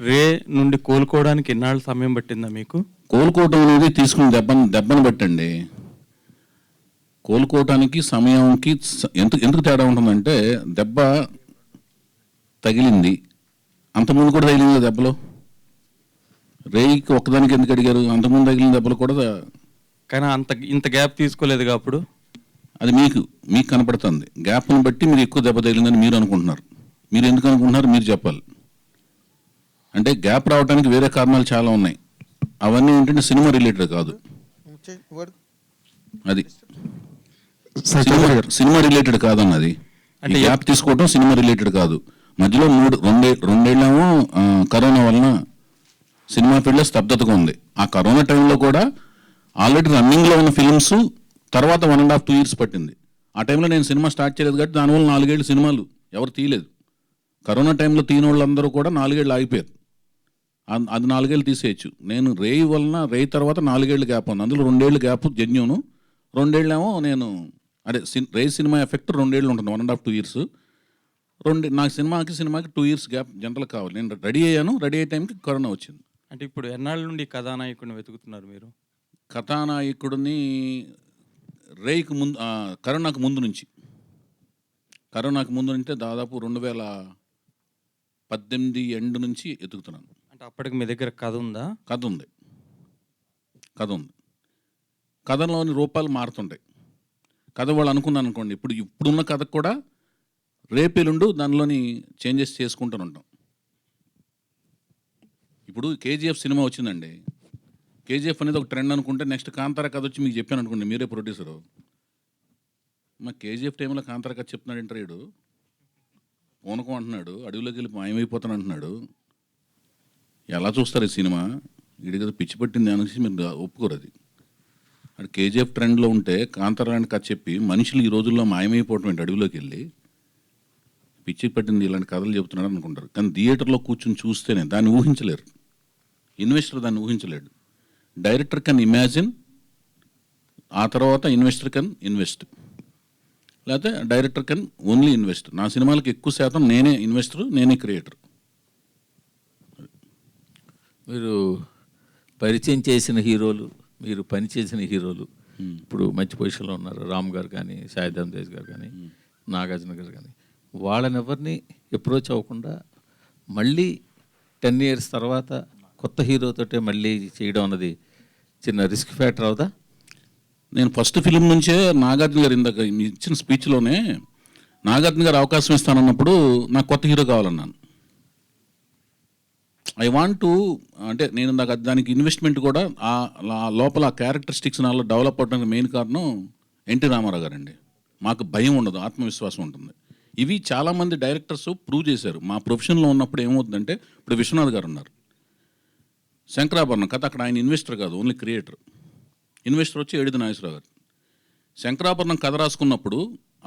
రే నుండి కోలుకోవడానికి ఎన్నాళ్ళు సమయం పట్టిందా మీకు? కోలుకోవటం అనేది తీసుకుని దెబ్బను పెట్టండి. కోలుకోవటానికి సమయంకి ఎందుకు తేడా ఉంటుందంటే, దెబ్బ తగిలింది, అంతకుముందు కూడా తగిలింది దెబ్బలో. రేయికి ఒక్కదానికి ఎందుకు అడిగారు? అంతకుముందు తగిలిన దెబ్బలు కూడా. కానీ ఇంత గ్యాప్ తీసుకోలేదుగా అప్పుడు. అది మీకు కనపడుతుంది. గ్యాప్ని బట్టి మీరు ఎక్కువ దెబ్బ తగిలిందని మీరు అనుకుంటున్నారు. మీరు ఎందుకు అనుకుంటున్నారు మీరు చెప్పాలి. అంటే గ్యాప్ రావడానికి వేరే కారణాలు చాలా ఉన్నాయి. అవన్నీ ఏంటంటే సినిమా రిలేటెడ్ కాదు. అది సినిమా రిలేటెడ్ కాదన్నది. అంటే గ్యాప్ తీసుకోవడం సినిమా రిలేటెడ్ కాదు. మధ్యలో రెండేళ్ళేమో కరోనా వలన సినిమా ఫీల్డ్లో స్తబ్దతగా ఉంది. ఆ కరోనా టైంలో కూడా ఆల్రెడీ రన్నింగ్లో ఉన్న ఫిల్మ్స్ తర్వాత 1.5 2 years పట్టింది. ఆ టైంలో నేను సినిమా స్టార్ట్ చేయలేదు కాబట్టి దానివల్ల 4 ఏళ్ళు సినిమాలు ఎవరు తీయలేదు. కరోనా టైంలో తీయని వాళ్ళందరూ కూడా 4 ఏళ్ళు ఆగిపోయారు. అది 4 ఏళ్ళు తీసేయచ్చు. నేను రేయి వలన రేయి తర్వాత 4 ఏళ్ళు గ్యాప్ ఉంది. అందులో 2 ఏళ్ళు గ్యాప్ జెన్యూను, 2 ఏళ్ళేమో నేను రేయి సినిమా ఎఫెక్ట్ 2 ఏళ్ళు ఉంటుంది, 1.5 2 years. నాకు సినిమాకి 2 years గ్యాప్ జనరల్ కావాలి. నేను రెడీ అయ్యాను, రెడీ అయ్యే టైంకి కరోనా వచ్చింది. అంటే ఇప్పుడు ఎన్నాళ్ళ నుండి కథానాయకుడిని వెతుకుతున్నారు మీరు? కథానాయకుడిని రేయికి ముందు, కరోనాకు ముందు నుంచి దాదాపు 2018 ఎండ్ నుంచి ఎతుకుతున్నాను. అంటే అప్పటికి మీ దగ్గర కథ ఉందా? కథ ఉంది. కథలోని రూపాలు మారుతుంటాయి. కథ వాళ్ళు అనుకున్నాను అనుకోండి, ఇప్పుడున్న కథకు కూడా రేపెల్లుండు దానిలోని చేంజెస్ చేసుకుంటూ ఉంటాం. ఇప్పుడు KGF సినిమా వచ్చిందండి. కేజీఎఫ్ అనేది ఒక ట్రెండ్ అనుకుంటే నెక్స్ట్ కాంతార కథ వచ్చి మీకు చెప్పాను అనుకోండి, మీరే ప్రొడ్యూసరు. మా కేజీఎఫ్ టైంలో కాంతార కథ చెప్తున్నాడు ఇంటర్వ్యూడు, పూనకం అంటున్నాడు, అడవిలోకి వెళ్ళి మాయమైపోతాను అంటున్నాడు. ఎలా చూస్తారు ఈ సినిమా? వీడి కదా పిచ్చి పట్టింది అనేసి మీరు ఒప్పుకోరు. అది అంటే కేజీఎఫ్ ట్రెండ్లో ఉంటే కాంతార లాంటి కథ చెప్పి మనుషులు ఈ రోజుల్లో మాయమైపోవటం ఏంటి? అడవిలోకి వెళ్ళి పిచ్చి పట్టింది ఇలాంటి కథలు చెబుతున్నాడు అనుకుంటారు. కానీ థియేటర్లో కూర్చొని చూస్తేనే దాన్ని ఊహించలేరు. ఇన్వెస్టర్ దాన్ని ఊహించలేడు. డైరెక్టర్ కెన్ ఇమాజిన్, ఆ తర్వాత ఇన్వెస్టర్ కెన్ ఇన్వెస్ట్, లేకపోతే డైరెక్టర్ కెన్ ఓన్లీ ఇన్వెస్ట్. నా సినిమాలకు ఎక్కువ శాతం నేనే ఇన్వెస్టర్, నేనే క్రియేటర్. మీరు పరిచయం చేసిన హీరోలు, మీరు పనిచేసిన హీరోలు ఇప్పుడు మంచి పొజిషన్లో ఉన్నారు. రామ్ గారు కానీ, సాయిధరం తేజ్ గారు కానీ, నాగార్జున గారు కానీ, వాళ్ళని ఎవరిని అప్రోచ్ అవ్వకుండా మళ్ళీ 10 years తర్వాత కొత్త హీరోతోటే మళ్ళీ చేయడం అన్నది చిన్న రిస్క్ ఫ్యాక్టర్ అవుదా? నేను ఫస్ట్ ఫిలిం నుంచే నాగార్జున గారు ఇందాక ఇచ్చిన స్పీచ్లోనే నాగార్జున గారు అవకాశం ఇస్తానన్నప్పుడు నాకు కొత్త హీరో కావాలన్నాను. ఐ వాంట్ టు, అంటే నేను దానికి ఇన్వెస్ట్మెంట్ కూడా ఆ లోపల ఆ క్యారెక్టరిస్టిక్స్ నాలో డెవలప్ అవడానికి మెయిన్ కారణం ఎన్టీ రామారావు గారండి. మాకు భయం ఉండదు, ఆత్మవిశ్వాసం ఉంటుంది. ఇవి చాలామంది డైరెక్టర్స్ ప్రూవ్ చేశారు. మా ప్రొఫెషన్లో ఉన్నప్పుడు ఏమవుతుందంటే, ఇప్పుడు విశ్వనాథ్ గారు ఉన్నారు, శంకరాభరణం కథ, అక్కడ ఆయన ఇన్వెస్టర్ కాదు, ఓన్లీ క్రియేటర్. ఇన్వెస్టర్ వచ్చి ఏడిది నాగేశ్వరరావు గారు. శంకరాభరణం కథ రాసుకున్నప్పుడు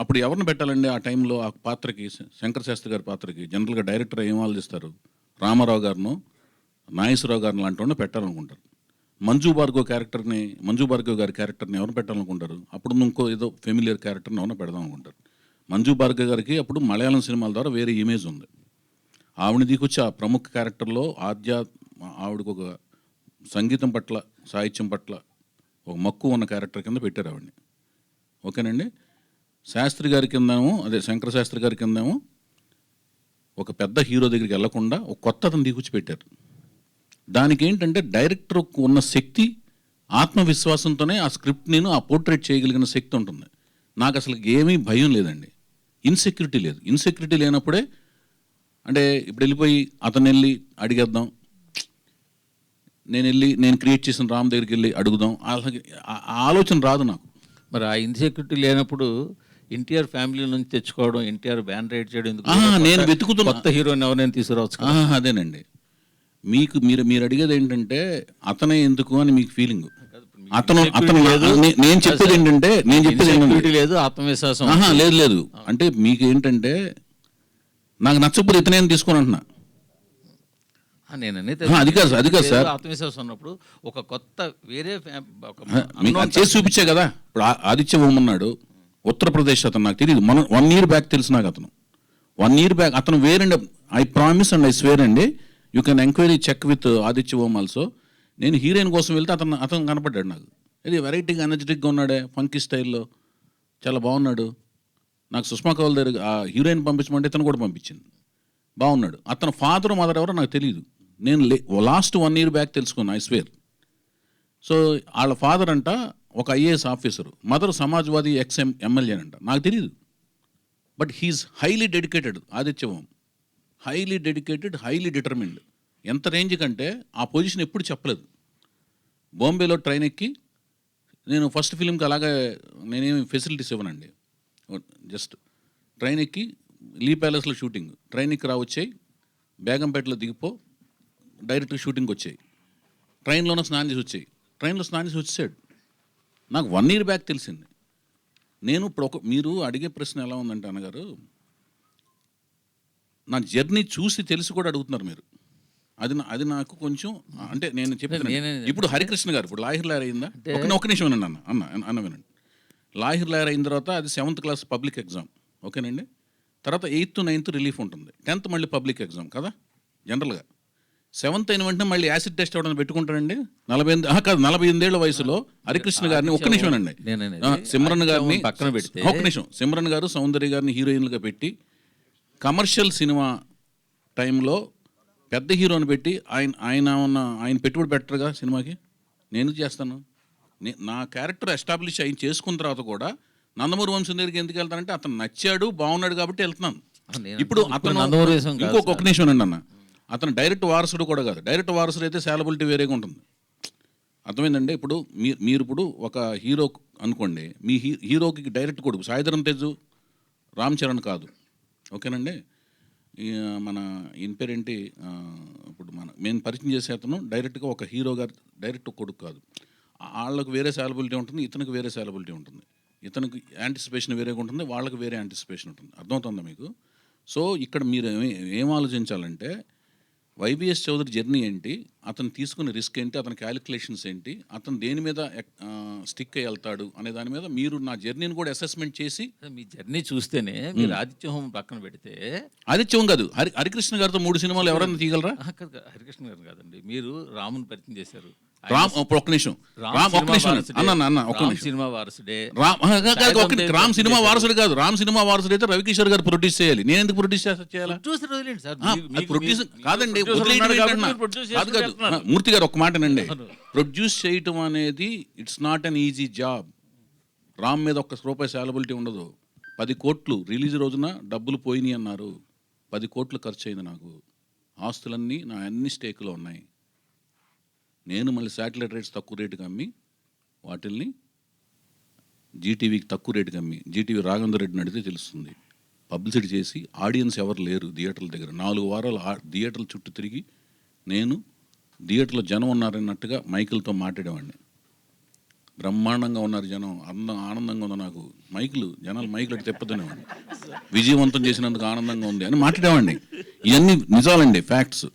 అప్పుడు ఎవరిని పెట్టాలండి ఆ టైంలో ఆ పాత్రకి? శంకర శాస్త్రి గారి పాత్రకి జనరల్గా డైరెక్టర్ ఏం ఆలోచిస్తారు? రామారావు గారిను, నాగేశ్వరరావు గారిని లాంటి వాడిని పెట్టాలనుకుంటారు. మంజు భార్గవ్ గారి క్యారెక్టర్ని ఎవరు పెట్టాలనుకుంటారు? అప్పుడు ఇంకో ఏదో ఫెమిలియర్ క్యారెక్టర్ని ఎవరిని పెడదాం అనుకుంటారు. మంజు భార్గవ్ గారికి అప్పుడు మలయాళం సినిమాల ద్వారా వేరే ఇమేజ్ ఉంది. ఆవిడని దిగొచ్చి ఆ ప్రముఖ క్యారెక్టర్లో ఆవిడకు ఒక సంగీతం పట్ల, సాహిత్యం పట్ల ఒక మక్కువ ఉన్న క్యారెక్టర్ కింద పెట్టారు ఆవిడని. ఓకేనండి. శాస్త్రి గారి కిందేమో, అదే శంకర శాస్త్రి గారి కిందేమో ఒక పెద్ద హీరో దగ్గరికి వెళ్లకుండా ఒక కొత్త అతను దిగుచ్చి పెట్టారు. దానికి ఏంటంటే డైరెక్టర్కు ఉన్న శక్తి, ఆత్మవిశ్వాసంతోనే ఆ స్క్రిప్ట్ నేను ఆ పోర్ట్రేట్ చేయగలిగిన శక్తి ఉంటుంది. నాకు అసలు ఏమీ భయం లేదండి, ఇన్సెక్యూరిటీ లేదు. ఇన్సెక్యూరిటీ లేనప్పుడే, అంటే ఇప్పుడు వెళ్ళిపోయి అతను వెళ్ళి అడిగేద్దాం, నేను క్రియేట్ చేసిన రామ్ దగ్గరికి వెళ్ళి అడుగుదాం, అలాగే ఆ ఆలోచన రాదు నాకు. మరి ఆ ఇన్సెక్యూరిటీ లేనప్పుడు ఎన్టీఆర్ ఫ్యామిలీ నుంచి తెచ్చుకోవడం, ఎన్టీఆర్ బ్యాన్ రైడ్ చేయడం ఎందుకు? నేను వెతుకుతున్నా కొత్త హీరోని ఎవరైనా తీసుకురావచ్చు. అదేనండి, మీరు అడిగేది ఏంటంటే అతనే ఎందుకు అని మీకు ఫీలింగ్. నేను చెప్పేది ఏంటంటే లేదు, ఆత్మవిశ్వాసం లేదు. అంటే మీకు ఏంటంటే నాకు నచ్చకపోతే ఇతనే తీసుకొని అంటున్నా. అది కాదు సార్, ఆత్మవిశ్వాసం ఉన్నప్పుడు ఒక కొత్త వేరే చేసి చూపించే కదా. ఇప్పుడు ఆదిత్య ఓం ఉన్నాడు, ఉత్తరప్రదేశ్ అతను, నాకు తెలియదు, 1 year బ్యాక్ తెలుసు నాకు. అతను 1 year బ్యాక్ అతను వేరండి. I promise and I swear అండి, you can enquiry check with Aditya Om also. నేను హీరోయిన్ కోసం వెళ్తే అతను కనపడ్డాడు నాకు. ఇది వెరైటీగా ఎనర్జెటిక్గా ఉన్నాడే, ఫంకీ స్టైల్లో చాలా బాగున్నాడు. నాకు సుష్మా కౌల్ దగ్గర ఆ హీరోయిన్ పంపించమంటే ఇతను కూడా పంపించింది, బాగున్నాడు. అతను ఫాదర్ మదర్ ఎవరో నాకు తెలియదు. నేను లాస్ట్ 1 year బ్యాక్ తెలుసుకున్నా, ఐ స్వేర్. సో వాళ్ళ ఫాదర్ అంట ఒక IAS officer, mother Samajwadi MLA అంట, నాకు తెలియదు. But he's highly dedicated. Aditya Om highly dedicated, highly determined. ఎంత రేంజ్ కంటే ఆ పొజిషన్ ఎప్పుడు చెప్పలేదు. బాంబేలో ట్రైన్ ఎక్కి, నేను ఫస్ట్ ఫిలింకి అలాగే నేనేమి ఫెసిలిటీస్ ఇవ్వనండి, జస్ట్ ట్రైన్ ఎక్కి లీ ప్యాలెస్లో షూటింగ్, ట్రైన్ ఎక్కి వచ్చాయి, బేగంపేటలో దిగిపో, డైరెక్ట్గా షూటింగ్కి వచ్చాయి, ట్రైన్లోనే స్నానం చేసి వచ్చాయి, ట్రైన్లో స్నానం చేసి వచ్చాడు. నాకు 1 year బ్యాక్ తెలిసింది. నేను ఇప్పుడు మీరు అడిగే ప్రశ్న ఎలా ఉందంటే అన్నగారు, నా జర్నీ చూసి తెలిసి కూడా అడుగుతున్నారు మీరు. అది నాకు కొంచెం, అంటే నేను చెప్పాను. ఇప్పుడు హరికృష్ణ గారు ఇప్పుడు లాహిర్ లాయర్ అయిందా? ఒక నిమిషం వినండి అన్న వినండి. లాహిర్ లాయర్ అయిన తర్వాత అది 7th class పబ్లిక్ ఎగ్జామ్, ఓకేనండి. తర్వాత 8th, 9th రిలీఫ్ ఉంటుంది, 10th మళ్ళీ పబ్లిక్ ఎగ్జామ్ కదా జనరల్గా. 7th అయిన వెంటనే మళ్ళీ యాసిడ్ టెస్ట్ ఎవడన్నా పెట్టుకుంటారండి? 48 ఏళ్ల వయసులో హరికృష్ణ గారిని, ఒక్క నిమిషం అండి, సిమ్రన్ గారిని పక్కన పెడితే, ఒక్క నిమిషం, సిమ్రన్ గారు, సౌందర్య గారిని హీరోయిన్లుగా పెట్టి కమర్షియల్ సినిమా టైంలో పెద్ద హీరోని పెట్టి ఆయన పెట్టుబడి పెట్టరుగా సినిమాకి. నేను చేస్తాను. నా క్యారెక్టర్ ఎస్టాబ్లిష్ ఆయన చేసుకున్న తర్వాత కూడా నందమూరి వంశం దగ్గరికి ఎందుకు వెళ్తానంటే అతను నచ్చాడు, బాగున్నాడు కాబట్టి వెళ్తున్నాను. ఇప్పుడు అతను ఇంకొక నిమిషం అండి అన్న, అతను డైరెక్ట్ వారసుడు కూడా కాదు. డైరెక్ట్ వారసుడు అయితే శాలబిలిటీ వేరేగా ఉంటుంది. అర్థమైందండి. ఇప్పుడు మీరు ఇప్పుడు ఒక హీరో అనుకోండి, మీ హీరోకి డైరెక్ట్ కొడుకు సాయిధరం తేజు రామ్ చరణ్ కాదు, ఓకేనండి. మన ఈయన పేరేంటి, ఇప్పుడు మేము పరిచయం చేసే అతను డైరెక్ట్గా ఒక హీరో గారు డైరెక్ట్ కొడుకు కాదు. వాళ్ళకు వేరే సాలబిలిటీ ఉంటుంది, ఇతనికి వేరే సాలబిలిటీ ఉంటుంది. ఇతనికి యాంటిసిపేషన్ వేరేగా ఉంటుంది, వాళ్ళకి వేరే యాంటిసిపేషన్ ఉంటుంది. అర్థమవుతుందా మీకు? సో ఇక్కడ మీరు ఏం ఆలోచించాలంటే వైవిఎస్ చౌదరి జర్నీ ఏంటి, అతను తీసుకునే రిస్క్ ఏంటి, అతని క్యాలిక్యులేషన్స్ ఏంటి, అతను దేని మీద స్టిక్ అయ్యి వెళ్తాడు అనే దాని మీద మీరు నా జర్నీని కూడా అసెస్మెంట్ చేసి. మీ జర్నీ చూస్తేనే మీరు ఆదిత్యహోమం పక్కన పెడితే, ఆదిత్యం కాదు, హరికృష్ణ గారితో 3 సినిమాలు ఎవరైనా తీయగలరా? హరికృష్ణ గారు కాదండి, మీరు రాముని పరిచయం చేశారు. ఒక్క నిమిషం సినిమా వారసుడే. రామ్ సినిమా వారసుడు కాదు, రామ్ సినిమా వారసుడు అయితే రవికిషోర్ గారు ప్రొడ్యూస్ చేయాలి. నేను ఎందుకు ప్రొడ్యూస్ చేయాలి? ప్రొడ్యూస్ కాదండి, మూర్తి గారు ఒక్క మాటనండి. ప్రొడ్యూస్ చేయటం అనేది it's not an easy job. Ram మీద ఒక్క రూపాయి సాలబిలిటీ ఉండదు. 10 కోట్లు రిలీజ్ రోజున డబ్బులు పోయినాయి అన్నారు. 10 కోట్లు ఖర్చు అయింది నాకు. ఆస్తులన్నీ నా అన్ని స్టేకులో ఉన్నాయి. నేను మళ్ళీ శాటిలైట్ రేట్స్ తక్కువ రేటుకి అమ్మి వాటిల్ని జీటీవీకి తక్కువ రేటుకి అమ్మి, జీటీవీ రాఘవేంద్ర రెడ్డిని అడిగితే తెలుస్తుంది, పబ్లిసిటీ చేసి ఆడియన్స్ ఎవరు లేరు థియేటర్ల దగ్గర. 4 వారాలు థియేటర్ల చుట్టూ తిరిగి నేను థియేటర్లో జనం ఉన్నారన్నట్టుగా మైకులతో మాట్లాడేవాడిని. బ్రహ్మాండంగా ఉన్నారు జనం, ఆనందంగా ఉంది నాకు. జనాలు మైకులు అటు తెప్పదనేవాడిని. విజయవంతం చేసినందుకు ఆనందంగా ఉంది అని మాట్లాడేవాడిని. ఇవన్నీ నిజాలండి, ఫ్యాక్ట్స్.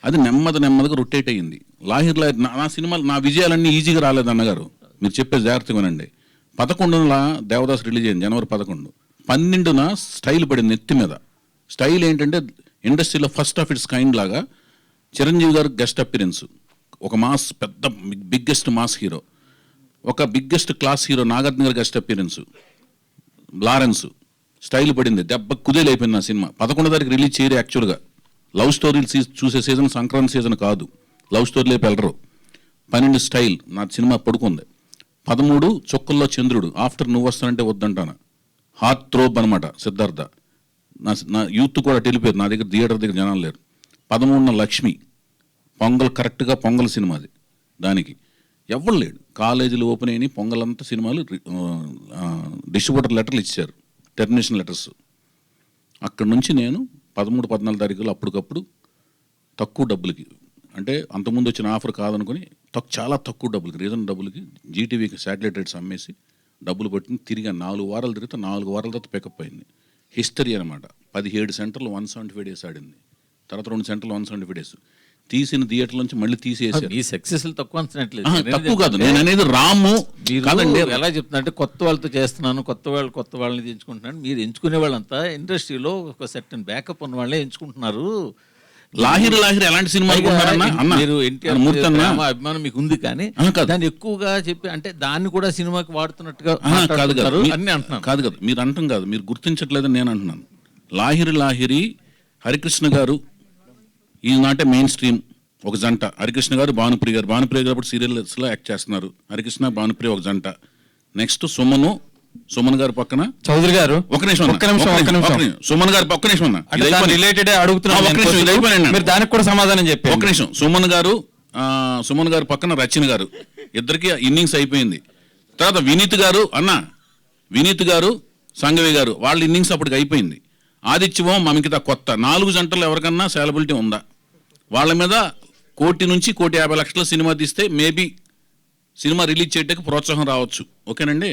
అది నెమ్మదిగా రొటేట్ అయ్యింది. లాహిర్ నా సినిమాలు, నా విజయాలన్నీ ఈజీగా రాలేదు అన్నగారు. మీరు చెప్పే జాగ్రత్తగా వినండి. 11న దేవదాస్ రిలీజ్ అయింది, జనవరి 11. 12న స్టైల్ పడింది నెత్తి మీద. స్టైల్ ఏంటంటే ఇండస్ట్రీలో ఫస్ట్ ఆఫ్ ఇట్స్ కైండ్ లాగా చిరంజీవి గారు గెస్ట్ అపిరెన్స్, ఒక మాస్, పెద్ద బిగ్గెస్ట్ మాస్ హీరో. ఒక బిగ్గెస్ట్ క్లాస్ హీరో నాగార్జున గారు గెస్ట్ అపిరెన్స్, లారెన్స్. స్టైల్ పడింది, దెబ్బ కుదేలైపోయింది నా సినిమా. 11వ తారీఖు రిలీజ్ చేయరు. యాక్చువల్గా లవ్ స్టోరీలు చూసే సీజన్ సంక్రాంతి సీజన్ కాదు, లవ్ స్టోరీ లేపు వెళ్ళరు. 12 స్టైల్ నా సినిమా పడుకుంది. 13 చుక్కల్లో చంద్రుడు, ఆఫ్టర్ నువ్వు వస్తానంటే వద్దంటాను, హార్ట్ థ్రోబ్ అనమాట సిద్ధార్థ. నా యూత్ కూడా వెళ్ళిపోయారు, నా దగ్గర థియేటర్ దగ్గర జనాలు లేరు. 13న లక్ష్మి, పొంగల్, కరెక్ట్గా పొంగల్ సినిమాది. దానికి ఎవరు లేడు, కాలేజీలు ఓపెన్ అయినాయి, పొంగలంతా సినిమాలు డిస్ట్రిబ్యూటర్ లెటర్లు ఇచ్చారు, టెర్మినేషన్ లెటర్స్. అక్కడి నుంచి నేను 13, 14 తారీఖులు అప్పటికప్పుడు తక్కువ డబ్బులకి, అంటే అంతకుముందు వచ్చిన ఆఫర్ కాదనుకుని చాలా తక్కువ డబ్బులకి, రీజన్ డబ్బులకి జీటీవీకి శాటిలైట్ రేట్స్ అమ్మేసి డబ్బులు పట్టుకుని తిరిగా 4 వారాలు తిరిగితే 4 వారాల తర్వాత పికప్ అయింది. హిస్టరీ అనమాట. 17 సెంటర్లు 175 డేస్ ఆడింది. తర్వాత 2 సెంటర్లు 175 డేస్. తీసిన థియేటర్ నుంచి మళ్ళీ తీసేసారు. ఈ సక్సెస్ తక్కువ అంచనట్లేదు, తక్కువ కాదు. నేను అనేది రాము కాదండి. ఎలా చెప్తున్నా అంటే కొత్త వాళ్ళతో చేస్తున్నాను, కొత్త వాళ్ళని ఎంచుకుంటున్నాను. మీరు ఎంచుకునే వాళ్ళంతా ఇండస్ట్రీలో ఒక సెర్టన్ బ్యాకప్ ఉన్న వాళ్ళే ఎంచుకుంటున్నారు. లాహిర్ ఎలాంటి సినిమా మీరు ఎన్టీఆర్ అభిమానం మీకు ఉంది, కానీ దాన్ని ఎక్కువగా చెప్పి అంటే దాన్ని కూడా సినిమాకి వాడుతున్నట్టుగా కాదు కాదు అన్ని అంటున్నాను. కాదు మీరు అంటాం కాదు, మీరు గుర్తించట్లేదని నేను అంటున్నాను. లాహిరి హరికృష్ణ గారు ఈనాటే మెయిన్ స్ట్రీమ్ ఒక జంట. హరికృష్ణ గారు భానుప్రియ గారు అప్పుడు సీరియల్స్లో యాక్ట్ చేస్తున్నారు. హరికృష్ణ భానుప్రియ ఒక జంట. నెక్స్ట్ సుమన్ గారు పక్కన చౌదరి గారు. ఒక నిమిషం సుమన్ గారు ఒక్క నిమిషం రిలేటెడ్ అడుగుతున్నాను, దానికి కూడా సమాధానం చెప్పి. ఒక నిమిషం. సుమన్ గారు పక్కన రచన గారు, ఇద్దరికి ఇన్నింగ్స్ అయిపోయింది. తర్వాత వినీత్ గారు సంగవి గారు, వాళ్ళ ఇన్నింగ్స్ అప్పటికి అయిపోయింది. ఆదిత్యమో మమికిత కొత్త. 4 జంటలు ఎవరికన్నా సాలబిలిటీ ఉందా? వాళ్ళ మీద 1 కోటి నుంచి 1,50,00,000 సినిమా తీస్తే మేబీ సినిమా రిలీజ్ చేయడానికి ప్రోత్సాహం రావచ్చు. ఓకేనండి.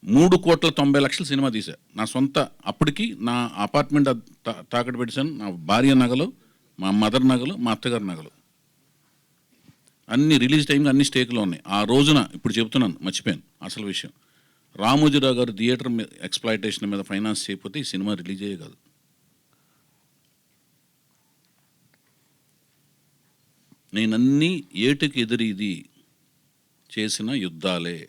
3,90,00,000 సినిమా తీసా నా సొంత. అప్పటికి నా అపార్ట్మెంట్ తాకట్టు పెట్టాను. నా భార్య నగలు, మా మదర్ నగలు, మా అత్తగారి నగలు అన్ని రిలీజ్ టైంకి అన్ని స్టేక్లో ఉన్నాయి. ఆ రోజున ఇప్పుడు చెప్తున్నాను, మర్చిపోయాను అసలు విషయం. రామోజీరావు గారు థియేటర్ మీద ఎక్స్ప్లాయిటేషన్ మీద ఫైనాన్స్ చేయకపోతే ఈ సినిమా రిలీజ్ అయ్యే కాదు. నేనన్నీ ఏటుకి ఎదురీది చేసిన యుద్ధాలే.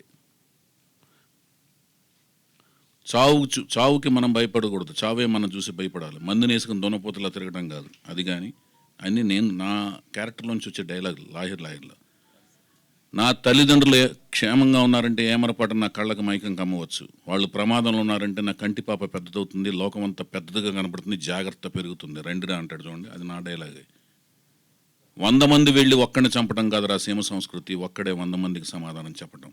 చావుకి మనం భయపడకూడదు, చావే మనం చూసి భయపడాలి. మందుని వేసుకుని దొనపోతలా తిరగడం కాదు. అది కానీ అన్నీ నేను నా క్యారెక్టర్లోంచి వచ్చే డైలాగ్ లాహిర్లో. నా తల్లిదండ్రులు క్షేమంగా ఉన్నారంటే ఏమరపాటు నా కళ్ళకు మైకం కమ్మవచ్చు. వాళ్ళు ప్రమాదంలో ఉన్నారంటే నా కంటిపాప పెద్దదవుతుంది, లోకమంతా పెద్దదిగా కనపడుతుంది, జాగ్రత్త పెరుగుతుంది. రండిరా అంటాడు చూడండి, అది నా డైలాగే. 100 మంది వెళ్ళి ఒక్కడిని చంపడం కాదురా సీమ సంస్కృతి, ఒక్కడే 100 మందికి సమాధానం చెప్పడం.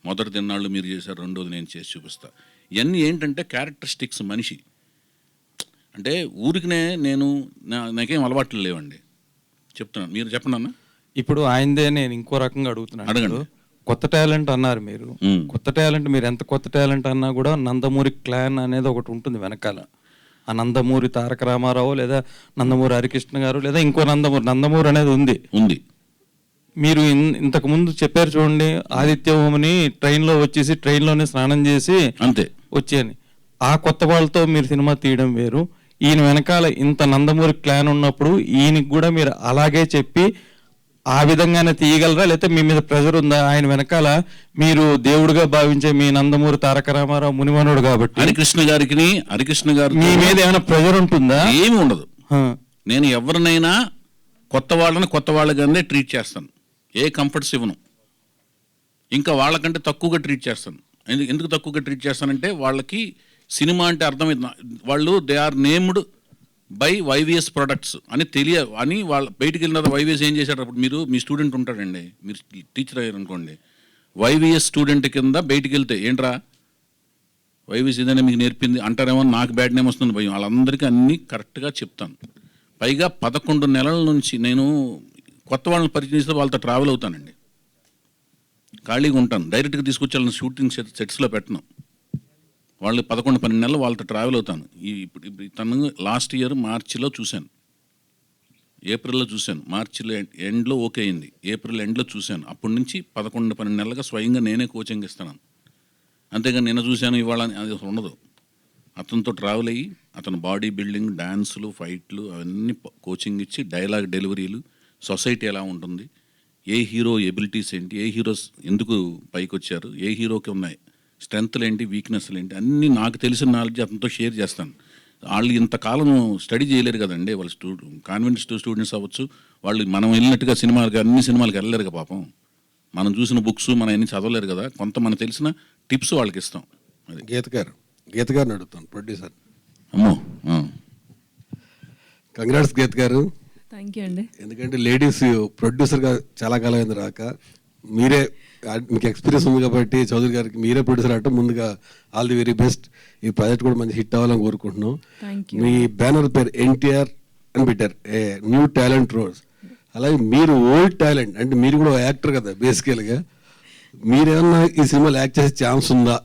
మొదటి తిన్నాళ్ళు మీరు చేశారు, రెండోది నేను చేసి చూపిస్తా. ఇవన్నీ ఏంటంటే క్యారెక్టరిస్టిక్స్ మనిషి. అంటే ఊరికినే నాకేం అలవాట్లు లేవండి, చెప్తున్నాను. మీరు చెప్పండి అన్న. ఇప్పుడు ఆయనదే నేను ఇంకో రకంగా అడుగుతున్నాను. అడగండి. కొత్త టాలెంట్ అన్నారు మీరు. కొత్త టాలెంట్, మీరు ఎంత కొత్త టాలెంట్ అన్నా కూడా నందమూరి క్లాన్ అనేది ఒకటి ఉంటుంది వెనకాల. ఆ నందమూరి తారక రామారావు లేదా నందమూరి హరికృష్ణ గారు లేదా ఇంకో నందమూరి అనేది ఉంది. మీరు ఇంతకు ముందు చెప్పారు చూడండి, ఆదిత్యభూమిని ట్రైన్లో వచ్చేసి ట్రైన్లోనే స్నానం చేసి అంతే వచ్చేయని. ఆ కొత్త వాళ్ళతో మీరు సినిమా తీయడం వేరు. ఈయన వెనకాల ఇంత నందమూరి క్లాన్ ఉన్నప్పుడు ఈయనకి కూడా మీరు అలాగే చెప్పి ఆ విధంగానే తీయగలరా, లేకపోతే మీ మీద ప్రెజర్ ఉందా? ఆయన వెనకాల మీరు దేవుడిగా భావించే మీ నందమూరి తారక రామారావు మునిమనుడు కాబట్టి హరికృష్ణ గారు మీ మీద ఏమైనా ప్రెజర్ ఉంటుందా? ఏమి ఉండదు. నేను ఎవరినైనా కొత్త వాళ్ళగానే ట్రీట్ చేస్తాను, ఏ కంఫర్ట్స్ ఇవ్వను. ఇంకా వాళ్ళకంటే తక్కువగా ట్రీట్ చేస్తాను. ఎందుకు తక్కువగా ట్రీట్ చేస్తానంటే వాళ్ళకి సినిమా అంటే అర్థమైంది. వాళ్ళు they are named by YVS products అని వాళ్ళు బయటికి వెళ్ళిన తర్వాత వైవిఎస్ ఏం చేశారు? అప్పుడు మీ స్టూడెంట్ ఉంటాడండి, మీరు టీచర్ అయ్యారు అనుకోండి, వైవిఎస్ స్టూడెంట్ కింద బయటికి వెళ్తే ఏంట్రా వైవిఎస్ ఏదైనా మీకు నేర్పింది అంటారేమో, నాకు బ్యాడ్ నేమ్ వస్తుంది భయం. వాళ్ళందరికీ అన్నీ కరెక్ట్గా చెప్తాను. పైగా 11 నెలల నుంచి నేను కొత్త వాళ్ళని పరిచయం చేస్తే వాళ్ళతో ట్రావెల్ అవుతానండి. ఖాళీగా ఉంటాను, డైరెక్ట్గా తీసుకొచ్చి షూటింగ్ సెట్స్లో పెట్టను. వాళ్ళు 11-12 నెలలు వాళ్ళతో ట్రావెల్ అవుతాను. ఇప్పుడు తను లాస్ట్ ఇయర్ మార్చిలో చూశాను, ఏప్రిల్లో చూశాను, మార్చిలో ఎండ్లో ఓకే అయింది, ఏప్రిల్ ఎండ్లో చూశాను. అప్పటి నుంచి 11-12 నెలలుగా స్వయంగా నేనే కోచింగ్ ఇస్తున్నాను. అంతేగాని నిన్న చూశాను ఇవాళ అది ఉండదు. అతనితో ట్రావెల్ అయ్యి అతను బాడీ బిల్డింగ్, డాన్సులు, ఫైట్లు అవన్నీ కోచింగ్ ఇచ్చి, డైలాగ్ డెలివరీలు, సొసైటీ ఎలా ఉంటుంది, ఏ హీరో ఎబిలిటీస్ ఏంటి, ఏ హీరోస్ ఎందుకు పైకి వచ్చారు, ఏ హీరోకి ఉన్నాయి స్ట్రెంగ్త్లు ఏంటి, వీక్నెస్లు ఏంటి, అన్నీ నాకు తెలిసిన నాలెడ్జ్ అతనితో షేర్ చేస్తాను. వాళ్ళు ఇంతకాలం స్టడీ చేయలేరు కదండి, వాళ్ళు కాన్వెంట్ స్టూడెంట్స్ అవ్వచ్చు, వాళ్ళు మనం వెళ్ళినట్టుగా అన్ని సినిమాలకు వెళ్ళలేరు కదా పాపం. మనం చూసిన బుక్స్ మనం అన్ని చదవలేరు కదా, కొంత మనకు తెలిసిన టిప్స్ వాళ్ళకి ఇస్తాం. అది గీత గారిని అడుగుతాను, ప్రొడ్యూసర్. అమ్మో, కంగ్రాట్స్ గీత గారు. థ్యాంక్ యూ అండి. ఎందుకంటే లేడీస్ ప్రొడ్యూసర్గా చాలా కాలం అయింది రాక, మీరే మీకు ఎక్స్పీరియన్స్ ఉంది కాబట్టి చౌదరి గారికి మీరే ప్రొడ్యూసర్ అంటే ముందుగా ఆల్ ది వెరీ బెస్ట్. ఈ ప్రాజెక్ట్ కూడా మంచి హిట్ అవ్వాలని కోరుకుంటున్నాం. మీ బ్యానర్ పేరు ఎన్టీఆర్ అని పెట్టారు, ఏ న్యూ టాలెంట్ రోడ్స్. అలాగే మీరు ఓల్డ్ టాలెంట్, అంటే మీరు కూడా యాక్టర్ కదా బేసికల్గా, మీరేమన్నా ఈ సినిమాలో యాక్ట్ చేసే ఛాన్స్ ఉందా?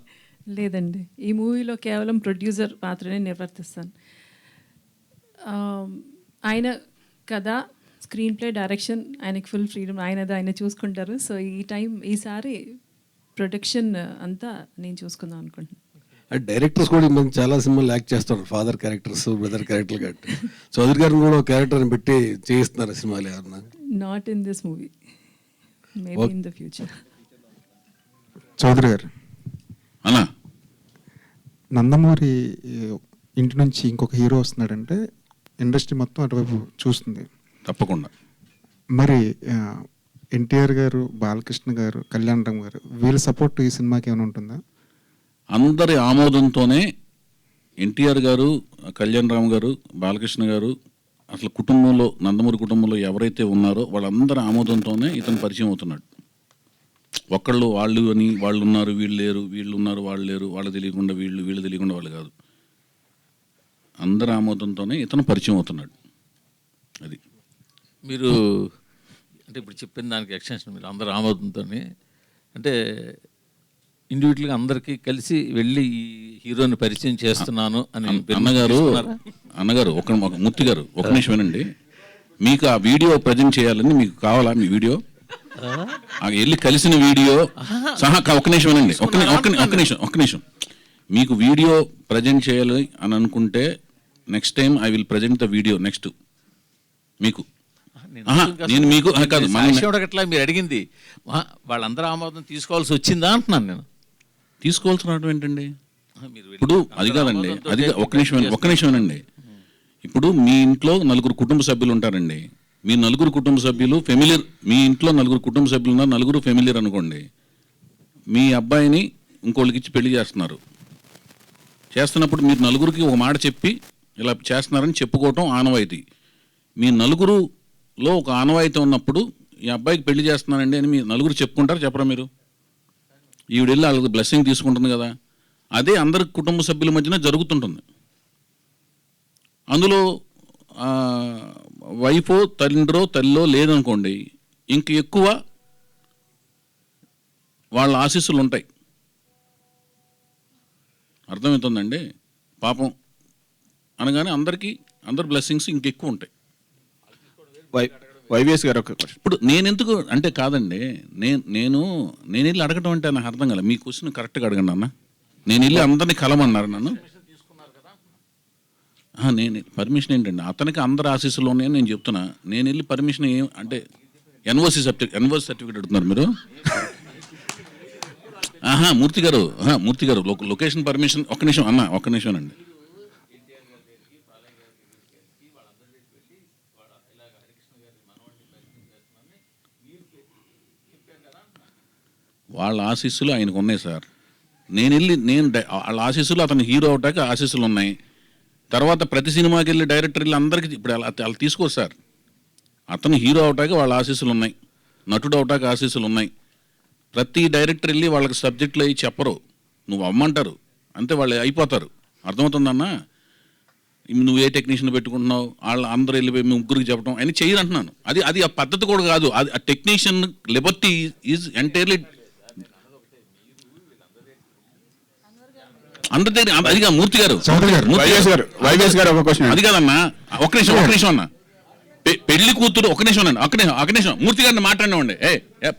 లేదండి, ఈ మూవీలో కేవలం ప్రొడ్యూసర్ పాత్రనే నిర్వర్తిస్తాను. ఆయన కథ, స్క్రీన్ ప్లే, డైరెక్షన్ ఆయనకి ఫుల్ ఫ్రీడమ్, ఆయన చూసుకుంటారు. సో ఈసారి ప్రొడక్షన్ అంతా నేను చూసుకుందాం అనుకుంటున్నాను. డైరెక్టర్స్ కూడా మంచి చాలా సినిమాలు యాక్ట్ చేస్తారు, ఫాదర్ క్యారెక్టర్స్, బ్రదర్ క్యారెక్టర్లు కాబట్టి. చౌదరి గారిని కూడా ఒక క్యారెక్టర్ని పెట్టి చేయిస్తున్నారు సినిమాలు ఏమన్నా? Not in this movie, maybe in the future. Chowdary గారు, అన్నా నందమూరి ఇంటి నుంచి ఇంకొక హీరో వస్తున్నాడంటే ఇండస్ట్రీ మొత్తం అటువైపు చూస్తుంది తప్పకుండా. మరి ఎన్టీఆర్ గారు, బాలకృష్ణ గారు, కళ్యాణ్ రామ్ గారు, వీళ్ళ సపోర్ట్ ఈ సినిమాకి ఏమైనా ఉంటుందా? అందరి ఆమోదంతోనే ఎన్టీఆర్ గారు, కళ్యాణ్ రామ్ గారు, బాలకృష్ణ గారు, అసలు కుటుంబంలో నందమూరి కుటుంబంలో ఎవరైతే ఉన్నారో వాళ్ళందరి ఆమోదంతోనే ఇతను పరిచయం అవుతున్నాడు. ఒక్కళ్ళు వాళ్ళు అని వాళ్ళు ఉన్నారు వీళ్ళు లేరు, వీళ్ళు ఉన్నారు వాళ్ళు లేరు, వాళ్ళు తెలియకుండా వీళ్ళు తెలియకుండా వాళ్ళు కాదు, అందరి ఆమోదంతోనే ఇతను పరిచయం అవుతున్నాడు. అది మీరు అంటే ఇప్పుడు చెప్పిన దానికి ఎక్స్టెన్షన్, మీరు అందరు ఆమోదంతో అంటే ఇండివిజువల్గా అందరికీ కలిసి వెళ్ళి ఈ హీరోని పరిచయం చేస్తున్నాను అని అన్నగారు ఒక మూర్తి గారు ఒక నిమిషం వినండి. మీకు ఆ వీడియో ప్రజెంట్ చేయాలని మీకు కావాలా? మీ వీడియో వెళ్ళి కలిసిన వీడియో సహా ఒక నిమిషం వినండి, ఒక నిమిషం. మీకు వీడియో ప్రజెంట్ చేయాలి అని అనుకుంటే next time I will present the video next మీకు. నేను మీకు కాదు, అట్లా మీరు అడిగింది వాళ్ళందరూ ఆమోదం తీసుకోవాల్సి వచ్చిందా అంటున్నాను నేను. తీసుకోవాల్సిన ఏంటండి ఇప్పుడు? అది కాదండి, అది ఒక నిమిషం వినండి. ఇప్పుడు మీ ఇంట్లో 4 కుటుంబ సభ్యులు ఉంటారండి. మీ 4 కుటుంబ సభ్యులు ఫెమిలియర్, మీ ఇంట్లో 4 కుటుంబ సభ్యులు ఉన్నారు, 4 ఫెమిలియర్ అనుకోండి. మీ అబ్బాయిని ఇంకోళ్ళకి ఇచ్చి పెళ్లి చేస్తున్నప్పుడు మీరు 4కి ఒక మాట చెప్పి ఇలా చేస్తున్నారని చెప్పుకోవటం ఆనవాయితీ. మీ 4 కుటుంబంలో ఒక ఆనవాయితీ ఉన్నప్పుడు ఈ అబ్బాయికి పెళ్లి చేస్తున్నానండి అని మీరు నలుగురు చెప్పుకుంటారు, చెప్పరా మీరు? ఈవిడ వెళ్ళి వాళ్ళకి బ్లెస్సింగ్ తీసుకుంటుంది కదా, అదే అందరి కుటుంబ సభ్యుల మధ్యన జరుగుతుంటుంది. అందులో వైఫో తండ్రో తల్లో లేదనుకోండి, ఇంక ఎక్కువ వాళ్ళ ఆశీస్సులు ఉంటాయి. అర్థమవుతుందండి? పాపం అనగానే అందరి బ్లెస్సింగ్స్ ఇంకెక్కువ ఉంటాయి. వైవిఎస్ గారు ఒక ఇప్పుడు నేనెందుకు అంటే కాదండి, నేను వెళ్ళి అడగటం అంటే నాకు అర్థం కాలే. మీ క్వశ్చన్ కరెక్ట్గా అడగండి అన్న. నేను వెళ్ళి అందరినీ కలమన్నారు నన్ను. నేను పర్మిషన్ ఏంటండి, అతనికి అందరు ఆశీస్సులు ఉన్నాయని నేను చెప్తున్నా. నేను వెళ్ళి పర్మిషన్ ఏం అంటే ఎన్ఓసి సర్టిఫికేట్ అడుగుతున్నారు మీరు? మూర్తి గారు లొకేషన్ పర్మిషన్ ఒక్క నిమిషం అండి. వాళ్ళ ఆశీస్సులు ఆయనకు ఉన్నాయి సార్. వాళ్ళ ఆశీస్సులు అతను హీరో అవటానికి ఆశీస్సులు ఉన్నాయి. తర్వాత ప్రతి సినిమాకి వెళ్ళి డైరెక్టర్ వెళ్ళి అందరికీ ఇప్పుడు వాళ్ళు తీసుకోరు సార్. అతను హీరో అవటానికి వాళ్ళ ఆశీస్సులు ఉన్నాయి, నటుడు అవటానికి ఆశీస్సులు ఉన్నాయి. ప్రతి డైరెక్టర్ వెళ్ళి వాళ్ళకి సబ్జెక్టులు అవి చెప్పరు, నువ్వు అమ్మంటారు అంతే, వాళ్ళు అయిపోతారు. అర్థమవుతుందన్నా? నువ్వు ఏ టెక్నీషియన్ పెట్టుకుంటున్నావు, వాళ్ళు అందరూ వెళ్ళిపోయి ముగ్గురికి చెప్పడం అని చేయరంటున్నాను. అది ఆ పద్ధతి కూడా కాదు. అది ఆ టెక్నీషియన్ లిబర్టీ ఈజ్ ఎంటైర్లీ అందరి దగ్గర. అదిగా మూర్తి గారు అది కాదన్నా, ఒక్క నిమిషం అన్న. పెళ్లి కూతురు ఒక్క నిమిషం మూర్తి గారిని మాట్లాడినండి.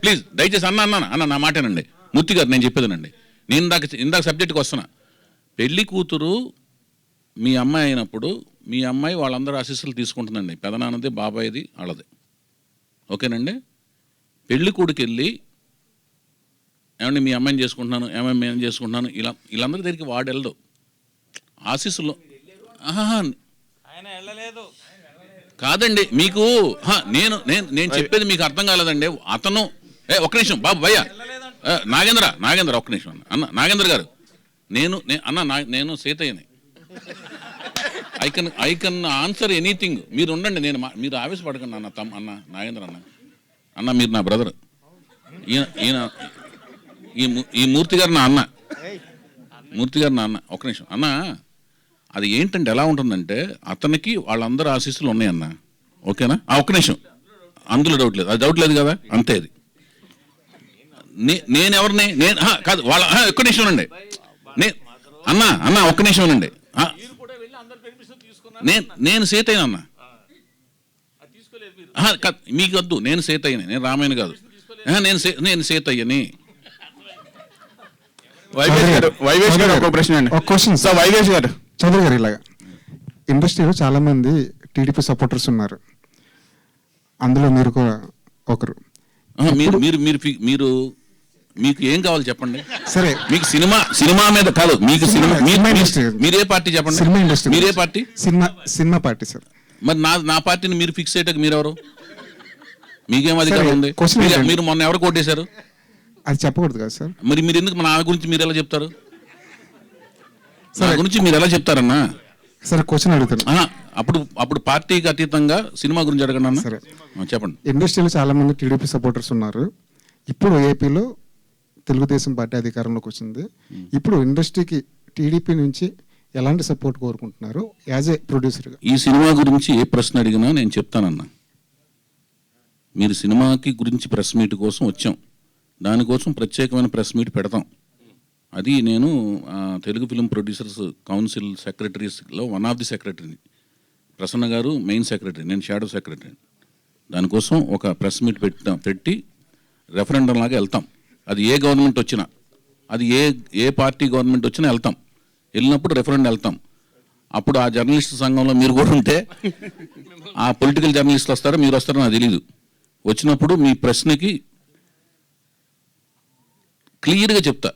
ప్లీజ్ దయచేసి అన్న నా మాటేనండి. మూర్తి గారు నేను చెప్పేదనండి, నేను ఇందాక సబ్జెక్ట్కి వస్తున్నా. పెళ్లి కూతురు మీ అమ్మాయి అయినప్పుడు మీ అమ్మాయి వాళ్ళందరూ ఆశీస్సులు తీసుకుంటుందండి. పెదనాన్నది, బాబాయిది, వాళ్ళది. ఓకేనండి? పెళ్లి కొడుకు వెళ్ళి ఏమండి మీ అమ్మాయిని చేసుకుంటున్నాను, ఏమైనా నేను చేసుకుంటున్నాను, వీళ్ళందరి దగ్గరికి వాడు వెళ్ళదు. ఆశీస్సులు కాదండి మీకు. నేను చెప్పేది మీకు అర్థం కాలేదండి. అతను ఒక్క నిమిషం బాబు భయ్య నాగేంద్ర ఒక్క నిమిషం అన్న నాగేంద్ర గారు, నేను సీతయ్యని. I can answer anything. మీరు ఉండండి, మీరు ఆవేశపడకండి అన్న నాగేంద్ర అన్న మీరు నా బ్రదర్. ఈయన ఈ మూర్తి గారు నా అన్న. ఒక్క నిమిషం అన్న. అది ఏంటంటే ఎలా ఉంటుందంటే అతనికి వాళ్ళందరూ ఆశీస్సులు ఉన్నాయన్న. ఓకేనా? ఒక్క నిమిషం, అందులో డౌట్ లేదు, అది డౌట్ లేదు కదా, అంతే. అది నేనెవరిని కాదు వాళ్ళ ఒక్క నిమిషం అండి. అన్న ఒక్క నిమిషం అండి. నేను సీతయ్య అన్న. మీకు వద్దు, నేను సీతయ్యని, నేను రామాయణ కాదు. నేను సీతయ్యని. చౌదరి గారు, ఇలాగా ఇండస్ట్రీలో చాలా మంది టీడీపీ సపోర్టర్స్ ఉన్నారు, అందులో మీరు కూడా ఒకరు. మీకు ఏం కావాలి చెప్పండి. సరే, మీకు సినిమా మీద కాదు, మీకు మీరే పార్టీ చెప్పండి. సినిమా ఇండస్ట్రీ మీరే పార్టీ? Cinema party sir. మరి నా పార్టీని మీరు ఫిక్స్ అయ్యేటకు మీరెవరు? మీకేం అధికారం ఉంది? మీరు మొన్న ఎవరు కొట్టేశారు? అది చెప్పకూడదు కదా సార్. మరి మీరు ఎందుకు నా గురించి మీరు ఎలా చెప్తారు? నా గురించి మీరు ఎలా చెప్తారన్నా? సరే, క్వశ్చన్ అడుగుతాను. అప్పుడు పార్టీకి అతీతంగా సినిమా గురించి అడగండి అన్న. సరే చెప్పండి. ఇండస్ట్రీలో చాలా మంది టీడీపీ సపోర్టర్స్ ఉన్నారు. ఇప్పుడు ఏపీలో తెలుగుదేశం పార్టీ అధికారంలోకి వచ్చింది. ఇప్పుడు ఇండస్ట్రీకి టీడీపీ నుంచి ఎలాంటి సపోర్ట్ కోరుకుంటున్నారు యాజ్ ఏ ప్రొడ్యూసర్గా? ఈ సినిమా గురించి ఏ ప్రశ్న అడిగినా నేను చెప్తానన్నా. మీరు సినిమాకి గురించి ప్రెస్ మీట్ కోసం వచ్చాం, దానికోసం ప్రత్యేకమైన ప్రెస్ మీట్ పెడతాం. అది నేను తెలుగు ఫిల్మ్ ప్రొడ్యూసర్స్ కౌన్సిల్ సెక్రటరీస్లో వన్ ఆఫ్ ది సెక్రటరీని. ప్రసన్న గారు మెయిన్ సెక్రటరీ, నేను షాడో సెక్రటరీ. దానికోసం ఒక ప్రెస్ మీట్ పెట్టి రెఫరెండం లాగా వెళ్తాం. అది ఏ గవర్నమెంట్ వచ్చినా, అది ఏ పార్టీ గవర్నమెంట్ వచ్చినా వెళ్తాం. వెళ్ళినప్పుడు రెఫరెండం వెళ్తాం. అప్పుడు ఆ జర్నలిస్ట్ సంఘంలో మీరు కూడా ఉంటే, ఆ పొలిటికల్ జర్నలిస్టులు వస్తారో మీరు వస్తారో నాకు తెలీదు. వచ్చినప్పుడు మీ ప్రశ్నకి క్లియర్గా చెప్తా.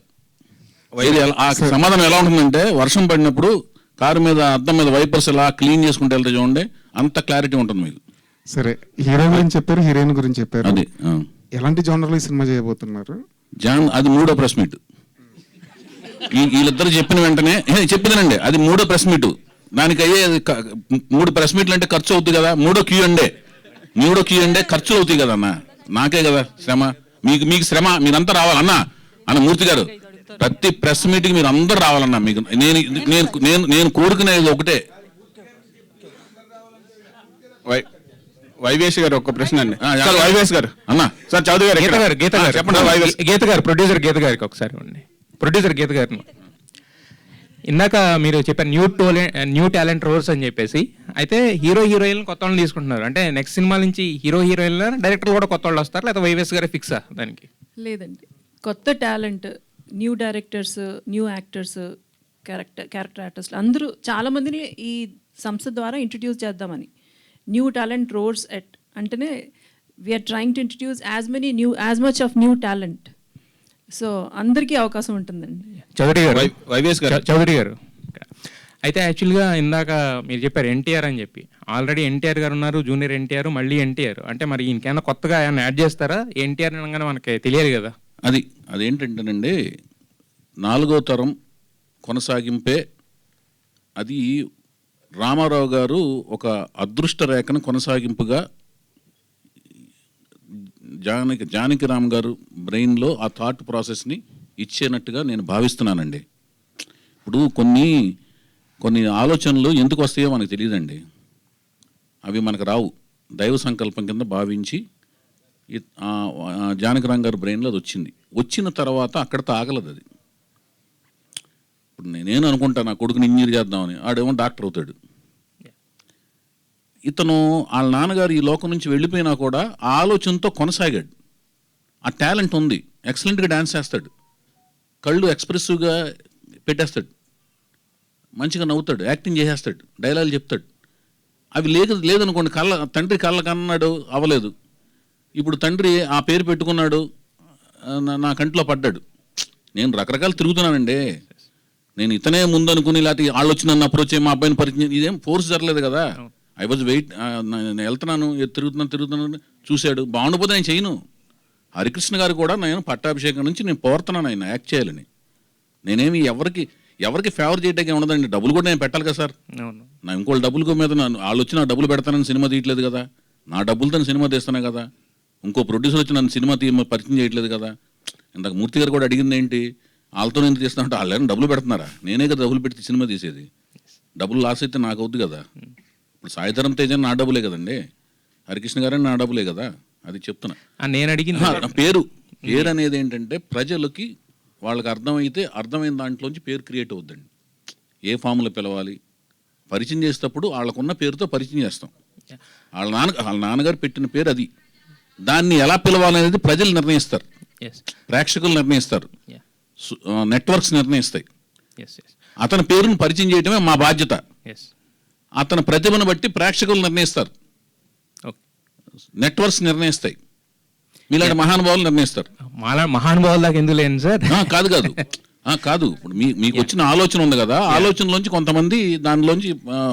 ఆ సమాధానం ఎలా ఉంటుందంటే, వర్షం పడినప్పుడు కారు మీద అద్దం మీద వైపర్స్ ఎలా క్లీన్ చేసుకుంటే వెళ్తే చూడండి, అంత క్లారిటీ ఉంటుంది మీకు. సరే, హీరో గురించి చెప్పారు, హీరోయిన్ గురించి చెప్పారు. అది ఎలాంటి జోనర్లో ఈ సినిమా చేయబోతున్నారు? అది 3వ ప్రెస్ మీట్. వీళ్ళిద్దరు చెప్పిన వెంటనే చెప్పినానండి, అది 3వ ప్రెస్ మీట్. దానికి అయ్యే 3 ప్రెస్ మీట్లు అంటే ఖర్చు అవుతుంది కదా. 3వ Q&A, న్యూడో కీయంటే ఖర్చులు అవుతాయి కదన్నా, నాకే కదా శ్రమ, మీకు శ్రమ, మీరంతా రావాలన్నా అన్న మూర్తి గారు. ప్రతి ప్రెస్ మీటింగ్ మీరు అందరూ రావాలన్నా. మీకు నేను కోరుకునేది ఒకటే. వైవేష్ గారు ఒక ప్రశ్న అండి. వైవేష్ గారు అన్నా, సార్ చౌదరి గారు చెప్పండి. గీత గారు ప్రొడ్యూసర్ గీత గారికి ఒకసారి అండి. ప్రొడ్యూసర్ గీత గారిని ఇందాక మీరు చెప్పారు న్యూ టాలెంట్ రోల్స్ అని చెప్పేసి, అయితే హీరోయిన్ కొత్త వాళ్ళని తీసుకుంటున్నారు. అంటే నెక్స్ట్ సినిమా నుంచి హీరోయిన్ల డైరెక్టర్ కూడా కొత్త వాళ్ళు వస్తారు, లేదా వైవేష్ గారే ఫిక్సా దానికి? లేదండి, కొత్త talent, new directors, new actors, character ఆర్టిస్టులు అందరూ చాలామందిని ఈ సంస్థ ద్వారా ఇంట్రడ్యూస్ చేద్దామని. న్యూ టాలెంట్ రోల్స్ అంటేనే we're trying to introduce as much of new talent. So అందరికీ అవకాశం ఉంటుందండి. చౌదరి గారు అయితే యాక్చువల్గా ఇందాక మీరు చెప్పారు ఎన్టీఆర్ అని చెప్పి, ఆల్రెడీ ఎన్టీఆర్ గారు ఉన్నారు, జూనియర్ ఎన్టీఆర్, మళ్ళీ ఎన్టీఆర్. అంటే మరి ఈయనకైనా కొత్తగా ఏమైనా యాడ్ చేస్తారా? ఎన్టీఆర్ అనగానే మనకి తెలియదు కదా. అదేంటంటేనండి, 4వ తరం కొనసాగింపే అది. రామారావు గారు ఒక అదృష్ట రేఖను కొనసాగింపుగా జానకిరామ్ గారు బ్రెయిన్లో ఆ థాట్ ప్రాసెస్ని ఇచ్చేనట్టుగా నేను భావిస్తున్నానండి. ఇప్పుడు కొన్ని ఆలోచనలు ఎందుకు వస్తాయో మనకు తెలియదండి, అవి మనకు రావు. దైవ సంకల్పం కింద భావించి జానకిరామ్ గారు బ్రెయిన్లో అది వచ్చిన తర్వాత అక్కడితో ఆగలదు అది. ఇప్పుడు నేను అనుకుంటా నా కొడుకుని ఇంజనీర్ చేద్దామని, ఆడేమో డాక్టర్ అవుతాడు. ఇతను వాళ్ళ నాన్నగారు ఈ లోకం నుంచి వెళ్ళిపోయినా కూడా ఆ ఆలోచనతో కొనసాగాడు. ఆ టాలెంట్ ఉంది, ఎక్సలెంట్గా డ్యాన్స్ చేస్తాడు, కళ్ళు ఎక్స్ప్రెసివ్గా పెట్టేస్తాడు, మంచిగా నవ్వుతాడు, యాక్టింగ్ చేసేస్తాడు, డైలాగులు చెప్తాడు. అవి లేదనుకోండి, తండ్రి కళ్ళ కన్నాడు అవ్వలేదు. ఇప్పుడు తండ్రి ఆ పేరు పెట్టుకున్నాడు, నా కంట్లో పడ్డాడు. నేను రకరకాలు తిరుగుతున్నానండి. నేను ఇతనే ముందు అనుకుని, లేకపోతే వాళ్ళు వచ్చి నన్ను అప్రోచ్ అయ్యి మా అబ్బాయిని పరిచయం, ఇదేం ఫోర్స్ జరగలేదు కదా. ఐ వాజ్ నేను వెళ్తున్నాను, తిరుగుతున్నాను, చూశాడు, బాగుండిపోతే నేను చేయను. హరికృష్ణ గారు కూడా నేను పట్టాభిషేకం నుంచి నేను పోరుతున్నాను ఆయన యాక్ట్ చేయాలని. నేనేమి ఎవరికి ఫేవర్ చేయడానికి ఉండదండి. డబ్బులు కూడా నేను పెట్టాలి కదా సార్. నా ఇంకోళ్ళ డబ్బుల మీద వాళ్ళు వచ్చి నా డబ్బులు పెడతానని సినిమా తీయట్లేదు కదా, నా డబ్బులతో సినిమా తీస్తానే కదా. ఇంకో ప్రొడ్యూసర్ వచ్చి నన్ను సినిమా పరిచయం చేయట్లేదు కదా. ఇందాక మూర్తి గారు కూడా అడిగింది ఏంటి, వాళ్ళతో నేను తీస్తానంటే వాళ్ళు డబ్బులు పెడుతున్నారా? నేనే కదా డబ్బులు పెట్టి సినిమా తీసేది. డబ్బులు లాస్ అయితే నాకు అవుద్ది కదా. ఇప్పుడు సాయిధరం తేజ నా డబ్బులే కదండి, హరికృష్ణ గారని నా డబ్బులే కదా. అది చెప్తున్నా. నేను అడిగిన పేరు అనేది ఏంటంటే ప్రజలకి వాళ్ళకి అర్థమైన దాంట్లోంచి పేరు క్రియేట్ అవుద్దండి. ఏ ఫామ్లో పిలవాలి, పరిచయం చేసేటప్పుడు వాళ్ళకున్న పేరుతో పరిచయం చేస్తాం. వాళ్ళ నాన్నగారు పెట్టిన పేరు అది. దాన్ని ఎలా పిలవాలనేది ప్రజలు నిర్ణయిస్తారు, ప్రేక్షకులు నిర్ణయిస్తారు, నెట్వర్క్స్ నిర్ణయిస్తాయి. అతని పేరును పరిచయం చేయటమే మా బాధ్యత. అతని ప్రతిభను బట్టి ప్రేక్షకులు నిర్ణయిస్తారు, నెట్వర్క్స్ నిర్ణయిస్తాయి, మీలాంటి మహానుభావులు నిర్ణయిస్తారు. మహానుభావుల దాకా ఎందుకు లేను సార్. కాదు ఇప్పుడు మీకు వచ్చిన ఆలోచన ఉంది కదా, ఆలోచనలోంచి కొంతమంది దానిలోంచి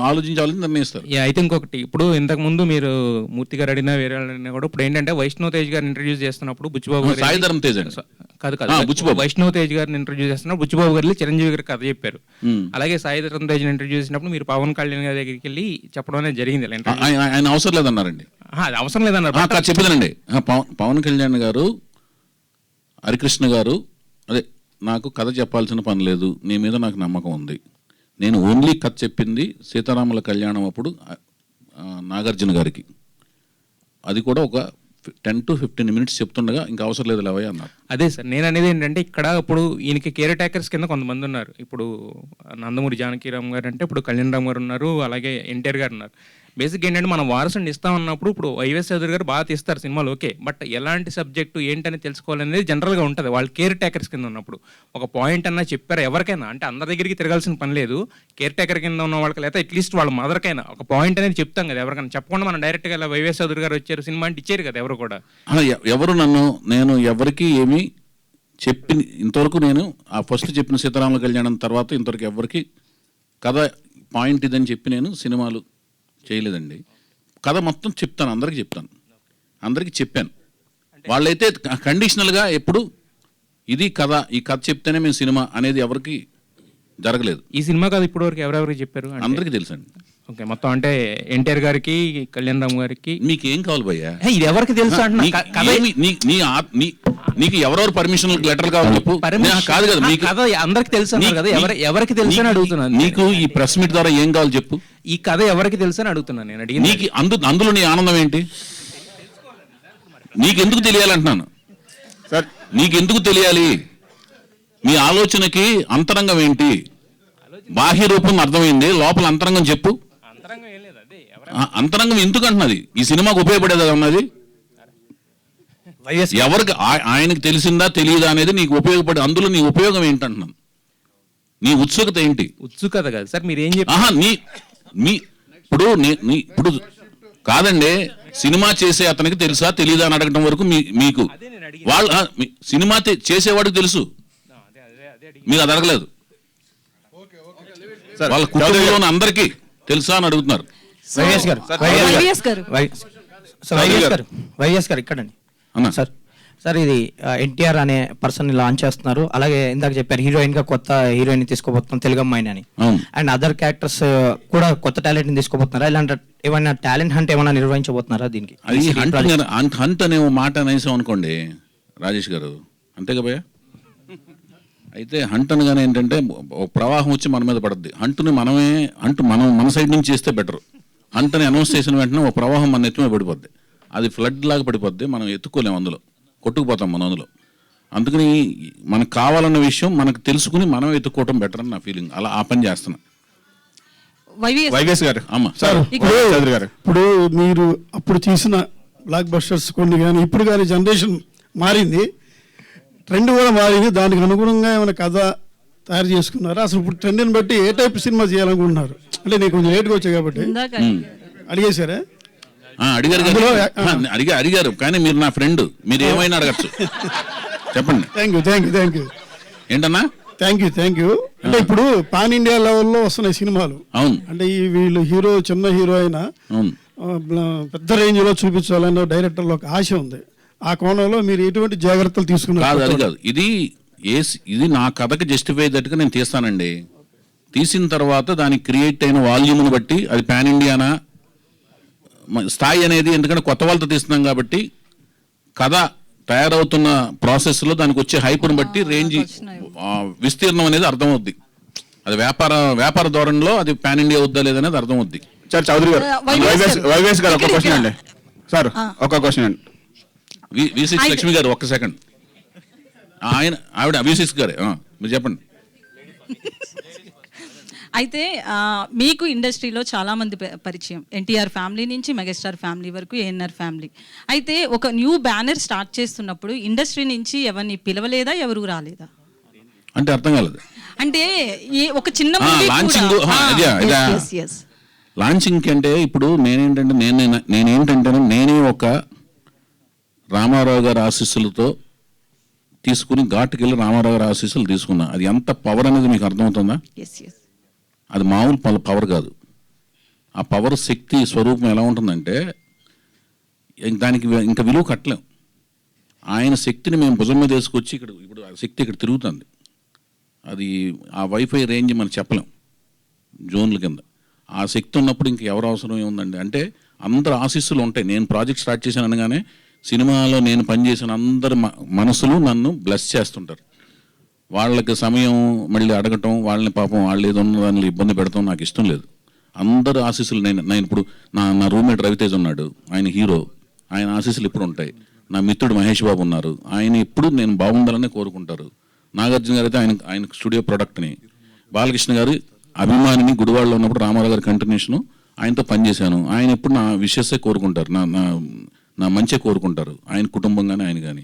ఆలోచించాలని నిర్ణయిస్తారు. అయితే ఇంకొకటి, ఇప్పుడు ఇంతకు ముందు మీరు మూర్తి గారు అడిగినా వేరే అడిగినా కూడా ఇప్పుడు ఏంటంటే వైష్ణవ్ తేజ్ గారిని ఇంట్రడ్యూస్ చేస్తున్నప్పుడు బుచ్చిబాబు గారు, సాయిధరం తేజ్ కాదు వైష్ణవ్ తేజ్ గారిని ఇంట్రడ్యూస్ చేస్తున్నప్పుడు బుచ్చిబాబు గారు చిరంజీవి గారికి కథ చెప్పారు. అలాగే సాయిధరం తేజ్ ఇంట్రడ్యూస్ చేసినప్పుడు మీరు పవన్ కళ్యాణ్ గారి దగ్గరికి వెళ్ళి చెప్పడం అనేది జరిగింది. ఆయన అవసరం లేదన్నారండి. అది అవసరం లేదన్నారు. చెప్పదండి, పవన్ కళ్యాణ్ గారు, హరికృష్ణ గారు, అదే నాకు కథ చెప్పాల్సిన పని లేదు, నీ మీద నాకు నమ్మకం ఉంది, నేను ఓన్లీ కథ చెప్పింది సీతారాముల కళ్యాణం అప్పుడు నాగార్జున గారికి, అది కూడా ఒక 10 to 15 minutes చెప్తుండగా ఇంకా అవసరం లేదు లేవయ్య అన్నారు. అదే సార్ నేను అనేది ఏంటంటే, ఇక్కడ ఇప్పుడు ఈయనకి కేర్ టేకర్స్ కింద కొంతమంది ఉన్నారు. ఇప్పుడు నందమూరి జానకిరామ్ గారు అంటే ఇప్పుడు కళ్యాణ్ రామ్ గారు ఉన్నారు, అలాగే ఎన్టీఆర్ గారు ఉన్నారు. బేసిక్ ఏంటంటే మనం వారసుని ఇస్తామన్నప్పుడు ఇప్పుడు వైవేష్ చౌదరి గారు బాగా తీస్తారు సినిమాలు, ఓకే, బట్ ఎలాంటి సబ్జెక్టు ఏంటని తెలుసుకోవాలనేది జనరల్గా ఉంటుంది వాళ్ళు కేర్ టేకర్స్ కింద ఉన్నప్పుడు. ఒక పాయింట్ అన్నా చెప్పారు ఎవరికైనా, అంటే అందరి దగ్గరికి తిరగాల్సిన పని లేదు, కేర్ టేకర్ కింద ఉన్న వాళ్ళకి, లేదా అట్లీస్ట్ వాళ్ళ మదర్కైనా ఒక పాయింట్ అనేది చెప్తాం కదా. ఎవరికైనా చెప్పకుండా మనం డైరెక్ట్గా ఇలా వైవేష్ చౌదరి గారు వచ్చారు సినిమా అంటే ఇచ్చారు కదా ఎవరు కూడా. నేను ఎవరికి ఏమి చెప్పి ఇంతవరకు నేను ఆ ఫస్ట్ చెప్పిన సీతారాముల కళ్యాణం తర్వాత ఇంతవరకు ఎవరికి కథ పాయింట్ ఇదని చెప్పి నేను సినిమాలు చేయలేదండి. కథ మొత్తం చెప్తాను, అందరికీ చెప్తాను, అందరికీ చెప్పాను. వాళ్ళైతే కండిషనల్గా ఎప్పుడు ఇది కథ, ఈ కథ చెప్తేనే మేము సినిమా అనేది ఎవరికి జరగలేదు. ఈ సినిమా కథ ఇప్పటి వరకు ఎవరెవరికి చెప్పారు? అందరికీ తెలుసండి. ఓకే, మొత్తం అంటే ఎన్టీఆర్ గారికి, కళ్యాణ్ రామ్ గారికి. మీకేం కావాలి భయ్యా? ఇది ఎవరికి తెలుసు అంటున్నా. నీకు ఎవరెవరు పర్మిషన్ లెటర్ కావాలి చెప్పు. కాదు కదా మీకు కథ అందరికి తెలుసు అన్నారు కదా, ఎవరికి తెలుసు అని అడుగుతున్నాను. నీకు ఈ ప్రెస్ మీట్ ద్వారా ఏం కావాలి చెప్పు. ఈ కథ ఎవరికి తెలుసు అని అడుగుతున్నాను నేను. అడిగి నీకు అందులో నీ ఆనందం ఏంటి? నీకెందుకు తెలియాలంటున్నాను సార్, నీకెందుకు తెలియాలి? మీ ఆలోచనకి అంతరంగం ఏంటి? బాహ్య రూపం అర్థమైంది, లోపల అంతరంగం చెప్పు. అంతరంగం ఎందుకు అంటున్నది? ఈ సినిమాకు ఉపయోగపడేది అన్నది ఎవరికి? ఆయనకు తెలిసిందా తెలియదా అనేది నీకు ఉపయోగపడే, అందులో నీ ఉపయోగం ఏంటంటున్నాను. నీ ఉత్సుకత ఏంటి? ఉత్సుకత కాదు సార్, మీరు ఏం చెప్పారు? ఇప్పుడు కాదండి, సినిమా చేసే అతనికి తెలుసా తెలియదా అని అడగటం వరకు మీకు వాళ్ళు సినిమా చేసేవాడికి తెలుసు, మీరు అది అడగలేదు. వాళ్ళ కుటుంబంలో అందరికీ తెలుసా అని అడుగుతున్నారు. వైఎస్ గారు ఇక్కడండి సార్. సార్ ఇది ఎన్టీఆర్ అనే పర్సన్ లాంచ్ చేస్తున్నారు, అలాగే ఇందాక చెప్పారు హీరోయిన్ గా కొత్త హీరోయిన్ తీసుకోబోతున్నాం తెలుగు అమ్మాయిని అని, అండ్ అదర్ క్యారెక్టర్స్ కూడా కొత్త టాలెంట్ ని తీసుకోబోతున్నారా? ఇలాంటి ఏమైనా టాలెంట్ హంట్ ఏమైనా నిర్వహించబోతున్నారా? దీనికి హంట్ అనే మాట అనేసాం అనుకోండి రాజేష్ గారు, అంతేగా భయ్యా? అయితే హంట్ అనగానే ఏంటంటే ప్రవాహం వచ్చి మన మీద పడుద్ది. హంట్ని మనం మన సైడ్ నుంచి చేస్తే బెటర్. హంట్ అని అనౌన్స్ చేసిన వెంటనే ఒక ప్రవాహం మన ఎత్తుమే పడిపోద్ది, అది ఫ్లడ్ లాగా పడిపోద్ది, మనం ఎత్తుకోలేము, అందులో కొట్టుకుపోతాం మనం అందులో. అందుకని మనకు కావాలన్న విషయం మనకు తెలుసుకుని మనం ఎత్తుకోవటం బెటర్ అని నా ఫీలింగ్. అలా ఆ పని చేస్తున్నా. వైవేస్ గారు అమ్మ సార్ గారు, ఇప్పుడు మీరు అప్పుడు తీసిన బ్లాక్ బస్టర్స్ కొన్ని కానీ ఇప్పుడు కానీ జనరేషన్ మారింది, ట్రెండ్ కూడా మారింది, దానికి అనుగుణంగా ఏమైనా కథ తయారు చేసుకున్నారా? అసలు ఇప్పుడు ట్రెండ్ని బట్టి ఏ టైప్ సినిమా చేయాలనుకుంటున్నారు? అంటే నేను కొంచెం లేట్గా వచ్చాయి కాబట్టి అడిగేశారా? అడిగారు కానీ మీరు నా ఫ్రెండ్, మీరు ఏమైనా అడగచ్చు, చెప్పండి. థ్యాంక్ యూ ఏంటన్నా? Thank you. అంటే ఇప్పుడు పాన్ ఇండియా లెవెల్లో వస్తున్నాయి సినిమాలు. అవును. అంటే ఈ వీళ్ళు హీరో చిన్న హీరో అయినా పెద్ద రేంజ్ లో చూపించాలన్న డైరెక్టర్లో ఒక ఆశ ఉంది. ఆ కోణంలో మీరు ఎటువంటి జాగ్రత్తలు తీసుకున్నారు? అది కాదు, ఇది నా కథకి జస్టిఫై దట్టుగా నేను తీస్తానండి. తీసిన తర్వాత దానికి క్రియేట్ అయిన వాల్యూమ్ని బట్టి అది పాన్ ఇండియానా స్థాయి అనేది, ఎందుకంటే కొత్త వాళ్ళతో తీస్తున్నాం కాబట్టి కథ తయారవుతున్న ప్రాసెస్లో దానికి వచ్చే హైప్ను బట్టి రేంజ్ విస్తీర్ణం అనేది అర్థమవుద్ది. అది వ్యాపార ధోరణిలో అది పాన్ ఇండియా వద్దా లేదనేది అర్థమవుద్ది. సార్ చౌదరి గారు, వైవేస్ గారు ఒక క్వశ్చన్ అండి. సార్ ఒక క్వశ్చన్ అండి. V6 లక్ష్మి గారు ఒక్క సెకండ్. ఆవిడ V6 గారే, మీరు చెప్పండి. అయితే మీకు ఇండస్ట్రీలో చాలామంది పరిచయం, ఎన్టీఆర్ ఫ్యామిలీ నుంచి మెగాస్టార్ ఫ్యామిలీ వరకు, ఏఎన్ఆర్ ఫ్యామిలీ. అయితే ఒక న్యూ బ్యానర్ స్టార్ట్ చేస్తున్నప్పుడు ఇండస్ట్రీ నుంచి ఎవరిని పిలవలేదా, ఎవరు రాలేదా? అంటే అర్థం కాలేదు. అంటే ఒక చిన్న లాంచింగ్ అంటే ఇప్పుడు నేనే ఒక రామారావు గారి ఆశీస్సులతో తీసుకుని ఘాటుకెళ్ళి రామారావు గారి ఆశీస్సులు తీసుకున్నా. అది ఎంత పవర్ అనేది మీకు అర్థమవుతుందా? అది మామూలు పవర్ కాదు. ఆ పవర్ శక్తి స్వరూపం ఎలా ఉంటుందంటే దానికి ఇంకా విలువ కట్టలేం. ఆయన శక్తిని మేము భుజం మీద వేసుకొచ్చి ఇప్పుడు ఆ శక్తి ఇక్కడ తిరుగుతుంది. అది ఆ వైఫై రేంజ్ మనం చెప్పలేం, జోన్ల కింద ఆ శక్తి ఉన్నప్పుడు ఇంక ఎవరు అవసరం ఏముందండి? అంటే అందరు ఆశీస్సులు ఉంటాయి. నేను ప్రాజెక్ట్ స్టార్ట్ చేశాను అనగానే సినిమాలో నేను పనిచేసిన అందరి మనసులు నన్ను బ్లెస్ చేస్తుంటారు. వాళ్ళకి సమయం మళ్ళీ అడగటం, వాళ్ళని పాపం వాళ్ళు ఏదో ఉన్న దానిలో ఇబ్బంది పెడతాం నాకు ఇష్టం లేదు. అందరు ఆశీస్సులు నేను ఇప్పుడు నా రూమ్మేట్ రవితేజ్ ఉన్నాడు, ఆయన హీరో, ఆయన ఆశీస్సులు ఇప్పుడు ఉంటాయి. నా మిత్రుడు మహేష్ బాబు ఉన్నారు, ఆయన ఎప్పుడు నేను బాగుండాలని కోరుకుంటారు. నాగార్జున గారు అయితే ఆయన స్టూడియో ప్రొడక్ట్ని, బాలకృష్ణ గారు అభిమానిని గుడివాడలో ఉన్నప్పుడు రామారావు గారి కంటిన్యూషను ఆయనతో పనిచేశాను. ఆయన ఎప్పుడు నా విషయసే కోరుకుంటారు, నా మంచి కోరుకుంటారు, ఆయన కుటుంబం కానీ ఆయన కానీ.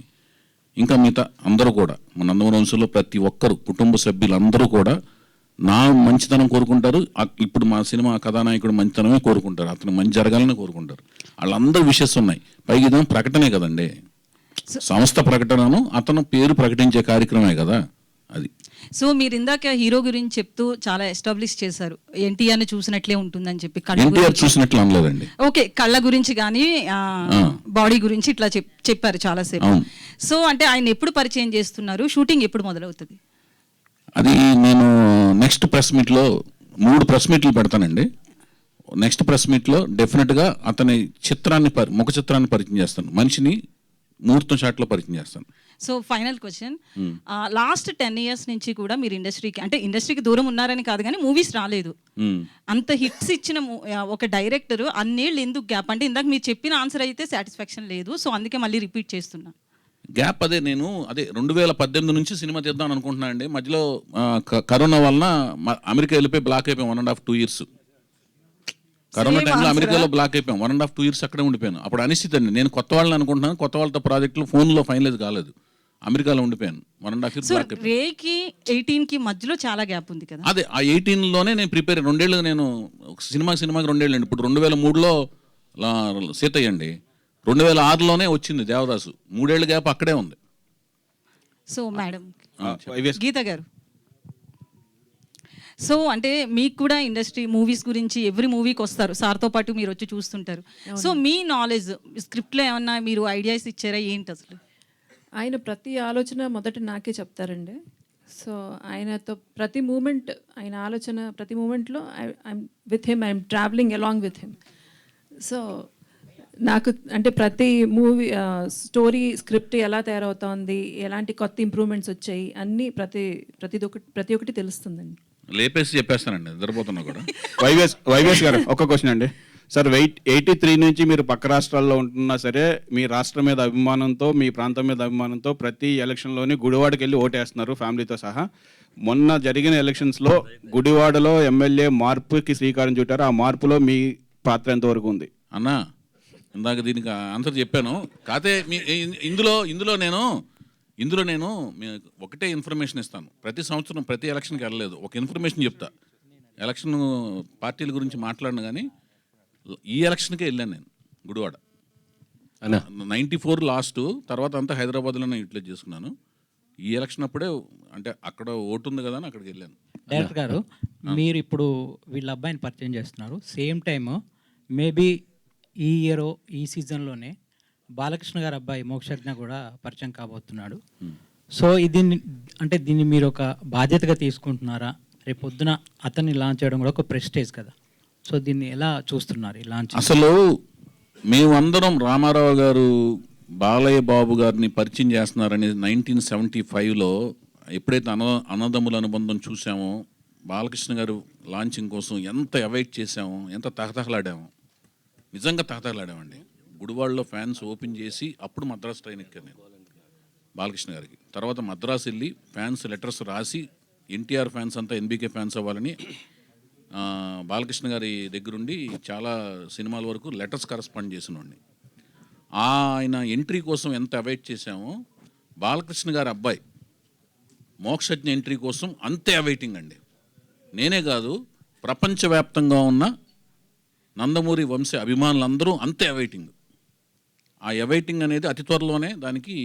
ఇంకా మిగతా అందరూ కూడా మన నందమూరి వంశంలో ప్రతి ఒక్కరు కుటుంబ సభ్యులందరూ కూడా నా మంచితనం కోరుకుంటారు. ఇప్పుడు మా సినిమా కథానాయకుడు మంచితనమే కోరుకుంటారు, అతను మంచి జరగాలని కోరుకుంటారు. వాళ్ళందరూ విషయస్ ఉన్నాయి. పైకి ఇదేమో ప్రకటనే కదండి, సంస్థ ప్రకటనను అతను పేరు ప్రకటించే కార్యక్రమే కదా అది. సో మీరు ఇందాక హీరో గురించి చెప్తూ చాలా ఎస్టాబ్లిష్ చేశారు, ఎన్టీఆర్ని చూసినట్లే ఉంటుందని చెప్పి. ఎన్టీఆర్ చూసినట్లు అనలేదండి. ఓకే, కళ్ళ గురించి కానీ బాడీ గురించి ఇట్లా చెప్పారు చాలాసేపు. సో అంటే ఆయన ఎప్పుడు పరిచయం చేస్తున్నారు, షూటింగ్ ఎప్పుడు మొదలవుతుంది? అది నేను నెక్స్ట్ ప్రెస్ మీట్లో 3 ప్రెస్ మీట్లు పెడతానండి. నెక్స్ట్ ప్రెస్ మీట్లో డెఫినెట్గా అతని ముఖ చిత్రాన్ని పరిచయం చేస్తాను, మనిషిని ముహూర్తం షాట్లో పరిచయం చేస్తాను. So final question, last 10 years నుంచి కూడా మీరు ఇండస్ట్రీకి దూరం ఉన్నారని కాదు కానీ మూవీస్ రాలేదు. అంత హిట్స్ ఇచ్చిన ఒక డైరెక్టర్ అన్నేళ్ళు ఎందుకు గ్యాప్? అంటే ఇందాక మీరు చెప్పిన ఆన్సర్ అయితే సాటిస్ఫాక్షన్ లేదు, సో అందుకే మళ్ళీ రిపీట్ చేస్తున్నా. గ్యాప్ అదే 2018 నుంచి సినిమా తీద్దాం అనుకుంటున్నాను అండి. మధ్యలో కరోనా వలన అమెరికా వెళ్ళిపోయి బ్లాక్ అయిపోయాం 1.5-2 years. కరోనా టైంలో అమెరికాలో బ్లాక్ అయిపోయాం 1.5-2 years అక్కడే ఉండిపోయాను. అప్పుడు అనిశ్చిత అండి, నేను కొత్త వాళ్ళని అనుకుంటున్నాను, కొత్త వాళ్ళతో ప్రాజెక్టులు ఫోన్లో ఫైనలైజ్ కాలేదు, అమెరికాలో ఉండిపోయాను 1.5 years బ్లాక్ అయిపోయాను. రేకి 18కి మధ్యలో చాలా గ్యాప్ ఉంది కదా. అదే ఆ 18లోనే నేను ప్రిపేర్ 2 ఏళ్ళు, నేను సినిమాకి 2 ఏళ్ళు అండి. ఇప్పుడు 2003లో సీతయ్య అండి, 2006లోనే వచ్చింది దేవదాసు, 3 ఏళ్ళ గ్యాప్ అక్కడే ఉంది. సో మేడం గీత గారు, సో అంటే మీకు కూడా ఇండస్ట్రీ మూవీస్ గురించి ఎవ్రీ మూవీకి వస్తారు, సార్తో పాటు మీరు వచ్చి చూస్తుంటారు. సో మీ నాలెడ్జ్ స్క్రిప్ట్లో ఏమన్నా మీరు ఐడియాస్ ఇచ్చారా ఏంటి అసలు? ఆయన ప్రతి ఆలోచన మొదట నాకే చెప్తారండి. సో ఆయనతో ప్రతి మూమెంట్, ఆయన ఆలోచన ప్రతి మూమెంట్లో I'm with him, I'm travelling along with him. So నాకు అంటే ప్రతి మూవీ స్టోరీ స్క్రిప్ట్ ఎలా తయారవుతోంది, ఎలాంటి కొత్త ఇంప్రూవ్మెంట్స్ వచ్చాయి, అన్నీ ప్రతి ఒక్కటి తెలుస్తుందండి. లేపేసి చెప్పేస్తానండి, నిద్రపోతున్నా కూడా. వైవేష్ గారు ఒక క్వశ్చన్ అండి. సార్ 83 నుంచి మీరు పక్క రాష్ట్రాల్లో ఉంటున్నా సరే, మీ రాష్ట్రం మీద అభిమానంతో, మీ ప్రాంతం మీద అభిమానంతో ప్రతి ఎలక్షన్లోని గుడివాడకి వెళ్ళి ఓటేస్తున్నారు ఫ్యామిలీతో సహా. మొన్న జరిగిన ఎలక్షన్స్లో గుడివాడలో ఎమ్మెల్యే మార్పుకి శ్రీకారం చుట్టారు. ఆ మార్పులో మీ పాత్ర ఎంతవరకు ఉంది? అన్నా ఇందాక దీనికి ఆన్సర్ చెప్పాను. కాతే ఇందులో నేను ఒకటే ఇన్ఫర్మేషన్ ఇస్తాను. ప్రతి సంవత్సరం ప్రతి ఎలక్షన్కి వెళ్ళలేదు, ఒక ఇన్ఫర్మేషన్ చెప్తా. ఎలక్షన్ పార్టీల గురించి మాట్లాడిన కానీ ఈ ఎలక్షన్కే వెళ్ళాను నేను గుడివాడ. 94 లాస్ట్, తర్వాత అంతా హైదరాబాద్లోనే యూటిలైజ్ చేసుకున్నాను. ఈ ఎలక్షన్ అప్పుడే అంటే అక్కడ ఓటు ఉంది కదా అని అక్కడికి వెళ్ళాను. డైరెక్టర్ గారు, మీరు ఇప్పుడు వీళ్ళ అబ్బాయిని పరిచయం చేస్తున్నారు, సేమ్ టైమ్ మేబీ ఈ ఇయర్ ఈ సీజన్లోనే బాలకృష్ణ గారి అబ్బాయి మోక్షజ్ఞ కూడా పరిచయం కాబోతున్నాడు. సో దీన్ని మీరు ఒక బాధ్యతగా తీసుకుంటున్నారా? రేపు పొద్దున అతన్ని లాంచ్ చేయడం కూడా ఒక ప్రెస్టేజ్ కదా. సో దీన్ని ఎలా చూస్తున్నారు ఈ లాంచ్? అసలు మేమందరం రామారావు గారు బాలయ్య బాబు గారిని పరిచయం చేస్తున్నారని 1975లో ఎప్పుడైతే అన్నదమ్ముల అనుబంధం చూసామో, బాలకృష్ణ గారు లాంచింగ్ కోసం ఎంత అవైట్ చేసామో, ఎంత తహతహలాడామో, నిజంగా తహతహలాడామండి. గుడివాడలో ఫ్యాన్స్ ఓపెన్ చేసి అప్పుడు మద్రాసు ట్రైన్ ఎక్కాను నేను బాలకృష్ణ గారికి. తర్వాత మద్రాసు వెళ్ళి ఫ్యాన్స్ లెటర్స్ రాసి ఎన్టీఆర్ ఫ్యాన్స్ అంతా ఎన్బీకే ఫ్యాన్స్ అవ్వాలని బాలకృష్ణ గారి దగ్గరుండి చాలా సినిమాల వరకు లెటర్స్ కరస్పాండ్ చేసినోడిని. ఆయన ఎంట్రీ కోసం ఎంత అవైట్ చేశామో, బాలకృష్ణ గారి అబ్బాయి మోక్షజ్ఞ ఎంట్రీ కోసం అంతే అవైటింగ్ అండి. నేనే కాదు, ప్రపంచవ్యాప్తంగా ఉన్న నందమూరి వంశ అభిమానులందరూ అంతే అవైటింగ్. ఆ అవైటింగ్ అనేది అతి త్వరలోనే దానికి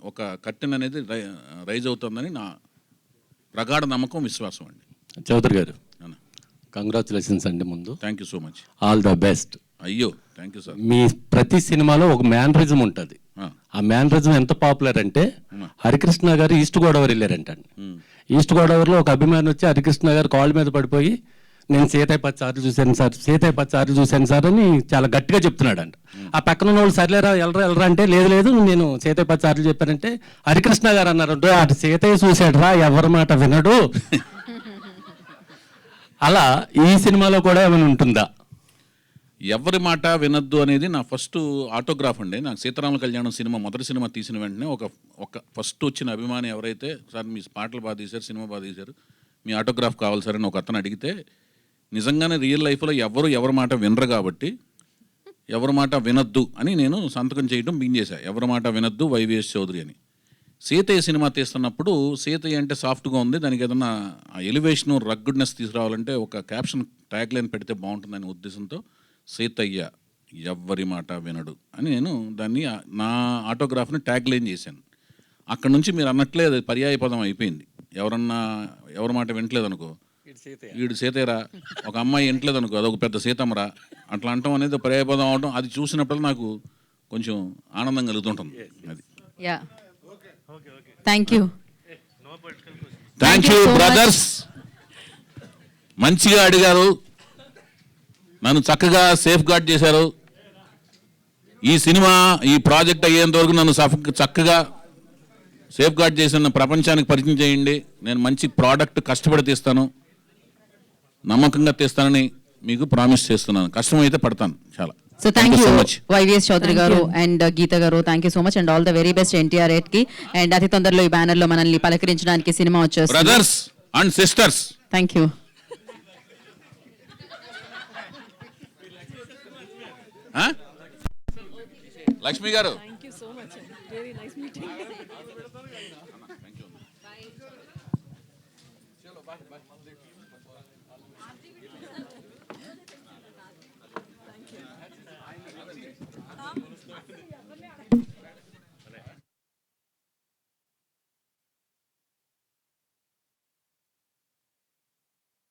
ఒక కర్టెన్ అనేది రైజ్ అవుతుందని నా ప్రగాఢ నమ్మకం, విశ్వాసం అండి. చౌదరి గారు, కంగ్రాచులేషన్స్ అండి. ముందు thank you so much, all the best. అయ్యో థ్యాంక్ యూ సార్. మీ ప్రతి సినిమాలో ఒక మ్యానరిజం ఉంటుంది. ఆ మ్యానరిజం ఎంత పాపులర్ అంటే, హరికృష్ణ గారు ఈస్ట్ గోదావరి వెళ్ళారంట. ఈస్ట్ గోదావరిలో ఒక అభిమాని వచ్చి హరికృష్ణ గారు కాళ్ళ మీద పడిపోయి, నేను సీతయ్య 10 సార్లు చూశాను సార్, సీతయ్య 10 సార్లు చూశాను సార్ అని చాలా గట్టిగా చెప్తున్నాడు అంట. ఆ పక్కన ఉన్న వాళ్ళు సర్లేరా వెళ్ళరా అంటే, లేదు నేను సీతయ్య 10 సార్లు చెప్పానంటే హరికృష్ణ గారు అన్నారు, అటు సీతయ్య చూశాడు రా, ఎవరి మాట వినడు. అలా ఈ సినిమాలో కూడా ఏమైనా ఉంటుందా? ఎవరి మాట వినొద్దు అనేది నా ఫస్ట్ ఆటోగ్రాఫ్ అండి. నాకు సీతారామ కళ్యాణం సినిమా మొదటి సినిమా తీసిన వెంటనే ఒక ఫస్ట్ వచ్చిన అభిమాని ఎవరైతే, సార్ మీ పాటలు బాగా తీశారు, సినిమా బాగా తీశారు, మీ ఆటోగ్రాఫ్ కావాలి సార్ అని ఒక అతను అడిగితే, నిజంగానే రియల్ లైఫ్లో ఎవరి మాట వినరు కాబట్టి ఎవరి మాట వినొద్దు అని నేను సంతకం చేయడం బిగిన్ చేశాను. ఎవరి మాట వినొద్దు వైవిఎస్ చౌదరి అని. సీతయ్య సినిమా తీస్తున్నప్పుడు సీతయ్య అంటే సాఫ్ట్గా ఉంది, దానికి ఏదన్నా ఎలివేషన్ రగ్గుడ్నెస్ తీసుకురావాలంటే ఒక క్యాప్షన్ ట్యాగ్ లైన్ పెడితే బాగుంటుందనే ఉద్దేశంతో సీతయ్య ఎవ్వరి మాట వినడు అని నేను దాన్ని నా ఆటోగ్రాఫ్ని ట్యాగ్ లైన్ చేశాను. అక్కడ నుంచి మీరు అన్నట్లే అది పర్యాయ పదం అయిపోయింది. ఎవరి మాట వినట్లేదు అనుకో, వీడు సీతయ్యరా, ఒక అమ్మాయి వినట్లేదు అనుకో, అదొక పెద్ద సీతమ్మరా, అట్లా అంటాం అనేది పర్యాయ పదం అవడం, అది చూసినప్పుడు నాకు కొంచెం ఆనందం కలుగుతుంటుంది. అది థ్యాంక్ యూ బ్రదర్స్, మంచిగా అడిగారు. నన్ను చక్కగా సేఫ్ గార్డ్ చేశారు. ఈ సినిమా ఈ ప్రాజెక్ట్ అయ్యేంత వరకు నన్ను చక్కగా సేఫ్ గార్డ్ చేసిన ప్రపంచానికి పరిచయం చేయండి. నేను మంచి ప్రోడక్ట్ కష్టపడి తీస్తాను, నమ్మకంగా తీస్తానని మీకు ప్రామిస్ చేస్తున్నాను. కష్టమైతే పడతాను చాలా. So thank you so much. YVS Chowdary గారు అండ్ గీత గారు, thank you so much and all the very best NTR 8 కి. అండ్ అతి తొందరలో ఈ బ్యానర్ లో మనల్ని పలకరించడానికి సినిమా వచ్చేస్తుంది. Brothers and sisters, thank you. Lakshmi గారు.